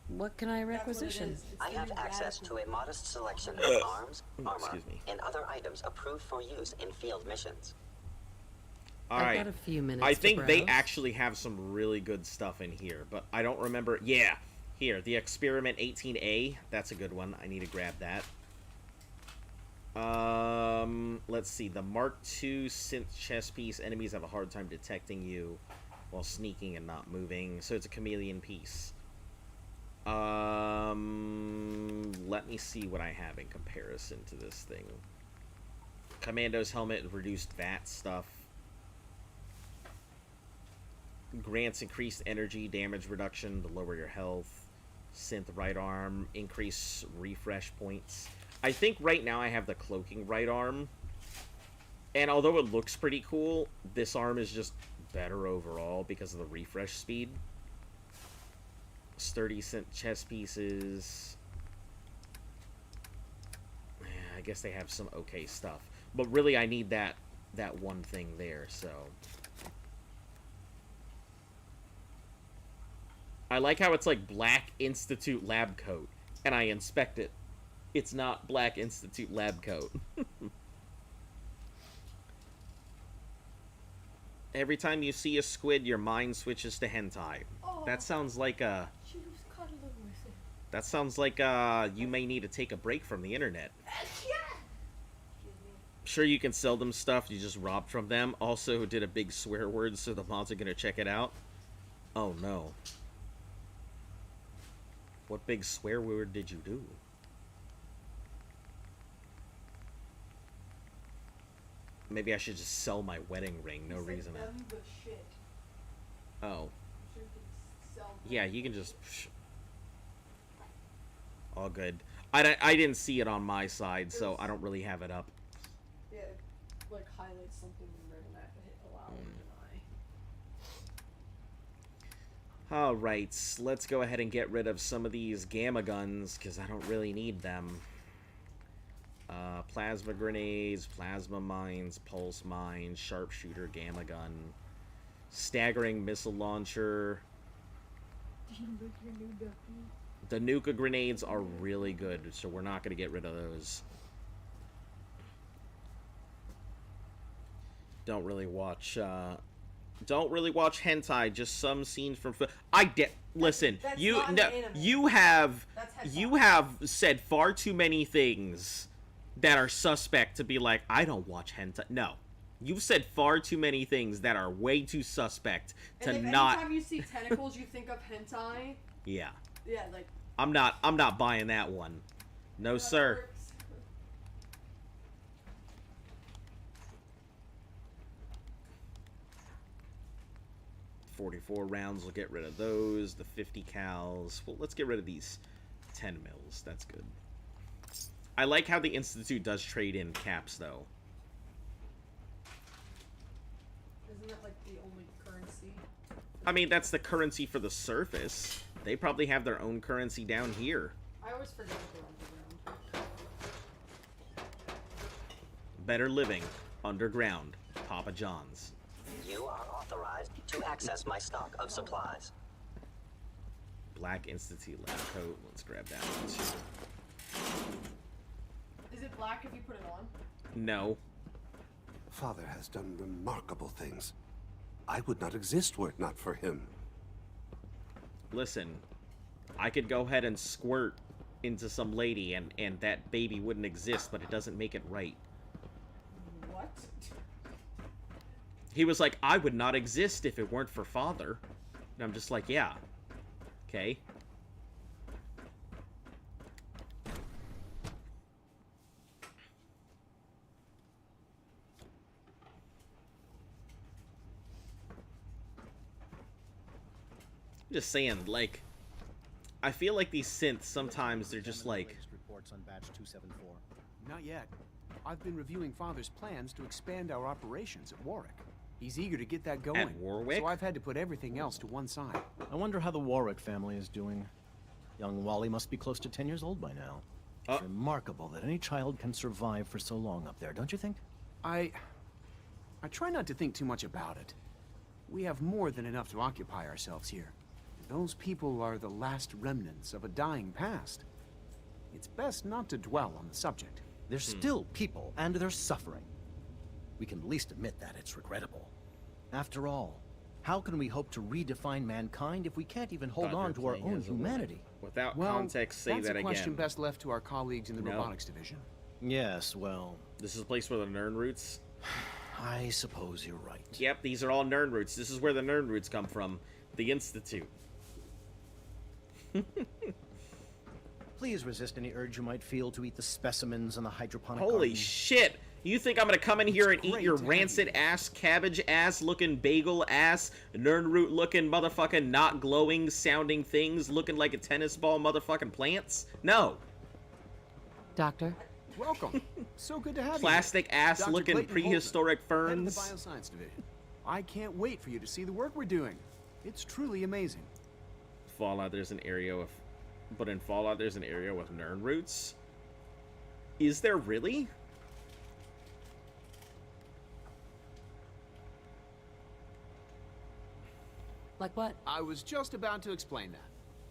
What can I requisition? I have access to a modest selection of arms, armor, Excuse me. and other items approved for use in field missions. All I've right. got a few minutes I to think they browse. actually have some really good stuff in here, but I don't remember. Yeah, here, the Experiment 18A. That's a good one. I need to grab that. Let's see. The Mark II synth chess piece. Enemies have a hard time detecting you while sneaking and not moving. So it's a chameleon piece. Let me see what I have in comparison to this thing. Commando's helmet, reduced VAT stuff. Grants increased energy damage reduction to lower your health. Synth right arm, increase refresh points. I think right now I have the cloaking right arm. And although it looks pretty cool, this arm is just better overall because of the refresh speed. Sturdy synth chess pieces. Yeah, I guess they have some okay stuff. But really I need that one thing there, so... I like how it's like Black Institute lab coat, and I inspect it. It's not Black Institute lab coat. Every time you see a squid, your mind switches to hentai. Oh. That sounds like a... She was cuddling with it. That sounds like you may need to take a break from the internet. Sure, you can sell them stuff you just robbed from them. Also did a big swear word, so the mods are gonna check it out. Oh no. What big swear word did you do? Maybe I should just sell my wedding ring. No reason. Oh. Yeah, you can just... All good. I didn't see it on my side, so I don't really have it up. Yeah, it, like highlights something right when I hit allow and deny. Alright, let's go ahead and get rid of some of these gamma guns, because I don't really need them. Plasma grenades, plasma mines, pulse mines, sharpshooter, gamma gun, staggering missile launcher. The Nuka grenades are really good, so we're not going to get rid of those. Don't really watch hentai, just some scenes from... Listen, That's you not an no, anime. you have That's hentai. you have said far too many things that are suspect to be like, I don't watch hentai. No. You've said far too many things that are way too suspect to And if not... anytime you see tentacles, you think of hentai. Yeah. Yeah, like... I'm not buying that one. No, sir. 44 rounds, we'll get rid of those. The 50 cals. Well, let's get rid of these 10 mils. That's good. I like how the Institute does trade in caps, though. Isn't that like the only currency? I mean, that's the currency for the surface. They probably have their own currency down here. I always forget that they're underground. Better living underground. Papa John's. You are authorized to access my stock of supplies. Black Institute lab coat. Let's grab that one too. Is it black if you put it on? No. Father has done remarkable things. I would not exist were it not for him. Listen, I could go ahead and squirt into some lady and that baby wouldn't exist, but it doesn't make it right. What? He was like, I would not exist if it weren't for Father. And I'm just like, yeah. Okay. Just saying, like, I feel like these synths sometimes they're just like. Reports on batch 274. Not yet. I've been reviewing Father's plans to expand our operations at Warwick. He's eager to get that going. At Warwick? So I've had to put everything else to one side. I wonder how the Warwick family is doing. Young Wally must be close to 10 years old by now. It's remarkable that any child can survive for so long up there, don't you think? I try not to think too much about it. We have more than enough to occupy ourselves here. Those people are the last remnants of a dying past. It's best not to dwell on the subject. They're still people, and they're suffering. We can at least admit that it's regrettable. After all, how can we hope to redefine mankind if we can't even hold on to our own humanity? Without context, say that again. That's a question best left to our colleagues in the robotics division. Yes, well... This is a place where the Nern roots? I suppose you're right. Yep, these are all Nern roots. This is where the Nern roots come from. The Institute. Please resist any urge you might feel to eat the specimens in the hydroponic Holy garden. shit! You think I'm gonna come in here and eat your rancid ass, cabbage ass looking bagel ass, Nern root looking motherfucking not glowing sounding things looking like a tennis ball motherfucking plants? No. Doctor? Welcome. So good to have you. Plastic ass Dr. looking Clayton prehistoric Holden, ferns. head of the Bioscience Division. I can't wait for you to see the work we're doing. It's truly amazing. Fallout, there's an area with... But in Fallout, there's an area with Nern roots? Is there really? Like what? I was just about to explain that.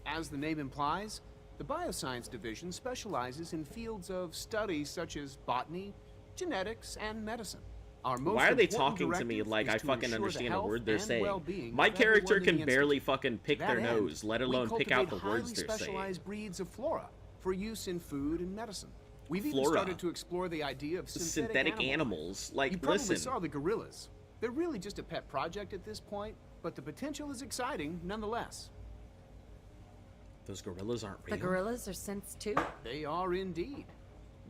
As the name implies, the Bioscience Division specializes in fields of study such as botany, genetics, and medicine. Our most Why are they important talking to me directive like is I to fucking ensure the understand a health word they're and saying? well-being My of character everyone in can the barely Institute. fucking pick To their that end, nose, let we alone pick out the cultivate words highly they're saying. specialized breeds of flora for use in food and medicine. We've even Flora. started to explore the idea of Synthetic animals. Like, you probably listen. saw the gorillas. They're really just a pet project at this point, but the potential is exciting nonetheless. Those gorillas aren't real. The gorillas are synths too? They are indeed.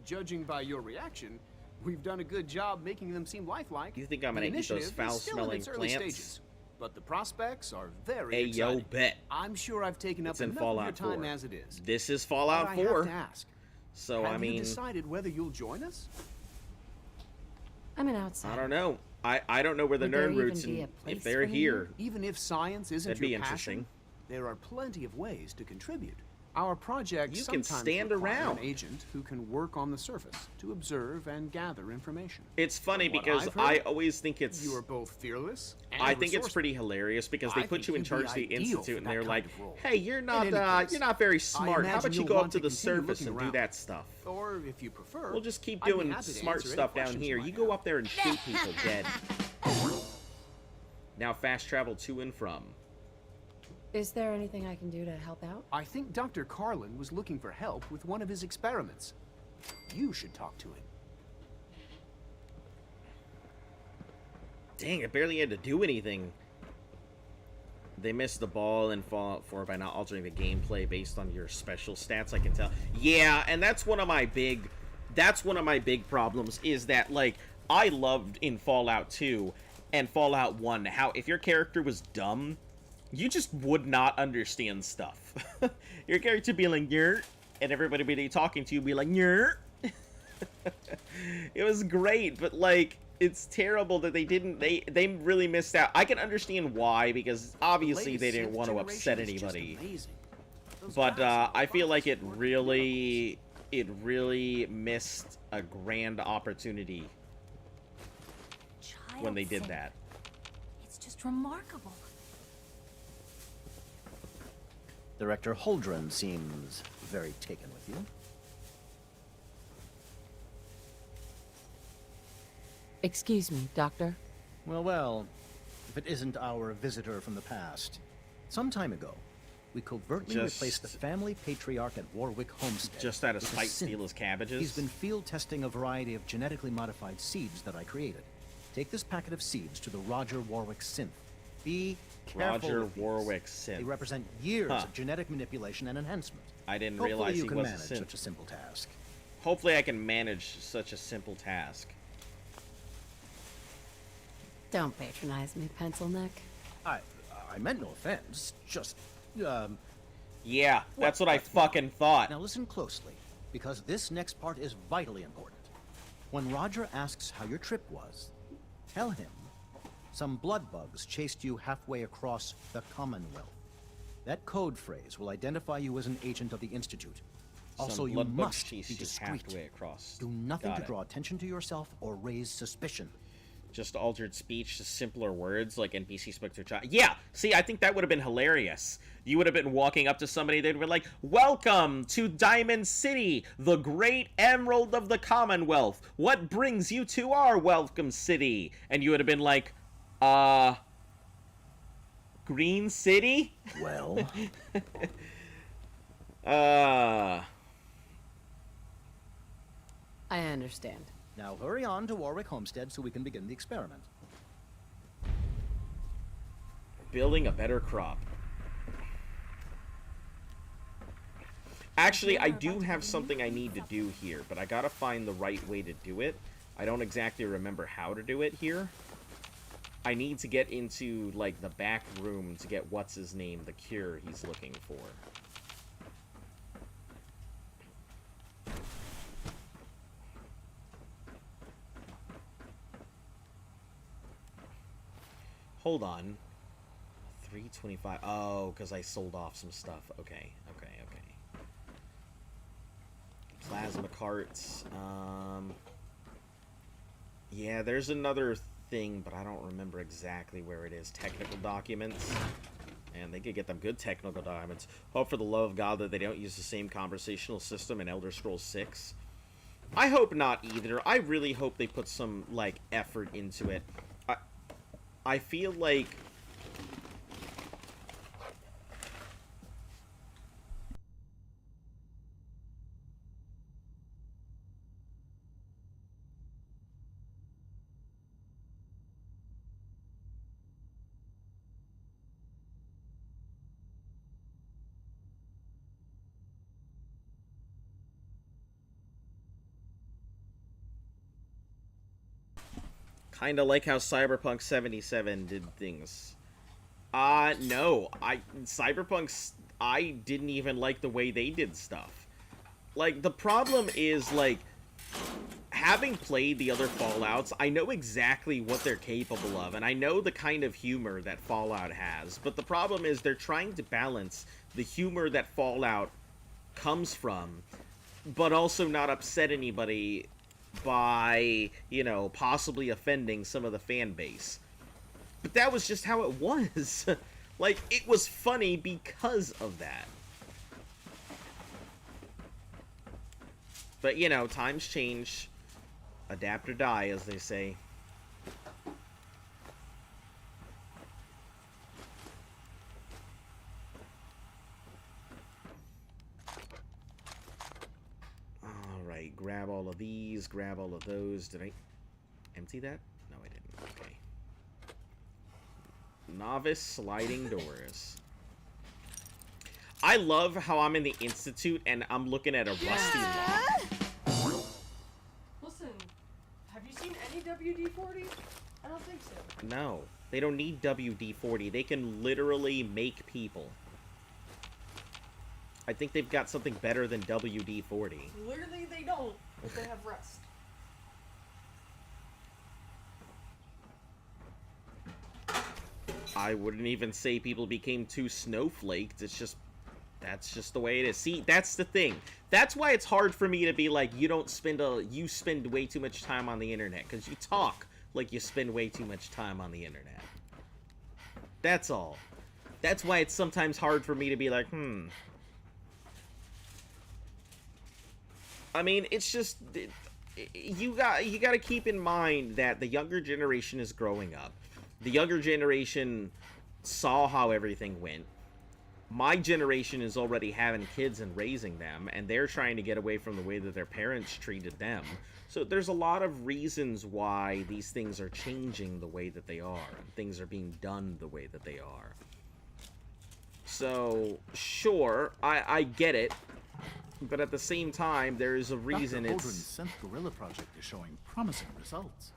Judging by your reaction, we've done a good job making them seem lifelike. You think I'm gonna The eat those initiative is still in foul-smelling its early plants? stages, but the prospects are very Hey, exciting. yo, bet. I'm sure I've taken up It's in enough of your Fallout time 4. as it is. This is But Fallout I 4. have to ask, So, have I mean... you decided whether you'll join us? I'm an outsider. I don't know. I don't know where the Would there Nern even roots, be and a place if they're for me here, Even if science isn't that'd be your interesting. passion, there are plenty of ways to contribute. Our project You can sometimes stand require around. an agent who can work on the surface to observe and gather information. It's funny From what because I've heard, I always think it's... You are both fearless and I think it's resourceful. pretty hilarious because they I put think you in you'd charge of be the ideal institute for and that they're kind like, of role. hey, you're In not any case, you're not very I smart. How imagine about you you'll go up want to to the continue surface looking and do around. that stuff? Or if you prefer, We'll just keep I'd be doing happy to smart answer any stuff down questions here. you You might go have. up there and shoot people dead. Now fast travel to and from. Is there anything I can do to help out? I think Dr. Carlin was looking for help with one of his experiments. You should talk to him. Dang, I barely had to do anything. They missed the ball in Fallout 4 by not altering the gameplay based on your special stats, I can tell. Yeah, and that's one of my big problems is that, like, I loved in Fallout 2 and Fallout 1 how if your character was dumb, you just would not understand stuff. Your character be like, "Yer," and everybody be talking to you be like, "Yer." It was great, but like it's terrible that they didn't they really missed out. I can understand why, because obviously they didn't want to upset anybody. But I feel like it really missed a grand opportunity when they did that. It's just remarkable. Director Holdren seems very taken with you. Excuse me, Doctor. Well, if it isn't our visitor from the past. Some time ago, we covertly replaced the family patriarch at Warwick Homestead. Just out of with a spite, synth. steal his cabbages? He's been field testing a variety of genetically modified seeds that I created. Take this packet of seeds to the Roger Warwick synth. Be careful Roger with these. Warwick synth. They represent years Huh. of genetic manipulation and enhancement. I didn't Hopefully realize you he can was a manage synth. such a simple task. Hopefully I can manage such a simple task. Don't patronize me, Pencil Neck. I meant no offense. Just, Yeah, that's what I fucking thought. Now listen closely, because this next part is vitally important. When Roger asks how your trip was, tell him some blood bugs chased you halfway across the Commonwealth. That code phrase will identify you as an agent of the Institute. Also, you blood bugs must be chased you discreet. halfway across. Do nothing Got to it. draw attention to yourself or raise suspicion. Just altered speech to simpler words like NPC spoke to a child. Yeah, see, I think that would have been hilarious. You would have been walking up to somebody, they'd be like, "Welcome to Diamond City, the great emerald of the Commonwealth. What brings you to our welcome city?" And you would have been like, Green City? Well... I understand. Now hurry on to Warwick Homestead so we can begin the experiment. Building a better crop. Actually, I do have something I need to do here, but I gotta find the right way to do it. I don't exactly remember how to do it here. I need to get into, like, the back room to get what's-his-name, the cure he's looking for. Hold on. 325. Oh, because I sold off some stuff. Okay. Plasma carts. Yeah, there's another thing, but I don't remember exactly where it is. Technical documents. And they could get them good technical documents. Hope for the love of God that they don't use the same conversational system in Elder Scrolls 6. I hope not either. I really hope they put some, like, effort into it. I feel like... kind of like how Cyberpunk 77 did things. No. Cyberpunk, I didn't even like the way they did stuff. Like, the problem is, like, having played the other Fallouts, I know exactly what they're capable of, and I know the kind of humor that Fallout has, but the problem is they're trying to balance the humor that Fallout comes from, but also not upset anybody by, you know, possibly offending some of the fan base. But that was just how it was. Like, it was funny because of that. But, you know, times change. Adapt or die, as they say. Alright, grab all of these, grab all of those. Did I empty that? No, I didn't. Okay. Novice sliding doors. I love how I'm in the Institute and I'm looking at a rusty lock. Listen, have you seen any WD-40? I don't think so. No, they don't need WD-40. They can literally make people. I think they've got something better than WD-40. Literally, they don't, if they have rest. I wouldn't even say people became too snowflaked. It's just, that's just the way it is. See, that's the thing. That's why it's hard for me to be like, you spend way too much time on the internet. Because you talk like you spend way too much time on the internet. That's all. That's why it's sometimes hard for me to be like, I mean, it's just you got to keep in mind that the younger generation is growing up. The younger generation saw how everything went. My generation is already having kids and raising them, and they're trying to get away from the way that their parents treated them. So there's a lot of reasons why these things are changing the way that they are, and things are being done the way that they are. So, sure, I get it, but at the same time, there is a reason Dr. it's... Aldrin's synth gorilla project is showing promising results.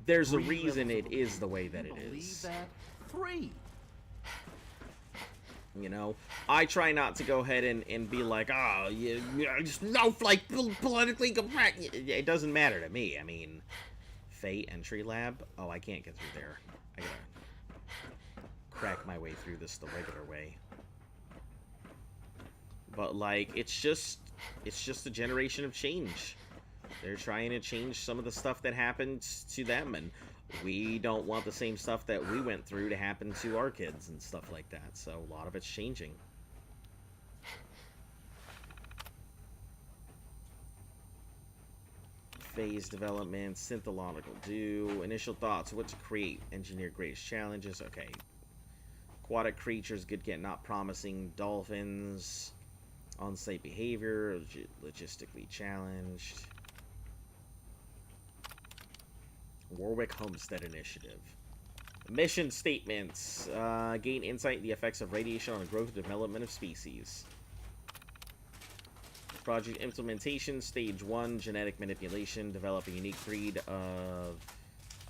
There's a reason it is the way that it Believe is. that? 3. You know, I try not to go ahead and be like, oh, you snowflake politically correct. It doesn't matter to me. I mean, Fate Entry Lab. Oh, I can't get through there. I gotta crack my way through this the regular way. But like, it's just a generation of change. They're trying to change some of the stuff that happened to them, and we don't want the same stuff that we went through to happen to our kids and stuff like that. So a lot of it's changing. Phase development, synthological do, initial thoughts, what to create, engineer greatest challenges, okay. Aquatic creatures, good get not promising, dolphins, on-site behavior, logistically challenged. Warwick Homestead Initiative. Mission statements. Gain insight in the effects of radiation on the growth and development of species. Project implementation. Stage 1. Genetic manipulation. Develop a unique breed of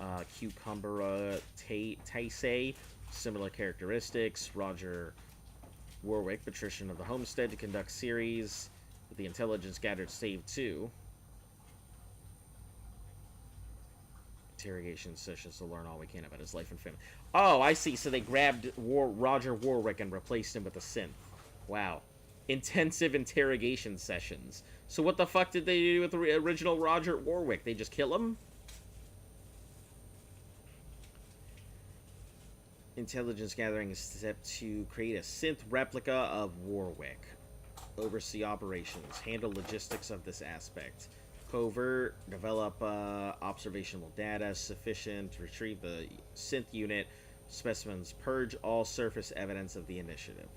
Cucumbera taisei. Similar characteristics. Roger Warwick, patrician of the Homestead, to conduct series with the intelligence gathered. Save 2. Interrogation sessions to learn all we can about his life and family. Oh, I see. So they grabbed Roger Warwick and replaced him with a synth. Wow. Intensive interrogation sessions. So what the fuck did they do with the original Roger Warwick? They just kill him? Intelligence gathering is step 2. Create a synth replica of Warwick. Oversee operations. Handle logistics of this aspect. Covert, develop observational data sufficient, retrieve the synth unit, specimens, purge all surface evidence of the initiative.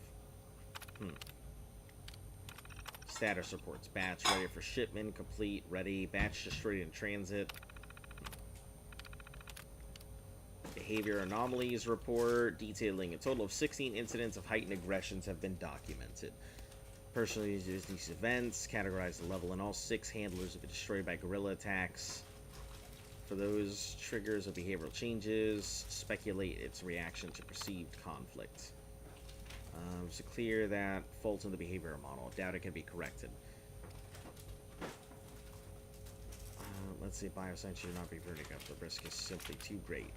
Status reports, batch ready for shipment, complete, ready, batch destroyed in transit. Behavior anomalies report, detailing a total of 16 incidents of heightened aggressions have been documented. Personally use these events, categorize the level, and all 6 handlers have been destroyed by guerrilla attacks. For those triggers of behavioral changes, speculate its reaction to perceived conflict. So clear that fault in the behavioral model. Doubt it can be corrected. Let's say bioscience should not be burning up. The risk is simply too great.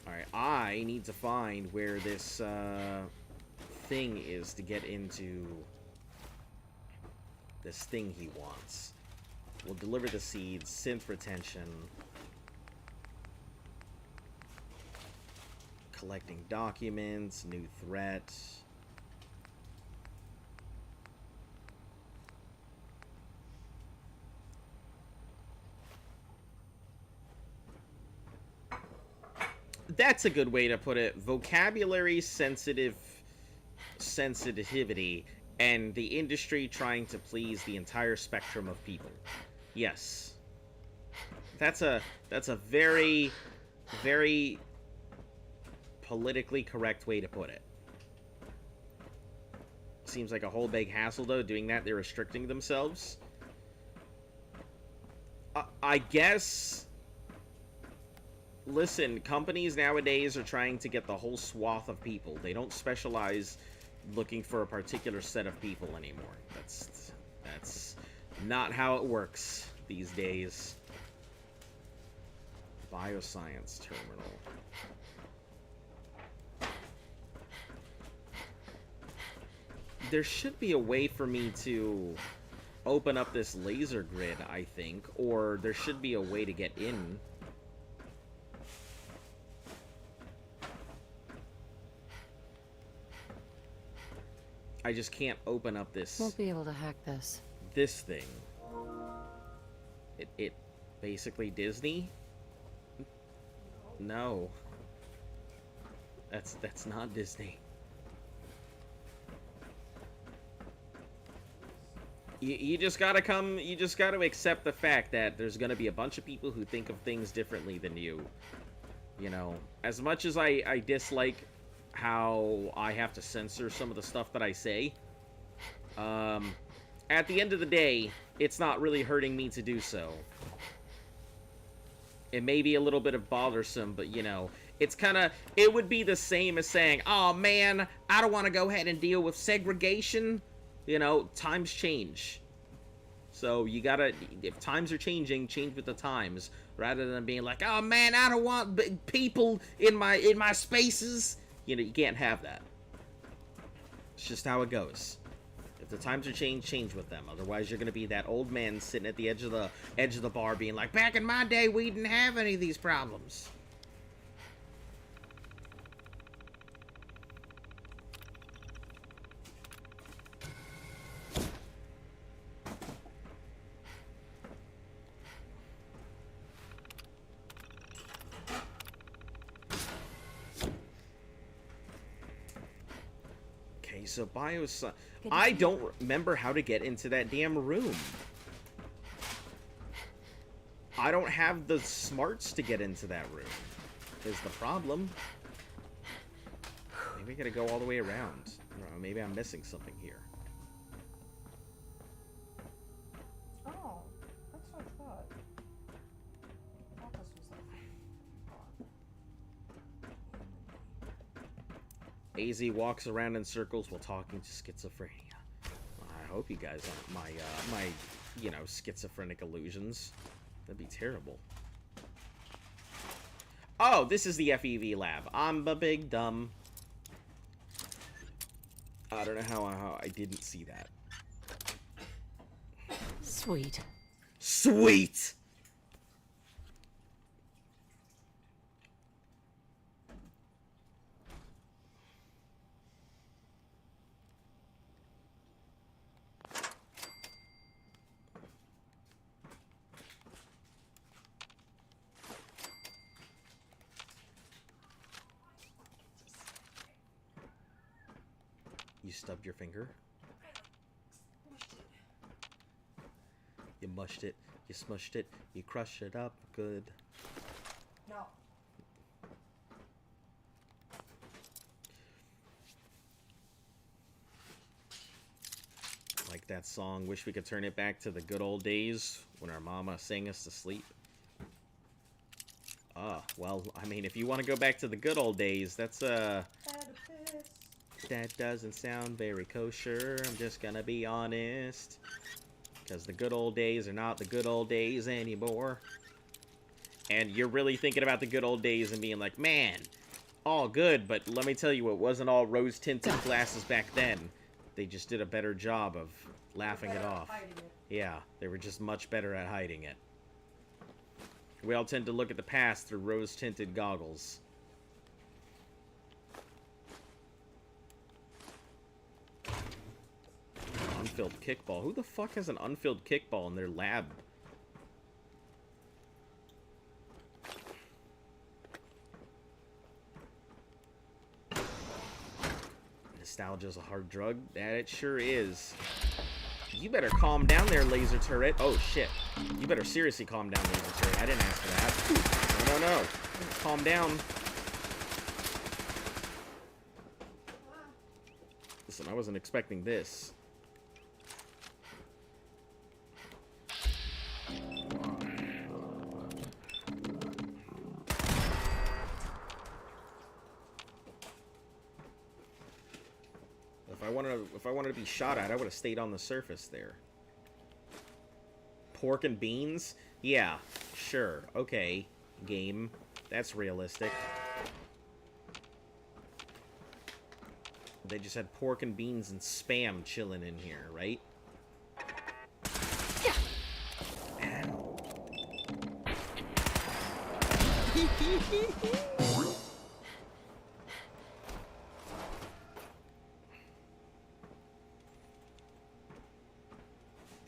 Alright, I need to find where this thing is to get into this thing he wants. We'll deliver the seeds, synth retention, collecting documents, new threat. That's a good way to put it. Vocabulary sensitivity, and the industry trying to please the entire spectrum of people. Yes. That's a very, very politically correct way to put it. Seems like a whole big hassle, though, doing that. They're restricting themselves. I guess... Listen, companies nowadays are trying to get the whole swath of people. They don't specialize looking for a particular set of people anymore. That's not how it works these days. Bioscience terminal. There should be a way for me to open up this laser grid, I think, or there should be a way to get in. I just can't open up this. Won't be able to hack this. This thing. It basically Disney? No. That's not Disney. You just gotta accept the fact that there's gonna be a bunch of people who think of things differently than you. You know, as much as I dislike how I have to censor some of the stuff that I say, at the end of the day, it's not really hurting me to do so. It may be a little bit of bothersome, but you know, it's it would be the same as saying, oh man, I don't want to go ahead and deal with segregation. You know, times change. So you gotta, if times are changing, change with the times, rather than being like, oh man, I don't want people in my spaces. You know, you can't have that. It's just how it goes. If the times are changed, change with them. Otherwise, you're gonna be that old man sitting at the edge of the bar, being like, back in my day, we didn't have any of these problems. So bioscience. I don't remember how to get into that damn room. I don't have the smarts to get into that room. Is the problem. Maybe I gotta go all the way around. I don't know, maybe I'm missing something here. Oh, that's what I thought. I thought this was like... AZ walks around in circles while talking to schizophrenia. I hope you guys aren't my you know, schizophrenic illusions. That'd be terrible. Oh, this is the FEV lab. I'm a big dumb. I don't know how I didn't see that. Sweet. Sweet! You stubbed your finger? You mushed it, you smushed it, you crushed it up good. No. Like that song, wish we could turn it back to the good old days when our mama sang us to sleep. Well, I mean, if you want to go back to the good old days, that's, that doesn't sound very kosher, I'm just gonna be honest. Because the good old days are not the good old days anymore. And you're really thinking about the good old days and being like, man, all good, but let me tell you, it wasn't all rose-tinted glasses back then. They just did a better job of laughing it off. Yeah, they were just much better at hiding it. We all tend to look at the past through rose-tinted goggles. Unfilled kickball. Who the fuck has an unfilled kickball in their lab? Nostalgia's a hard drug. That it sure is. You better calm down there, laser turret. Oh, shit. You better seriously calm down, laser turret. I didn't ask for that. No, no, no. Calm down. Listen, I wasn't expecting this. If I wanted to be shot at, I would have stayed on the surface there. Pork and beans? Yeah, sure. Okay, game. That's realistic. They just had pork and beans and Spam chilling in here, right?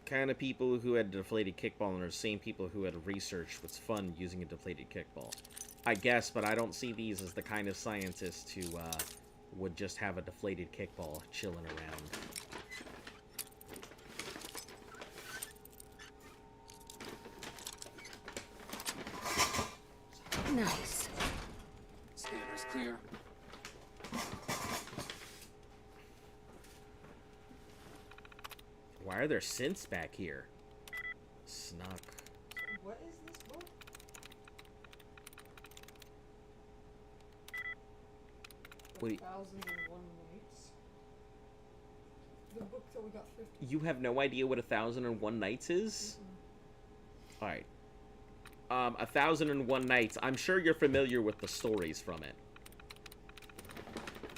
Kind of people who had a deflated kickball and are the same people who had researched what's fun using a deflated kickball. I guess, but I don't see these as the kind of scientists who would just have a deflated kickball chilling around. Nice. Scanner's clear. Why are there synths back here? Snuck. What is this book? Wait. 1001 Nights. The book that we got 50. You have no idea what 1001 Nights is? Alright. 1001 Nights. I'm sure you're familiar with the stories from it.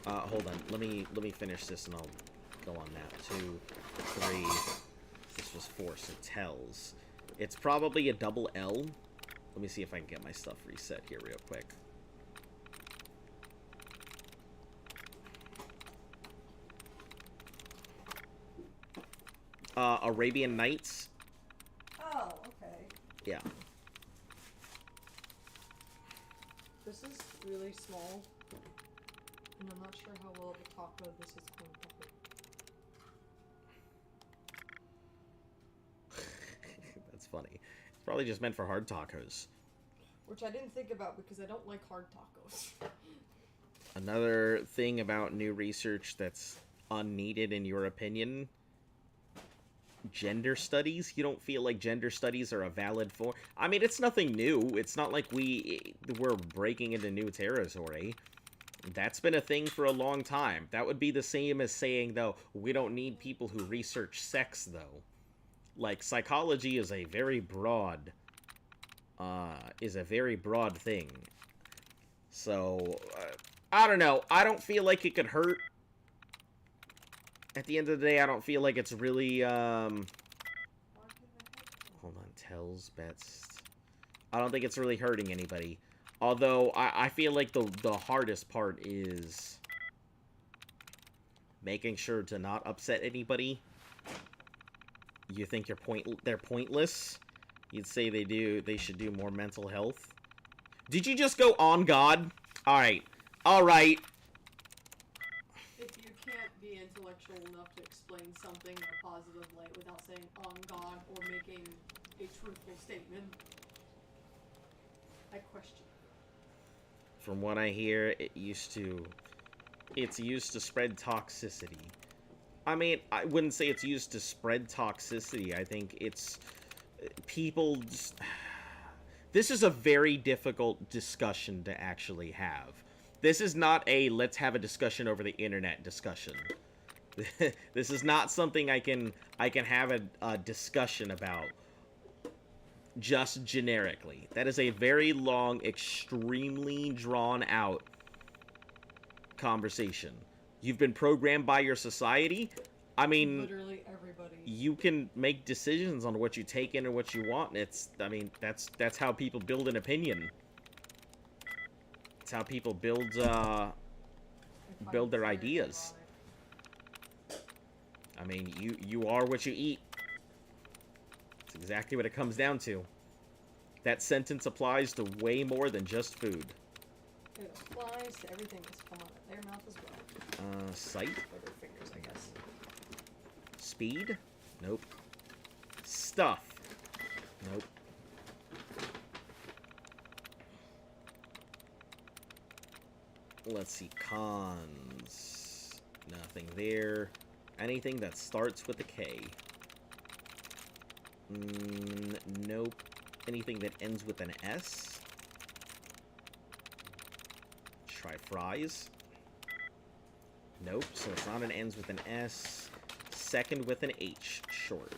Hold on. Let me finish this and I'll go on that. 2, 3. This was 4, so tells. It's probably a double L. Let me see if I can get my stuff reset here real quick. Arabian Nights. Oh, okay. Yeah. This is really small, and I'm not sure how well of a taco this is going to be. That's funny. It's probably just meant for hard tacos. Which I didn't think about because I don't like hard tacos. Another thing about new research that's unneeded in your opinion. Gender studies? You don't feel like gender studies are a valid form? I mean, it's nothing new. It's not like we're breaking into new territory. That's been a thing for a long time. That would be the same as saying, though, we don't need people who research sex, though. Like, psychology is a very broad, thing. So, I don't know. I don't feel like it could hurt. At the end of the day, I don't feel like it's really, hold on, tells best. I don't think it's really hurting anybody. Although, I feel like the hardest part is making sure to not upset anybody. You think they're pointless? You'd say they should do more mental health. Did you just go on God? Alright. Alright. If you can't be intellectual enough to explain something in a positive light without saying on God or making a truthful statement, I question. From what I hear, it's used to spread toxicity. I mean, I wouldn't say it's used to spread toxicity. I think it's people. This is a very difficult discussion to actually have. This is not a let's have a discussion over the internet discussion. This is not something I can have a discussion about just generically. That is a very long, extremely drawn out conversation. You've been programmed by your society. I mean, literally everybody. You can make decisions on what you take in and what you want. I mean, that's how people build an opinion. It's how people build their ideas. I mean, you are what you eat. That's exactly what it comes down to. That sentence applies to way more than just food. It applies to everything that's come out of their mouth as well. Sight? Or their fingers, I guess. Speed? Nope. Stuff? Nope. Let's see. Cons. Nothing there. Anything that starts with a K. Nope. Anything that ends with an S. Try fries. Nope, so it's not an ends with an S. Second with an H, short.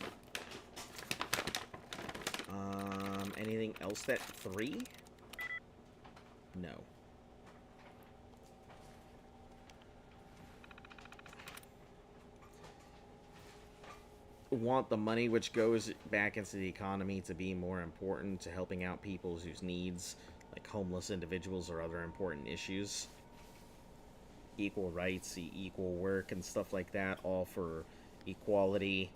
Anything else that 3? No. Want the money which goes back into the economy to be more important to helping out people whose needs, like homeless individuals or other important issues. Equal rights, equal work, and stuff like that, all for equality,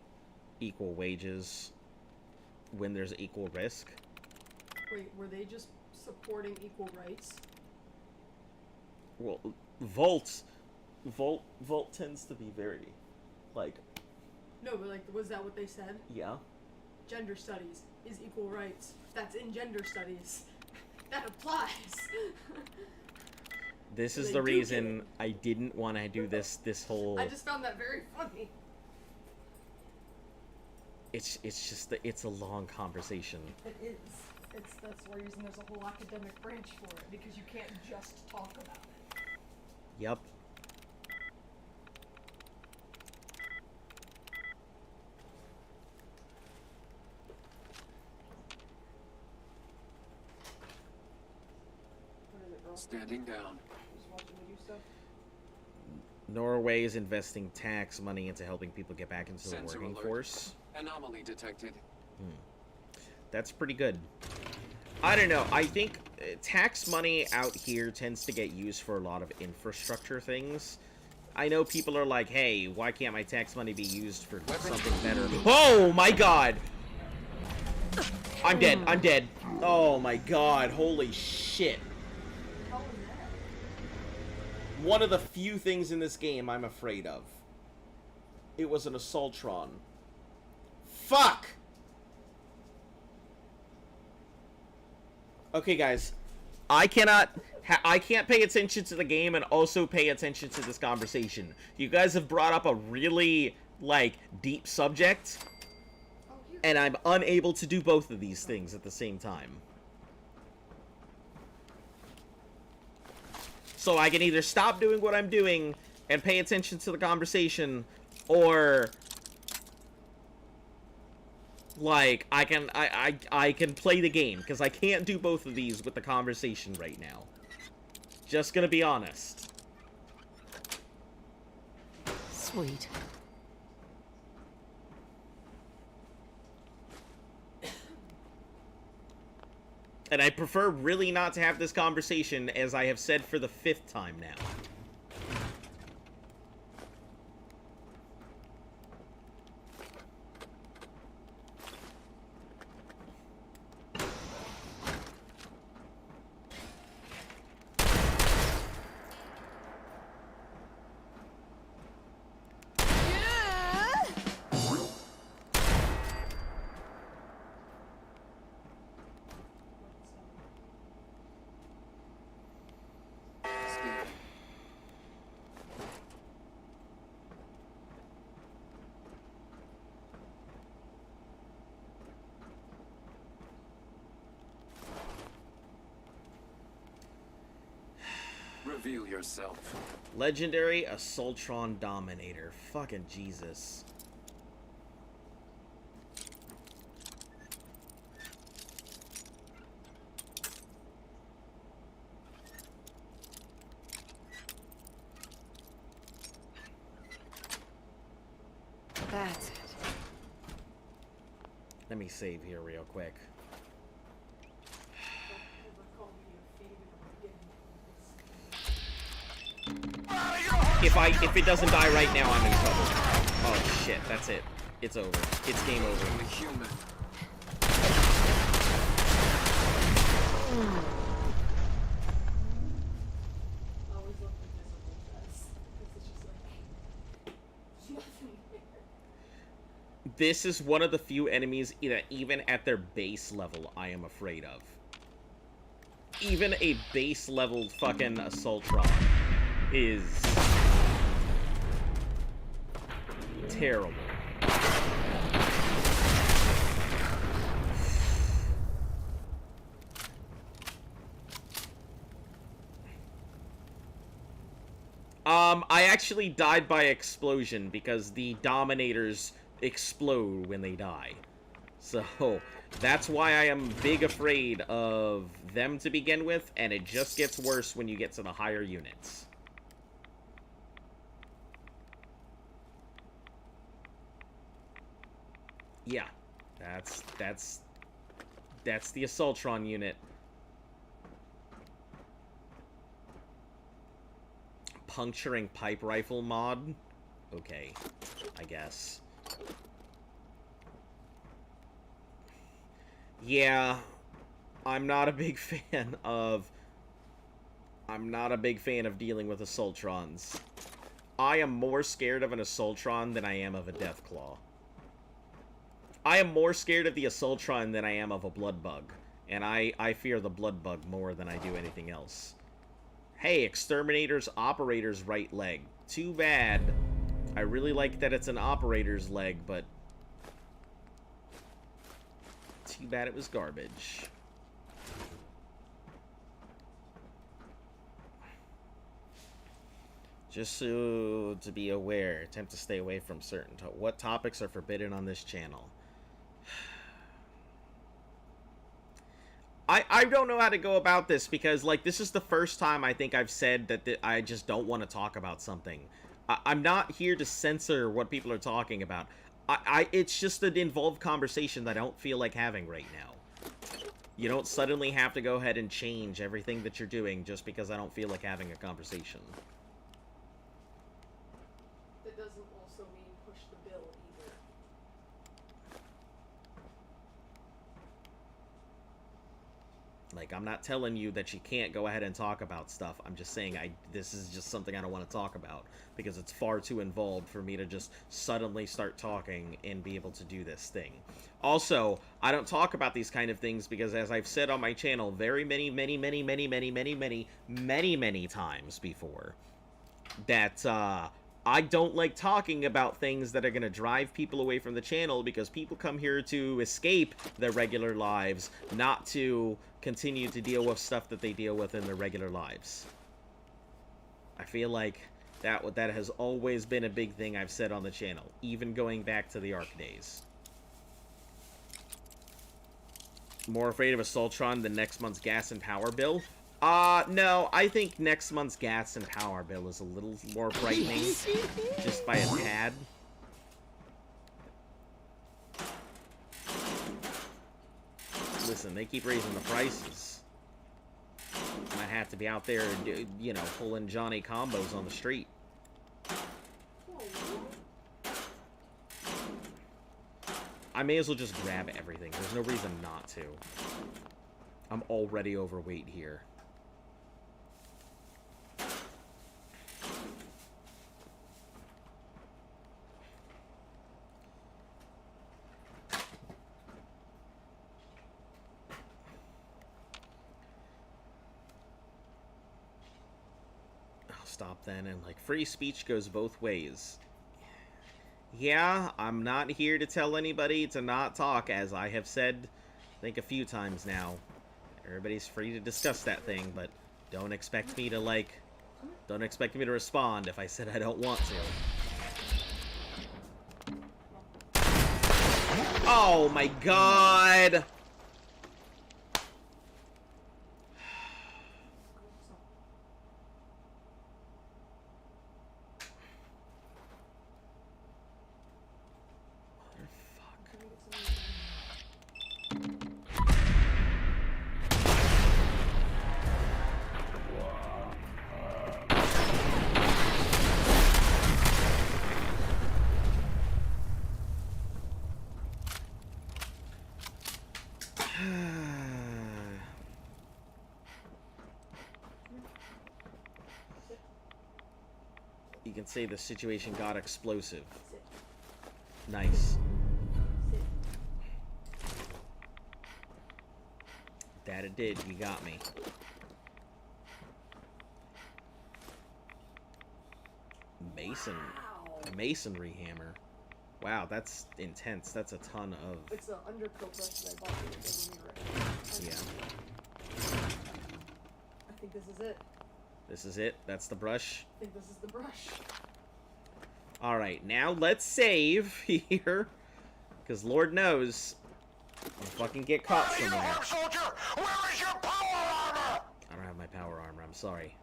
equal wages, when there's equal risk. Wait, were they just supporting equal rights? Well, Volt tends to be very, like... No, but like, was that what they said? Yeah. Gender studies is equal rights. That's in gender studies. That applies. This is the reason I didn't want to do this whole... I just found that very funny. It's just that it's a long conversation. It is. That's the reason there's a whole academic branch for it, because you can't just talk about it. Yep. What is it, girl? Standing down. Just watching me do stuff? Norway is investing tax money into helping people get back into the Sensor working alert. force. Anomaly detected. That's pretty good. I don't know. I think tax money out here tends to get used for a lot of infrastructure things. I know people are like, hey, why can't my tax money be used for something better? Oh my god! I'm dead. I'm dead. Oh my god. Holy shit. One of the few things in this game I'm afraid of. It was an Assaultron. Fuck! Okay, guys. I can't pay attention to the game and also pay attention to this conversation. You guys have brought up a really, like, deep subject. And I'm unable to do both of these things at the same time. So I can either stop doing what I'm doing and pay attention to the conversation, or... like, I can play the game, because I can't do both of these with the conversation right now. Just gonna be honest. Sweet. And I prefer really not to have this conversation, as I have said for the 5th time now. Reveal yourself. Legendary Assaultron Dominator. Fucking Jesus. That's it. Let me save here real quick. If it doesn't die right now, I'm in trouble. Oh shit, that's it. It's over. It's game over. Human. This is one of the few enemies that even at their base level I am afraid of. Even a base level fucking Assaultron is terrible. I actually died by explosion because the Dominators explode when they die. So, that's why I am big afraid of them to begin with, and it just gets worse when you get to the higher units. Yeah, that's the Assaultron unit. puncturing pipe rifle mod? Okay, I guess. Yeah, I'm not a big fan of... I'm not a big fan of dealing with Assaultrons. I am more scared of an Assaultron than I am of a Deathclaw. I am more scared of the Assaultron than I am of a Bloodbug. And I fear the Bloodbug more than I do anything else. Hey, Exterminator's operator's right leg. Too bad. I really like that it's an operator's leg, but... too bad it was garbage. Just so to be aware, attempt to stay away from certain... what topics are forbidden on this channel? I don't know how to go about this, because, like, this is the first time I think I've said that I just don't want to talk about something. I'm not here to censor what people are talking about. It's just an involved conversation that I don't feel like having right now. You don't suddenly have to go ahead and change everything that you're doing just because I don't feel like having a conversation. That doesn't also mean push the bill either. Like, I'm not telling you that you can't go ahead and talk about stuff. I'm just saying this is just something I don't want to talk about because it's far too involved for me to just suddenly start talking and be able to do this thing. Also, I don't talk about these kind of things because, as I've said on my channel very many times before, that I don't like talking about things that are going to drive people away from the channel, because people come here to escape their regular lives, not to continue to deal with stuff that they deal with in their regular lives. I feel like that has always been a big thing I've said on the channel, even going back to the ARC days. More afraid of Assaultron than next month's gas and power bill? No, I think next month's gas and power bill is a little more frightening, just by a tad. Listen, they keep raising the prices. Might have to be out there, you know, pulling Johnny combos on the street. I may as well just grab everything. There's no reason not to. I'm already overweight here. Stop then, and like, free speech goes both ways. Yeah, I'm not here to tell anybody to not talk, as I have said, I think a few times now. Everybody's free to discuss that thing, but don't expect me to, like, don't expect me to respond if I said I don't want to. Oh my god! You can say the situation got explosive. Nice. That it did. You got me. Masonry hammer. Wow, that's intense. That's a ton of... It's an undercoat brush that I bought for the Yeah. I think this is it. This is it? That's the brush? I think this is the brush. Alright, now let's save here. Because Lord knows, I'll fucking get caught somewhere. Where is your power armor? I don't have my power armor, I'm sorry.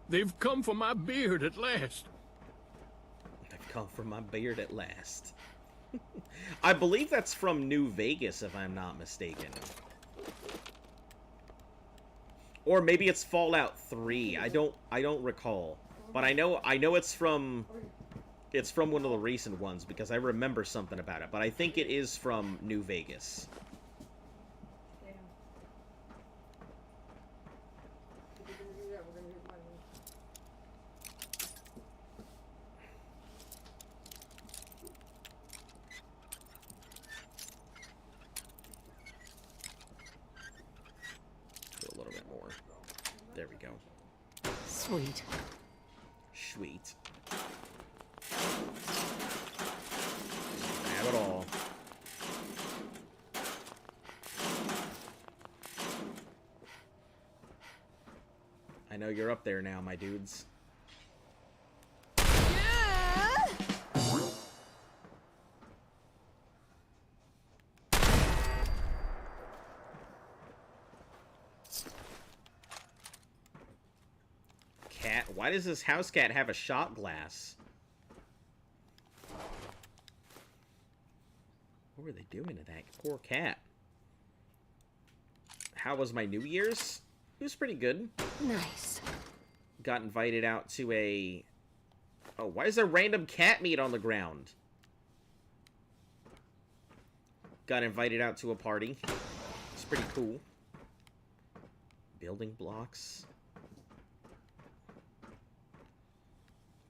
They've come for my beard at last. They've come for my beard at last. I believe that's from New Vegas, if I'm not mistaken. Or maybe it's Fallout 3. I don't recall. But I know it's from one of the recent ones because I remember something about it. But I think it is from New Vegas. A little bit more. There we go. Sweet. Sweet. Have it all. I know you're up there now, my dudes. Cat? Why does this house cat have a shot glass? What were they doing to that poor cat? How was my New Year's? It was pretty good. Nice. Got invited out to a... Oh, why is there random cat meat on the ground? Got invited out to a party. It's pretty cool. Building blocks.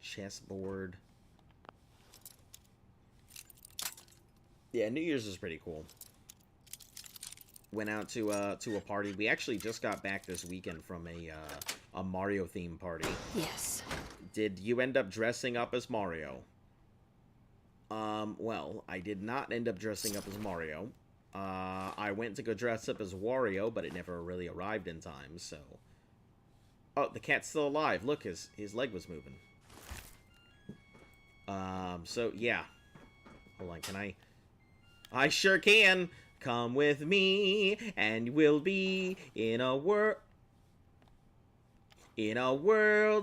Chessboard. Yeah, New Year's is pretty cool. Went out to a party. We actually just got back this weekend from a Mario themed party. Yes. Did you end up dressing up as Mario? Well, I did not end up dressing up as Mario. I went to go dress up as Wario, but it never really arrived in time, so... Oh, the cat's still alive. Look, his leg was moving. So, yeah. Hold on, can I... I sure can! Come with me, and we'll be in a world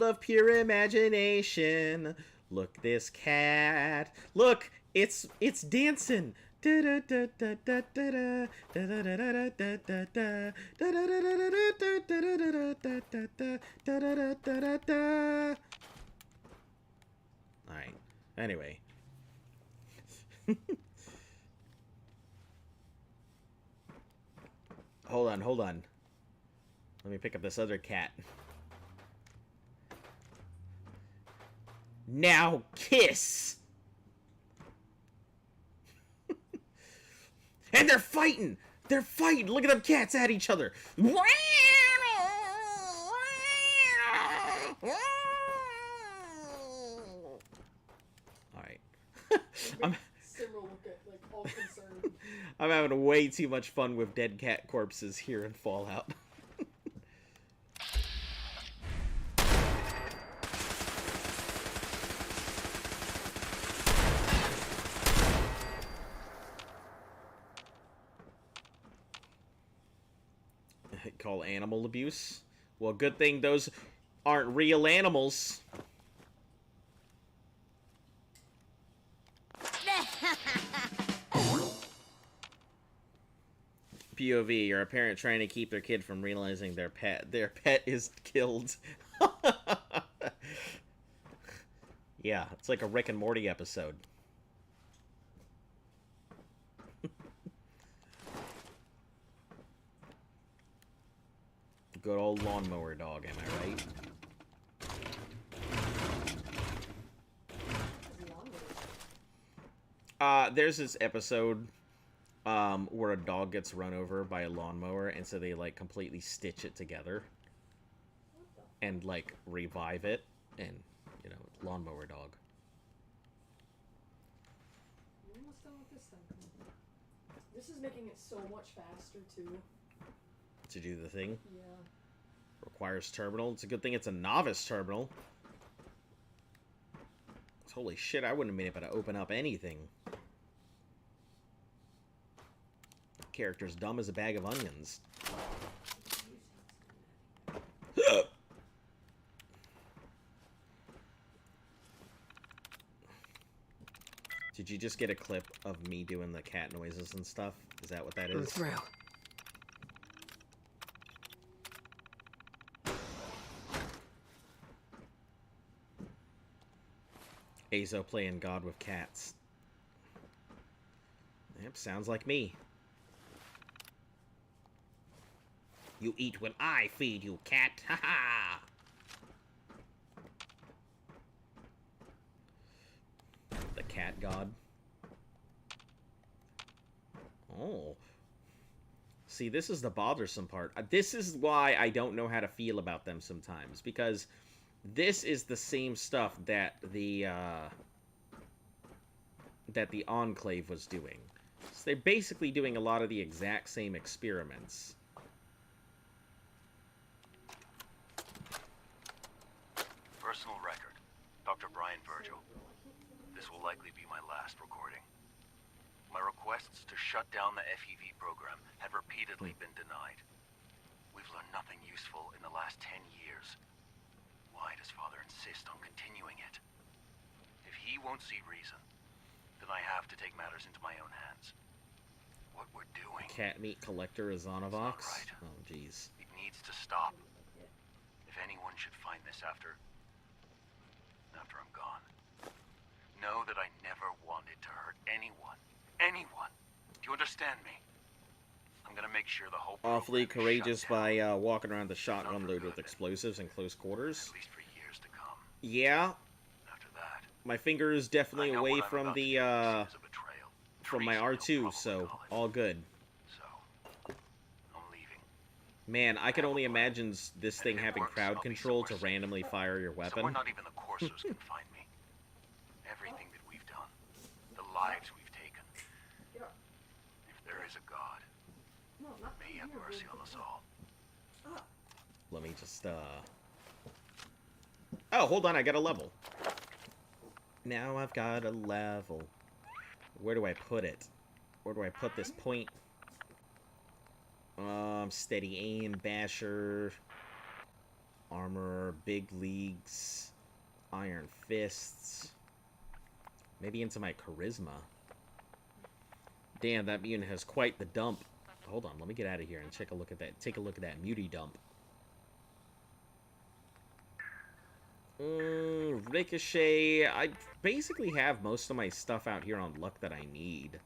of pure imagination. Look, this cat. Look, it's dancing. Alright. Anyway. Hold on. Let me pick up this other cat. Now kiss! And they're fighting! They're fighting! Look at them cats at each other! Alright. I'm having way too much fun with dead cat corpses here in Fallout. Call animal abuse? Well, good thing those aren't real animals. POV, you're a parent trying to keep their kid from realizing their pet is killed. Yeah, it's like a Rick and Morty episode. Good old lawnmower dog, am I right? There's this episode where a dog gets run over by a lawnmower, and so they like completely stitch it together and like revive it, and you know, lawnmower dog. We're almost done with this thing. This is making it so much faster too. To do the thing? Yeah. Requires terminal. It's a good thing it's a novice terminal. Holy shit, I wouldn't have been able to open up anything. Character's dumb as a bag of onions. Did you just get a clip of me doing the cat noises and stuff? Is that what that is? Through. Azo playing God with cats. Yep, sounds like me. You eat when I feed you, cat. Ha ha! The cat god. Oh. See, this is the bothersome part. This is why I don't know how to feel about them sometimes. Because this is the same stuff that the Enclave was doing. So they're basically doing a lot of the exact same experiments. Personal record. Dr. Brian Virgil. This will likely be my last recording. My requests to shut down the FEV program have repeatedly been denied. We've learned nothing useful in the last 10 years. Why does Father insist on continuing it? If he won't see reason, then I have to take matters into my own hands. What we're doing... Cat meat collector Izanovox? Right. Oh, jeez. It needs to stop. If anyone should find this after I'm gone, know that I never wanted to hurt anyone. Anyone. Do you understand me? I'm gonna make sure the whole Awfully courageous by walking around the shotgun load with explosives in close quarters. At least for years to come. Yeah. After that, My finger is definitely away from the from my R2, so all good. Man, I can only imagine this thing having crowd control to randomly fire your weapon. Somewhere not even the coursers can find me. Everything that we've done, the lives we've taken. If there is a God, may he have mercy on us all. Let me just, Oh, hold on, I got a level. Now I've got a level. Where do I put it? Where do I put this point? Steady aim, basher, armor, big leagues, iron fists. Maybe into my charisma. Damn, that mutant has quite the dump. Hold on, let me get out of here and take a look at that. Take a look at that mutie dump. Ricochet. I basically have most of my stuff out here on luck that I need.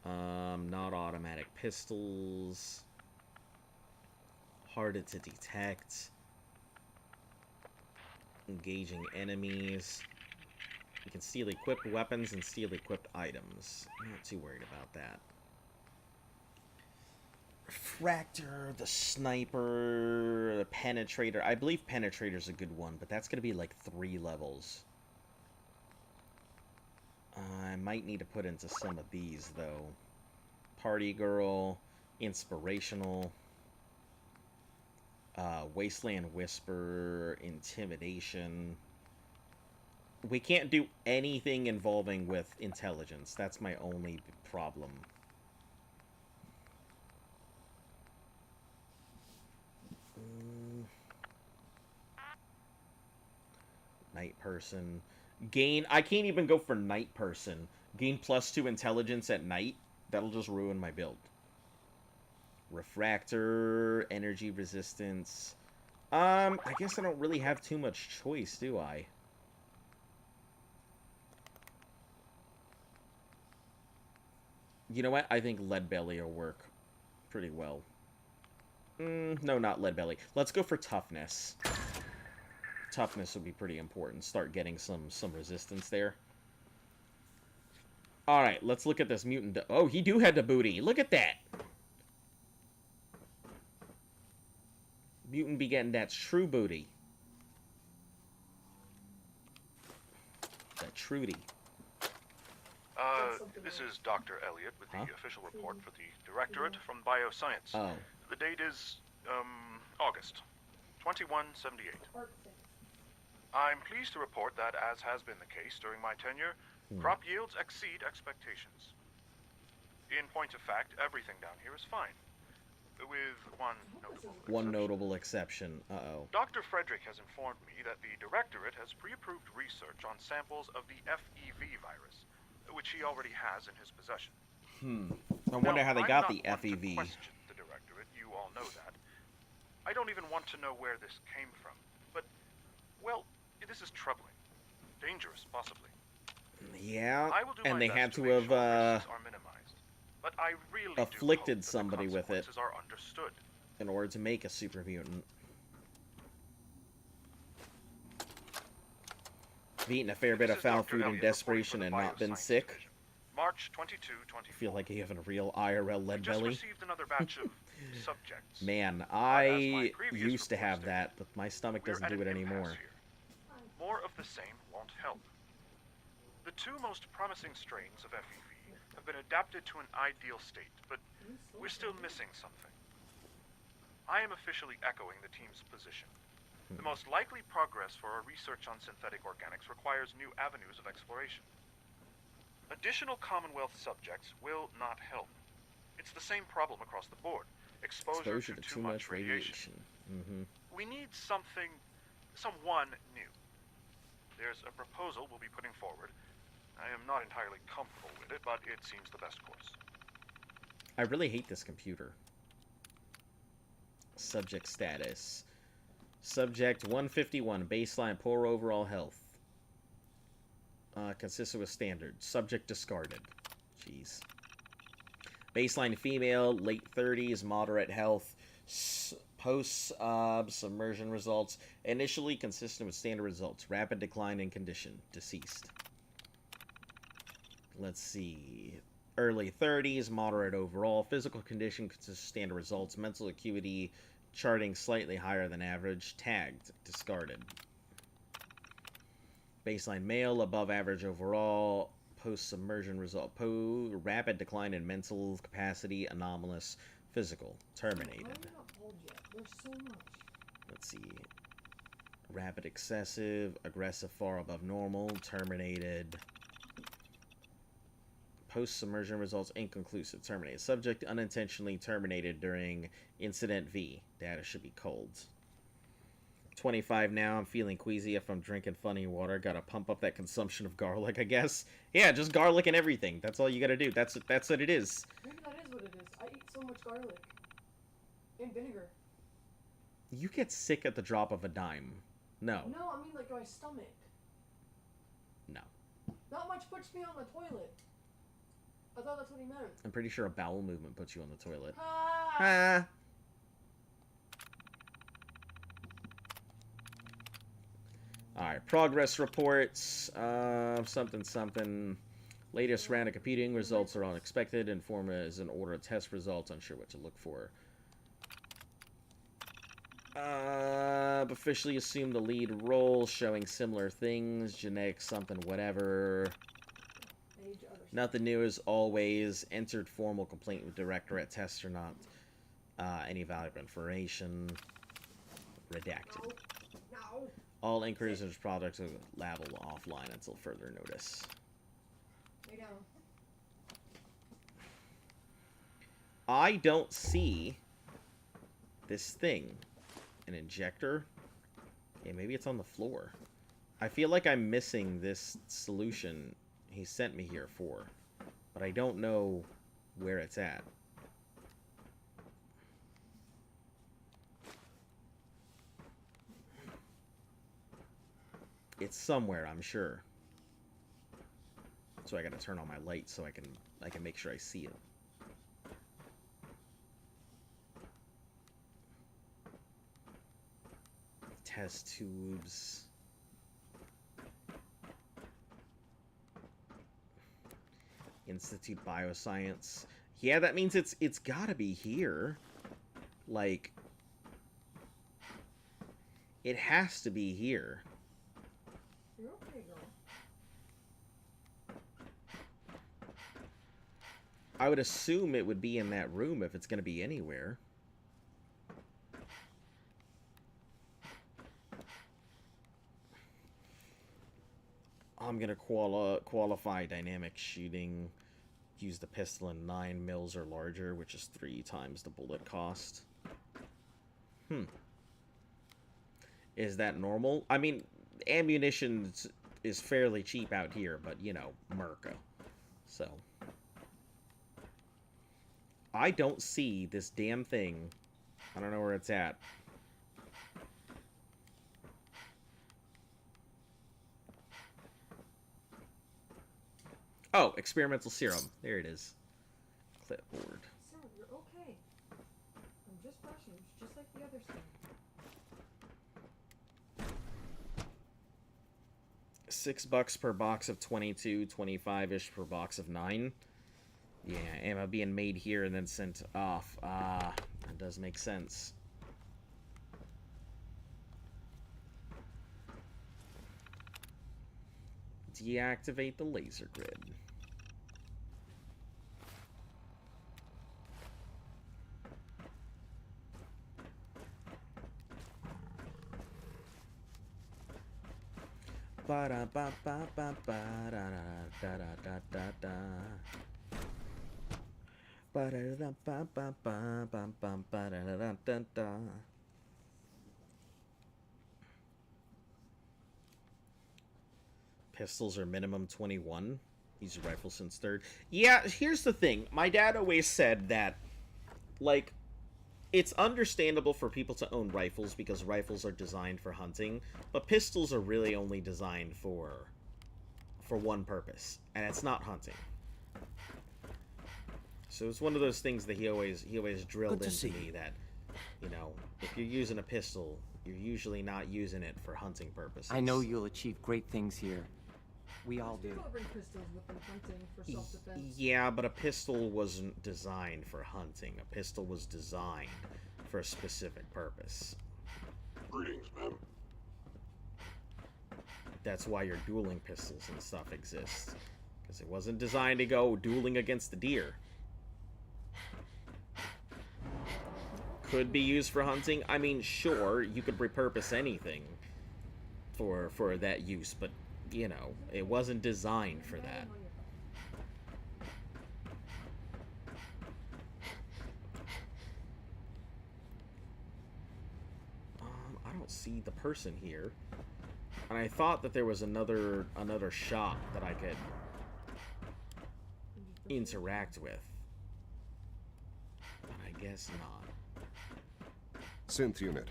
Not automatic pistols. Harder to detect. Engaging enemies. You can steal equipped weapons and steal equipped items. I'm not too worried about that. Refractor, the sniper, the penetrator. I believe penetrator's a good one, but that's going to be like 3 levels. I might need to put into some of these, though. Party Girl, Inspirational, Wasteland Whisper, Intimidation. We can't do anything involving with intelligence. That's my only problem. Night Person. Gain... I can't even go for Night Person. Gain +2 intelligence at night. That'll just ruin my build. Refractor. Energy resistance. I guess I don't really have too much choice, do I? You know what? I think Leadbelly will work pretty well. No, not Leadbelly. Let's go for Toughness. Toughness would be pretty important. Start getting some resistance there. Alright, let's look at this mutant. Oh, he do have the booty. Look at that! Mutant be getting that true booty. That Trudy. This is Dr. Elliot with the official report for the Directorate from Bioscience. Oh. The date is, August 2178. I'm pleased to report that, as has been the case during my tenure, crop yields exceed expectations. In point of fact, everything down here is fine. With one notable exception. Uh-oh. Dr. Frederick has informed me that the Directorate has pre-approved research on samples of the FEV virus, which he already has in his possession. I wonder how they got the FEV. Question the Directorate, you all know that. I don't even want to know where this came from, but, well, this is troubling. Dangerous, possibly. Yeah, I will do and my they best had to to make have sure risks are minimized, but I really afflicted do hope somebody that with the it consequences are understood. in order to make a super mutant. I've eaten a fair bit of foul food in desperation and not been sick. March 22, I feel like you have a real IRL lead just belly. received another batch of subjects. Man, I used to have that, but my stomach doesn't do it anymore. More of the same won't help. The two most promising strains of FEV have been adapted to an ideal state, but we're still missing something. I am officially echoing the team's position. The most likely progress for our research on synthetic organics requires new avenues of exploration. Additional Commonwealth subjects will not help. It's the same problem across the board. Exposure to too much radiation. We need someone new. There's a proposal we'll be putting forward. I am not entirely comfortable with it, but it seems the best course. I really hate this computer. Subject status. Subject 151, baseline poor overall health. Consistent with standard. Subject discarded. Jeez. Baseline female, late 30s, moderate health. Post-submersion results. Initially consistent with standard results. Rapid decline in condition. Deceased. Let's see. Early 30s, moderate overall. Physical condition consistent with standard results. Mental acuity charting slightly higher than average. Tagged. Discarded. Baseline male, above average overall. Post-submersion result. Rapid decline in mental capacity. Anomalous. Physical. Terminated. Let's see. Rapid excessive. Aggressive far above normal. Terminated. Post-submersion results inconclusive. Terminated. Subject unintentionally terminated during Incident V. Data should be cold. 25 now. I'm feeling queasy if I'm drinking funny water. Gotta pump up that consumption of garlic, I guess. Yeah, just garlic and everything. That's all you gotta do. That's what it is. Maybe that is what it is. I eat so much garlic. And vinegar. You get sick at the drop of a dime. No. No, I mean like my stomach. No. Not much puts me on the toilet. I thought that's what he meant. I'm pretty sure a bowel movement puts you on the toilet. Ah! Alright, progress reports. Something. Latest round of computing results are unexpected. Informa is in order of test results. Unsure what to look for. Officially assume the lead role, showing similar things. Genetic something, whatever. Nothing new as always. Entered formal complaint with Directorate. Tests or not. Any valuable information. Redacted. No. All inquiries into products are labeled offline until further notice. Lay down. I don't see this thing. An injector? Okay, maybe it's on the floor. I feel like I'm missing this solution he sent me here for, but I don't know where it's at. It's somewhere, I'm sure. So I gotta turn on my light so I can make sure I see it. Test tubes. Institute Bioscience. Yeah, that means it's gotta be here. Like, it has to be here. You're okay, girl. I would assume it would be in that room if it's gonna be anywhere. I'm gonna qualify dynamic shooting. Use the pistol in 9 mils or larger, which is 3 times the bullet cost. Is that normal? I mean, ammunition is fairly cheap out here, but, you know, Merca. So. I don't see this damn thing. I don't know where it's at. Oh, experimental serum. There it is. Clipboard. Sir, you're okay. I'm just brushing, just like the other stuff. $6 per box of 22, 25-ish per box of 9. Yeah, ammo being made here and then sent off. That does make sense. Deactivate the laser grid. Ba da ba ba ba ba da da da da da da. Ba da da ba ba ba ba ba ba da da da da. Pistols are minimum 21. He's a rifle since 3rd. Yeah, here's the thing. My dad always said that, like, it's understandable for people to own rifles because rifles are designed for hunting, but pistols are really only designed for one purpose, and it's not hunting. So it's one of those things that he always drilled into me that, you know, if you're using a pistol, you're usually not using it for hunting purposes. I know you'll achieve great things here. We all do. People bring pistols with them hunting for self-defense. Yeah, but a pistol wasn't designed for hunting. A pistol was designed for a specific purpose. Greetings, ma'am. That's why your dueling pistols and stuff exist. Because it wasn't designed to go dueling against the deer. Could be used for hunting. I mean, sure, you could repurpose anything for that use, but, you know, it wasn't designed for that. I don't see the person here. And I thought that there was another shop that I could interact with. But I guess not. Synth unit,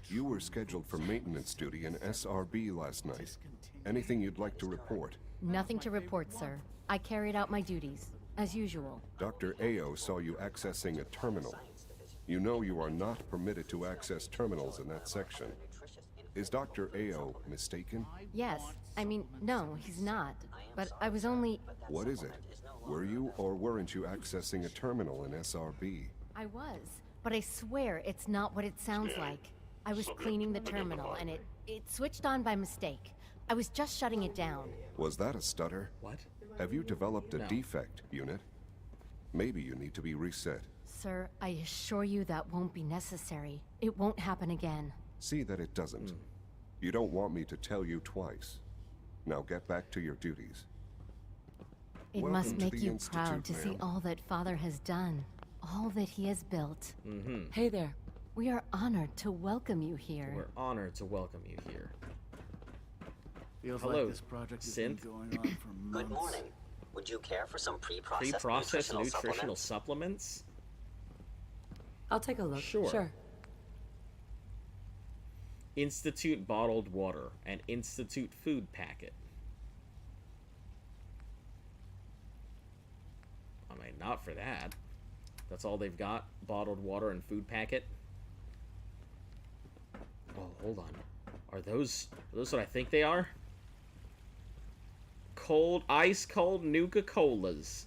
you were scheduled for maintenance duty in SRB last night. Anything you'd like to report? Nothing to report, sir. I carried out my duties, as usual. Dr. Ao saw you accessing a terminal. You know you are not permitted to access terminals in that section. Is Dr. Ao mistaken? Yes. I mean, no, he's not. But I was only... What is it? Were you or weren't you accessing a terminal in SRB? I was. But I swear it's not what it sounds like. I was cleaning the terminal, and it switched on by mistake. I was just shutting it down. Was that a stutter? What? Have you developed a No. defect, unit? Maybe you need to be reset. Sir, I assure you that won't be necessary. It won't happen again. See that it doesn't. You don't want me to tell you twice. Now get back to your duties. It Welcome must to make the you Institute, proud to see ma'am. all that Father has done. All that he has built. Hey there. We are honored to welcome you here. We're honored to welcome you here. Feels Hello, like this project has been Synth. going on for months. Good morning. Would you care for some pre-processed, Pre-processed nutritional nutritional supplements? I'll take a look. Sure. Institute bottled water and Institute food packet. I mean, not for that. That's all they've got? Bottled water and food packet? Oh, hold on. Are those what I think they are? Ice cold Nuka-Colas.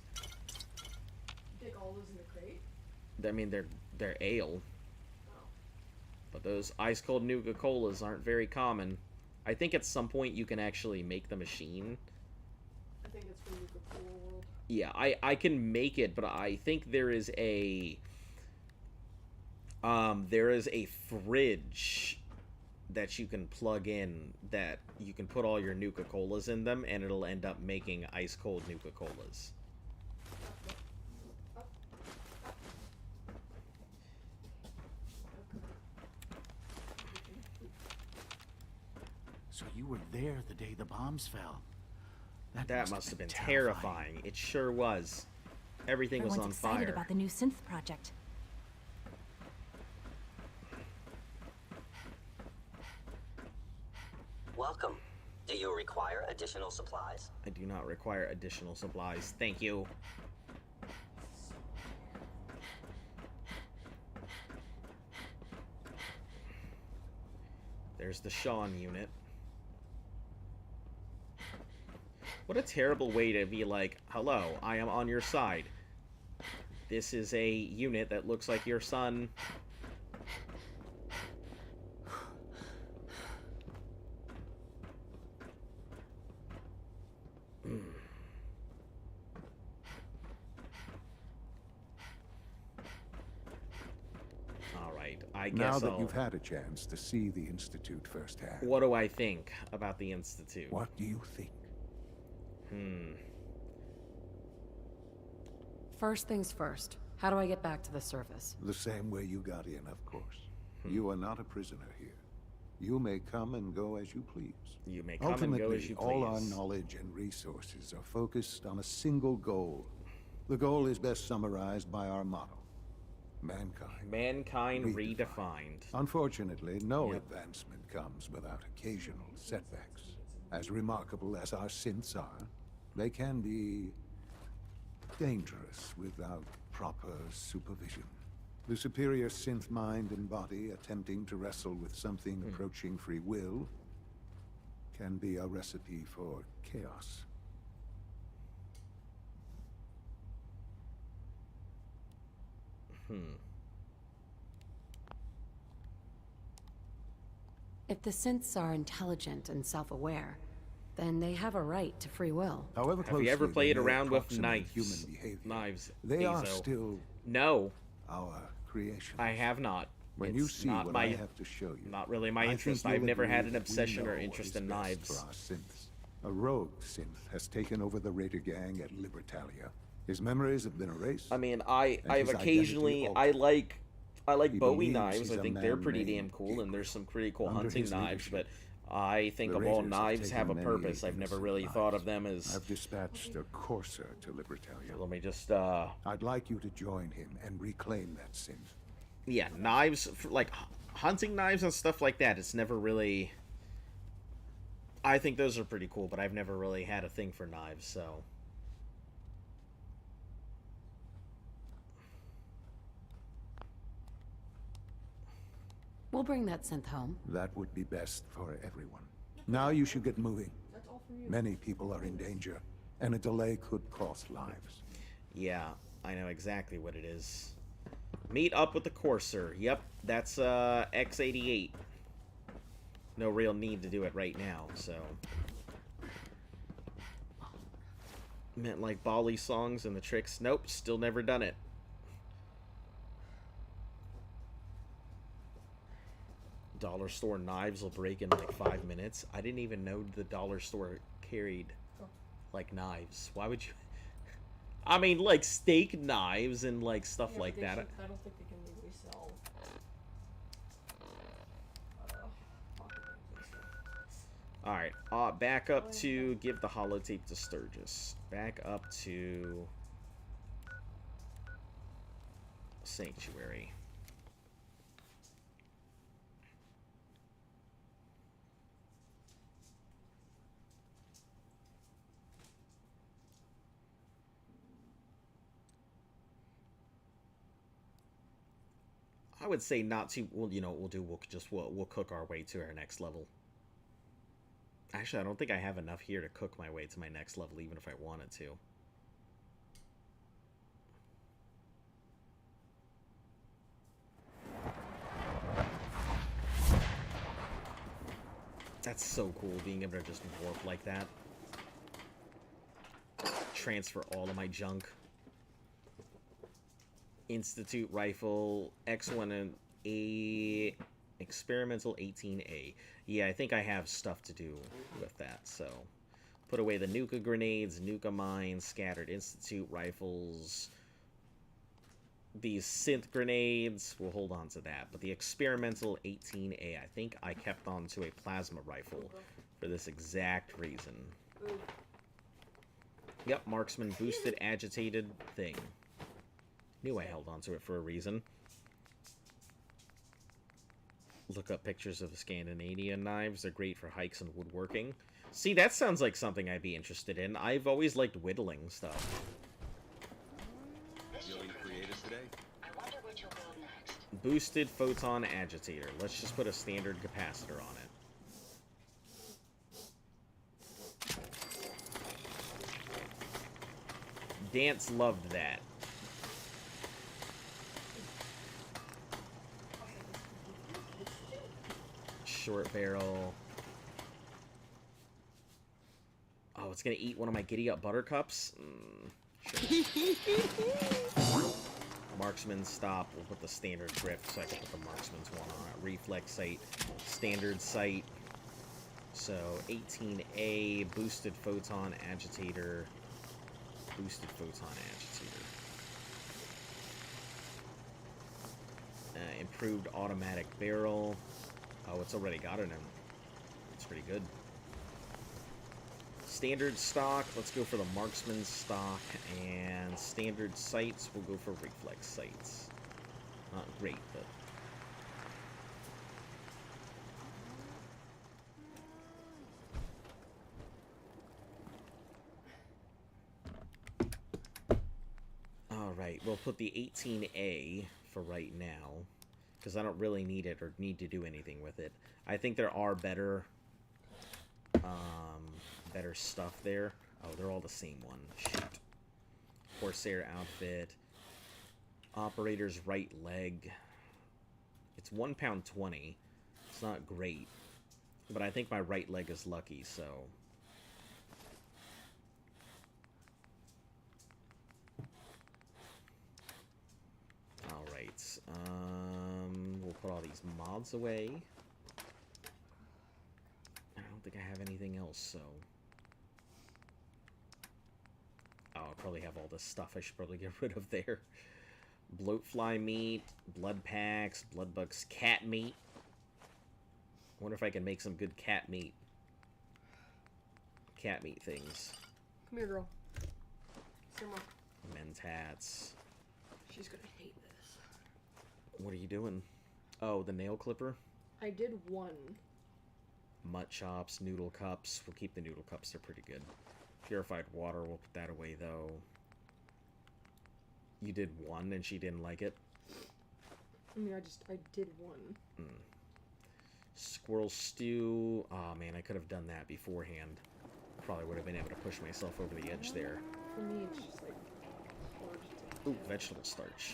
Take all those in a crate? I mean, they're ale. But those ice cold Nuka-Colas aren't very common. I think at some point you can actually make the machine. I think it's from Nuka-Cola World. Yeah, I can make it, but I think there is a fridge that you can plug in that you can put all your Nuka-Colas in them, and it'll end up making ice cold Nuka-Colas. So you were there the day the bombs fell. That must have been terrifying. It sure was. Everything was Everyone's on excited fire. about the new synth project. Welcome. Do you require additional supplies? I do not require additional supplies. Thank you. There's the Sean unit. What a terrible way to be like, hello, I am on your side. This is a unit that looks like your son. Alright, I guess Now that I'll... you've had a chance to see the Institute firsthand, What do I think about the Institute? what do you think? First things first. How do I get back to the surface? The same way you got in, of course. You are not a prisoner here. You may come and go as you please. You may come and go as you please. All our knowledge and resources are focused on a single goal. The goal is best summarized by our motto: mankind. Mankind redefined. Unfortunately, no advancement comes without occasional setbacks. As remarkable as our synths are, they can be dangerous without proper supervision. The superior synth mind and body attempting to wrestle with something approaching free will can be a recipe for chaos. If the synths are intelligent and self-aware, then they have a right to free will. However Have you ever closely played they may around with approximate human knives? behavior, Knives. they are Azo. still No. our creation. I have not. When It's you see not what my, I have to show you, not really my I interest. think I've you'll never had agree an that we obsession or know interest what in is best knives. for our synths. A rogue synth has taken over the Raider gang at Libertalia. His memories have been erased. I mean, and I've his occasionally identity I like He Bowie believes knives. he's I a think they're man pretty named damn cool, and there's some pretty cool Under hunting his knives. But leadership, I think the of all Raiders have knives have a taken purpose. many I've never innocent really lives. thought of them as. I've dispatched a courser to Libertalia. Let me just. I'd like you to join him and reclaim that synth. Yeah, knives, like hunting knives and stuff like that. It's never really. I think those are pretty cool, but I've never really had a thing for knives, so. We'll bring that synth home. That would be best for everyone. Now you should get moving. Many people are in danger, and a delay could cost lives. Yeah, I know exactly what it is. Meet up with the Courser. Yep, that's X88. No real need to do it right now, so. Meant like Bali songs and the tricks. Nope, still never done it. Dollar store knives will break in like 5 minutes. I didn't even know the dollar store carried like knives. Why would you? I mean, like steak knives and like stuff like that. I don't think they can legally sell. Alright, back up to give the holotape to Sturgis. Back up to Sanctuary. I would say not to. Well, you know what we'll cook our way to our next level. Actually, I don't think I have enough here to cook my way to my next level, even if I wanted to. That's so cool, being able to just warp like that. Transfer all of my junk. Institute rifle, X1 and A, experimental 18A. Yeah, I think I have stuff to do with that, so. Put away the Nuka grenades, Nuka mines, scattered Institute rifles. These synth grenades, we'll hold on to that. But the experimental 18A, I think I kept on to a plasma rifle for this exact reason. Yep, marksman boosted agitated thing. Knew I held on to it for a reason. look up pictures of the Scandinavian knives. They're great for hikes and woodworking. See, that sounds like something I'd be interested in. I've always liked whittling stuff. Feeling creative today? Boosted photon agitator. Let's just put a standard capacitor on it. Dance loved that. Short barrel. Oh, it's gonna eat one of my giddy up buttercups? Sure. Marksman stop. We'll put the standard grip so I can put the marksman's one on it. Reflex sight. Standard sight. So 18A, boosted photon agitator. Boosted photon agitator. Improved automatic barrel. Oh, it's already got it in. It's pretty good. Standard stock, let's go for the marksman stock, and standard sights, we'll go for reflex sights. Not great, but... Alright, we'll put the 18A for right now, because I don't really need it or need to do anything with it. I think there are better stuff there. Oh, they're all the same one. Shoot. Corsair outfit. Operator's right leg. It's 1 pound 20. It's not great. But I think my right leg is lucky, so... Alright. We'll put all these mods away. I don't think I have anything else, so... Oh, I'll probably have all this stuff I should probably get rid of there. Bloatfly meat, blood packs, blood bugs, cat meat. I wonder if I can make some good cat meat. Cat meat things. Come here, girl. Simmer. Men's hats. She's gonna hate this. What are you doing? Oh, the nail clipper? I did one. Mutt chops, noodle cups. We'll keep the noodle cups, they're pretty good. Purified water, we'll put that away, though. You did one, and she didn't like it? I mean, I did one. Squirrel stew. Oh, man, I could have done that beforehand. Probably would have been able to push myself over the edge there. For me, it's just, like, hard to... Ooh, vegetable starch.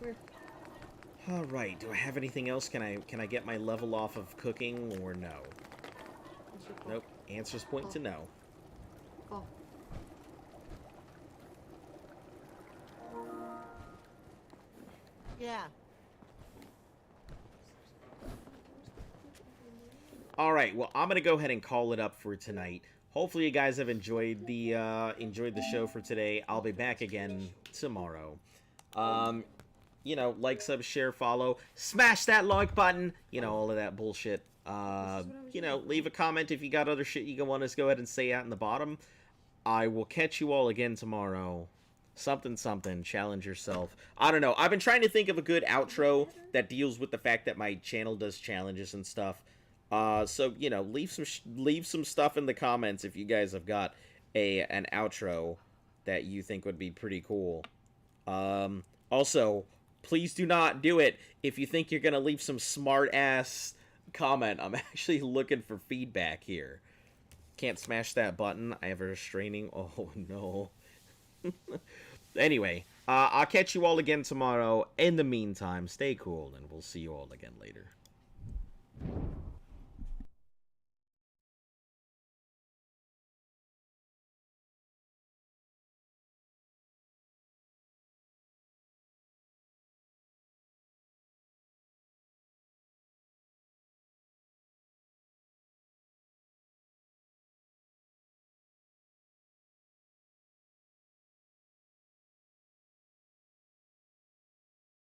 Here. Alright, do I have anything else? Can I get my level off of cooking, or no? Nope. Answers point to no. Oh. Yeah. Alright, well, I'm gonna go ahead and call it up for tonight. Hopefully you guys have enjoyed the show for today. I'll be back again tomorrow. You know, like, sub, share, follow, smash that like button, you know, all of that bullshit. You know, leave a comment if you got other shit you want us to go ahead and say out in the bottom. I will catch you all again tomorrow. Something, challenge yourself. I don't know. I've been trying to think of a good outro that deals with the fact that my channel does challenges and stuff. So, you know, leave some stuff in the comments if you guys have got an outro that you think would be pretty cool. Also, please do not do it if you think you're going to leave some smart-ass comment. I'm actually looking for feedback here. Can't smash that button. I have a restraining... Oh, no. Anyway, I'll catch you all again tomorrow. In the meantime, stay cool, and we'll see you all again later.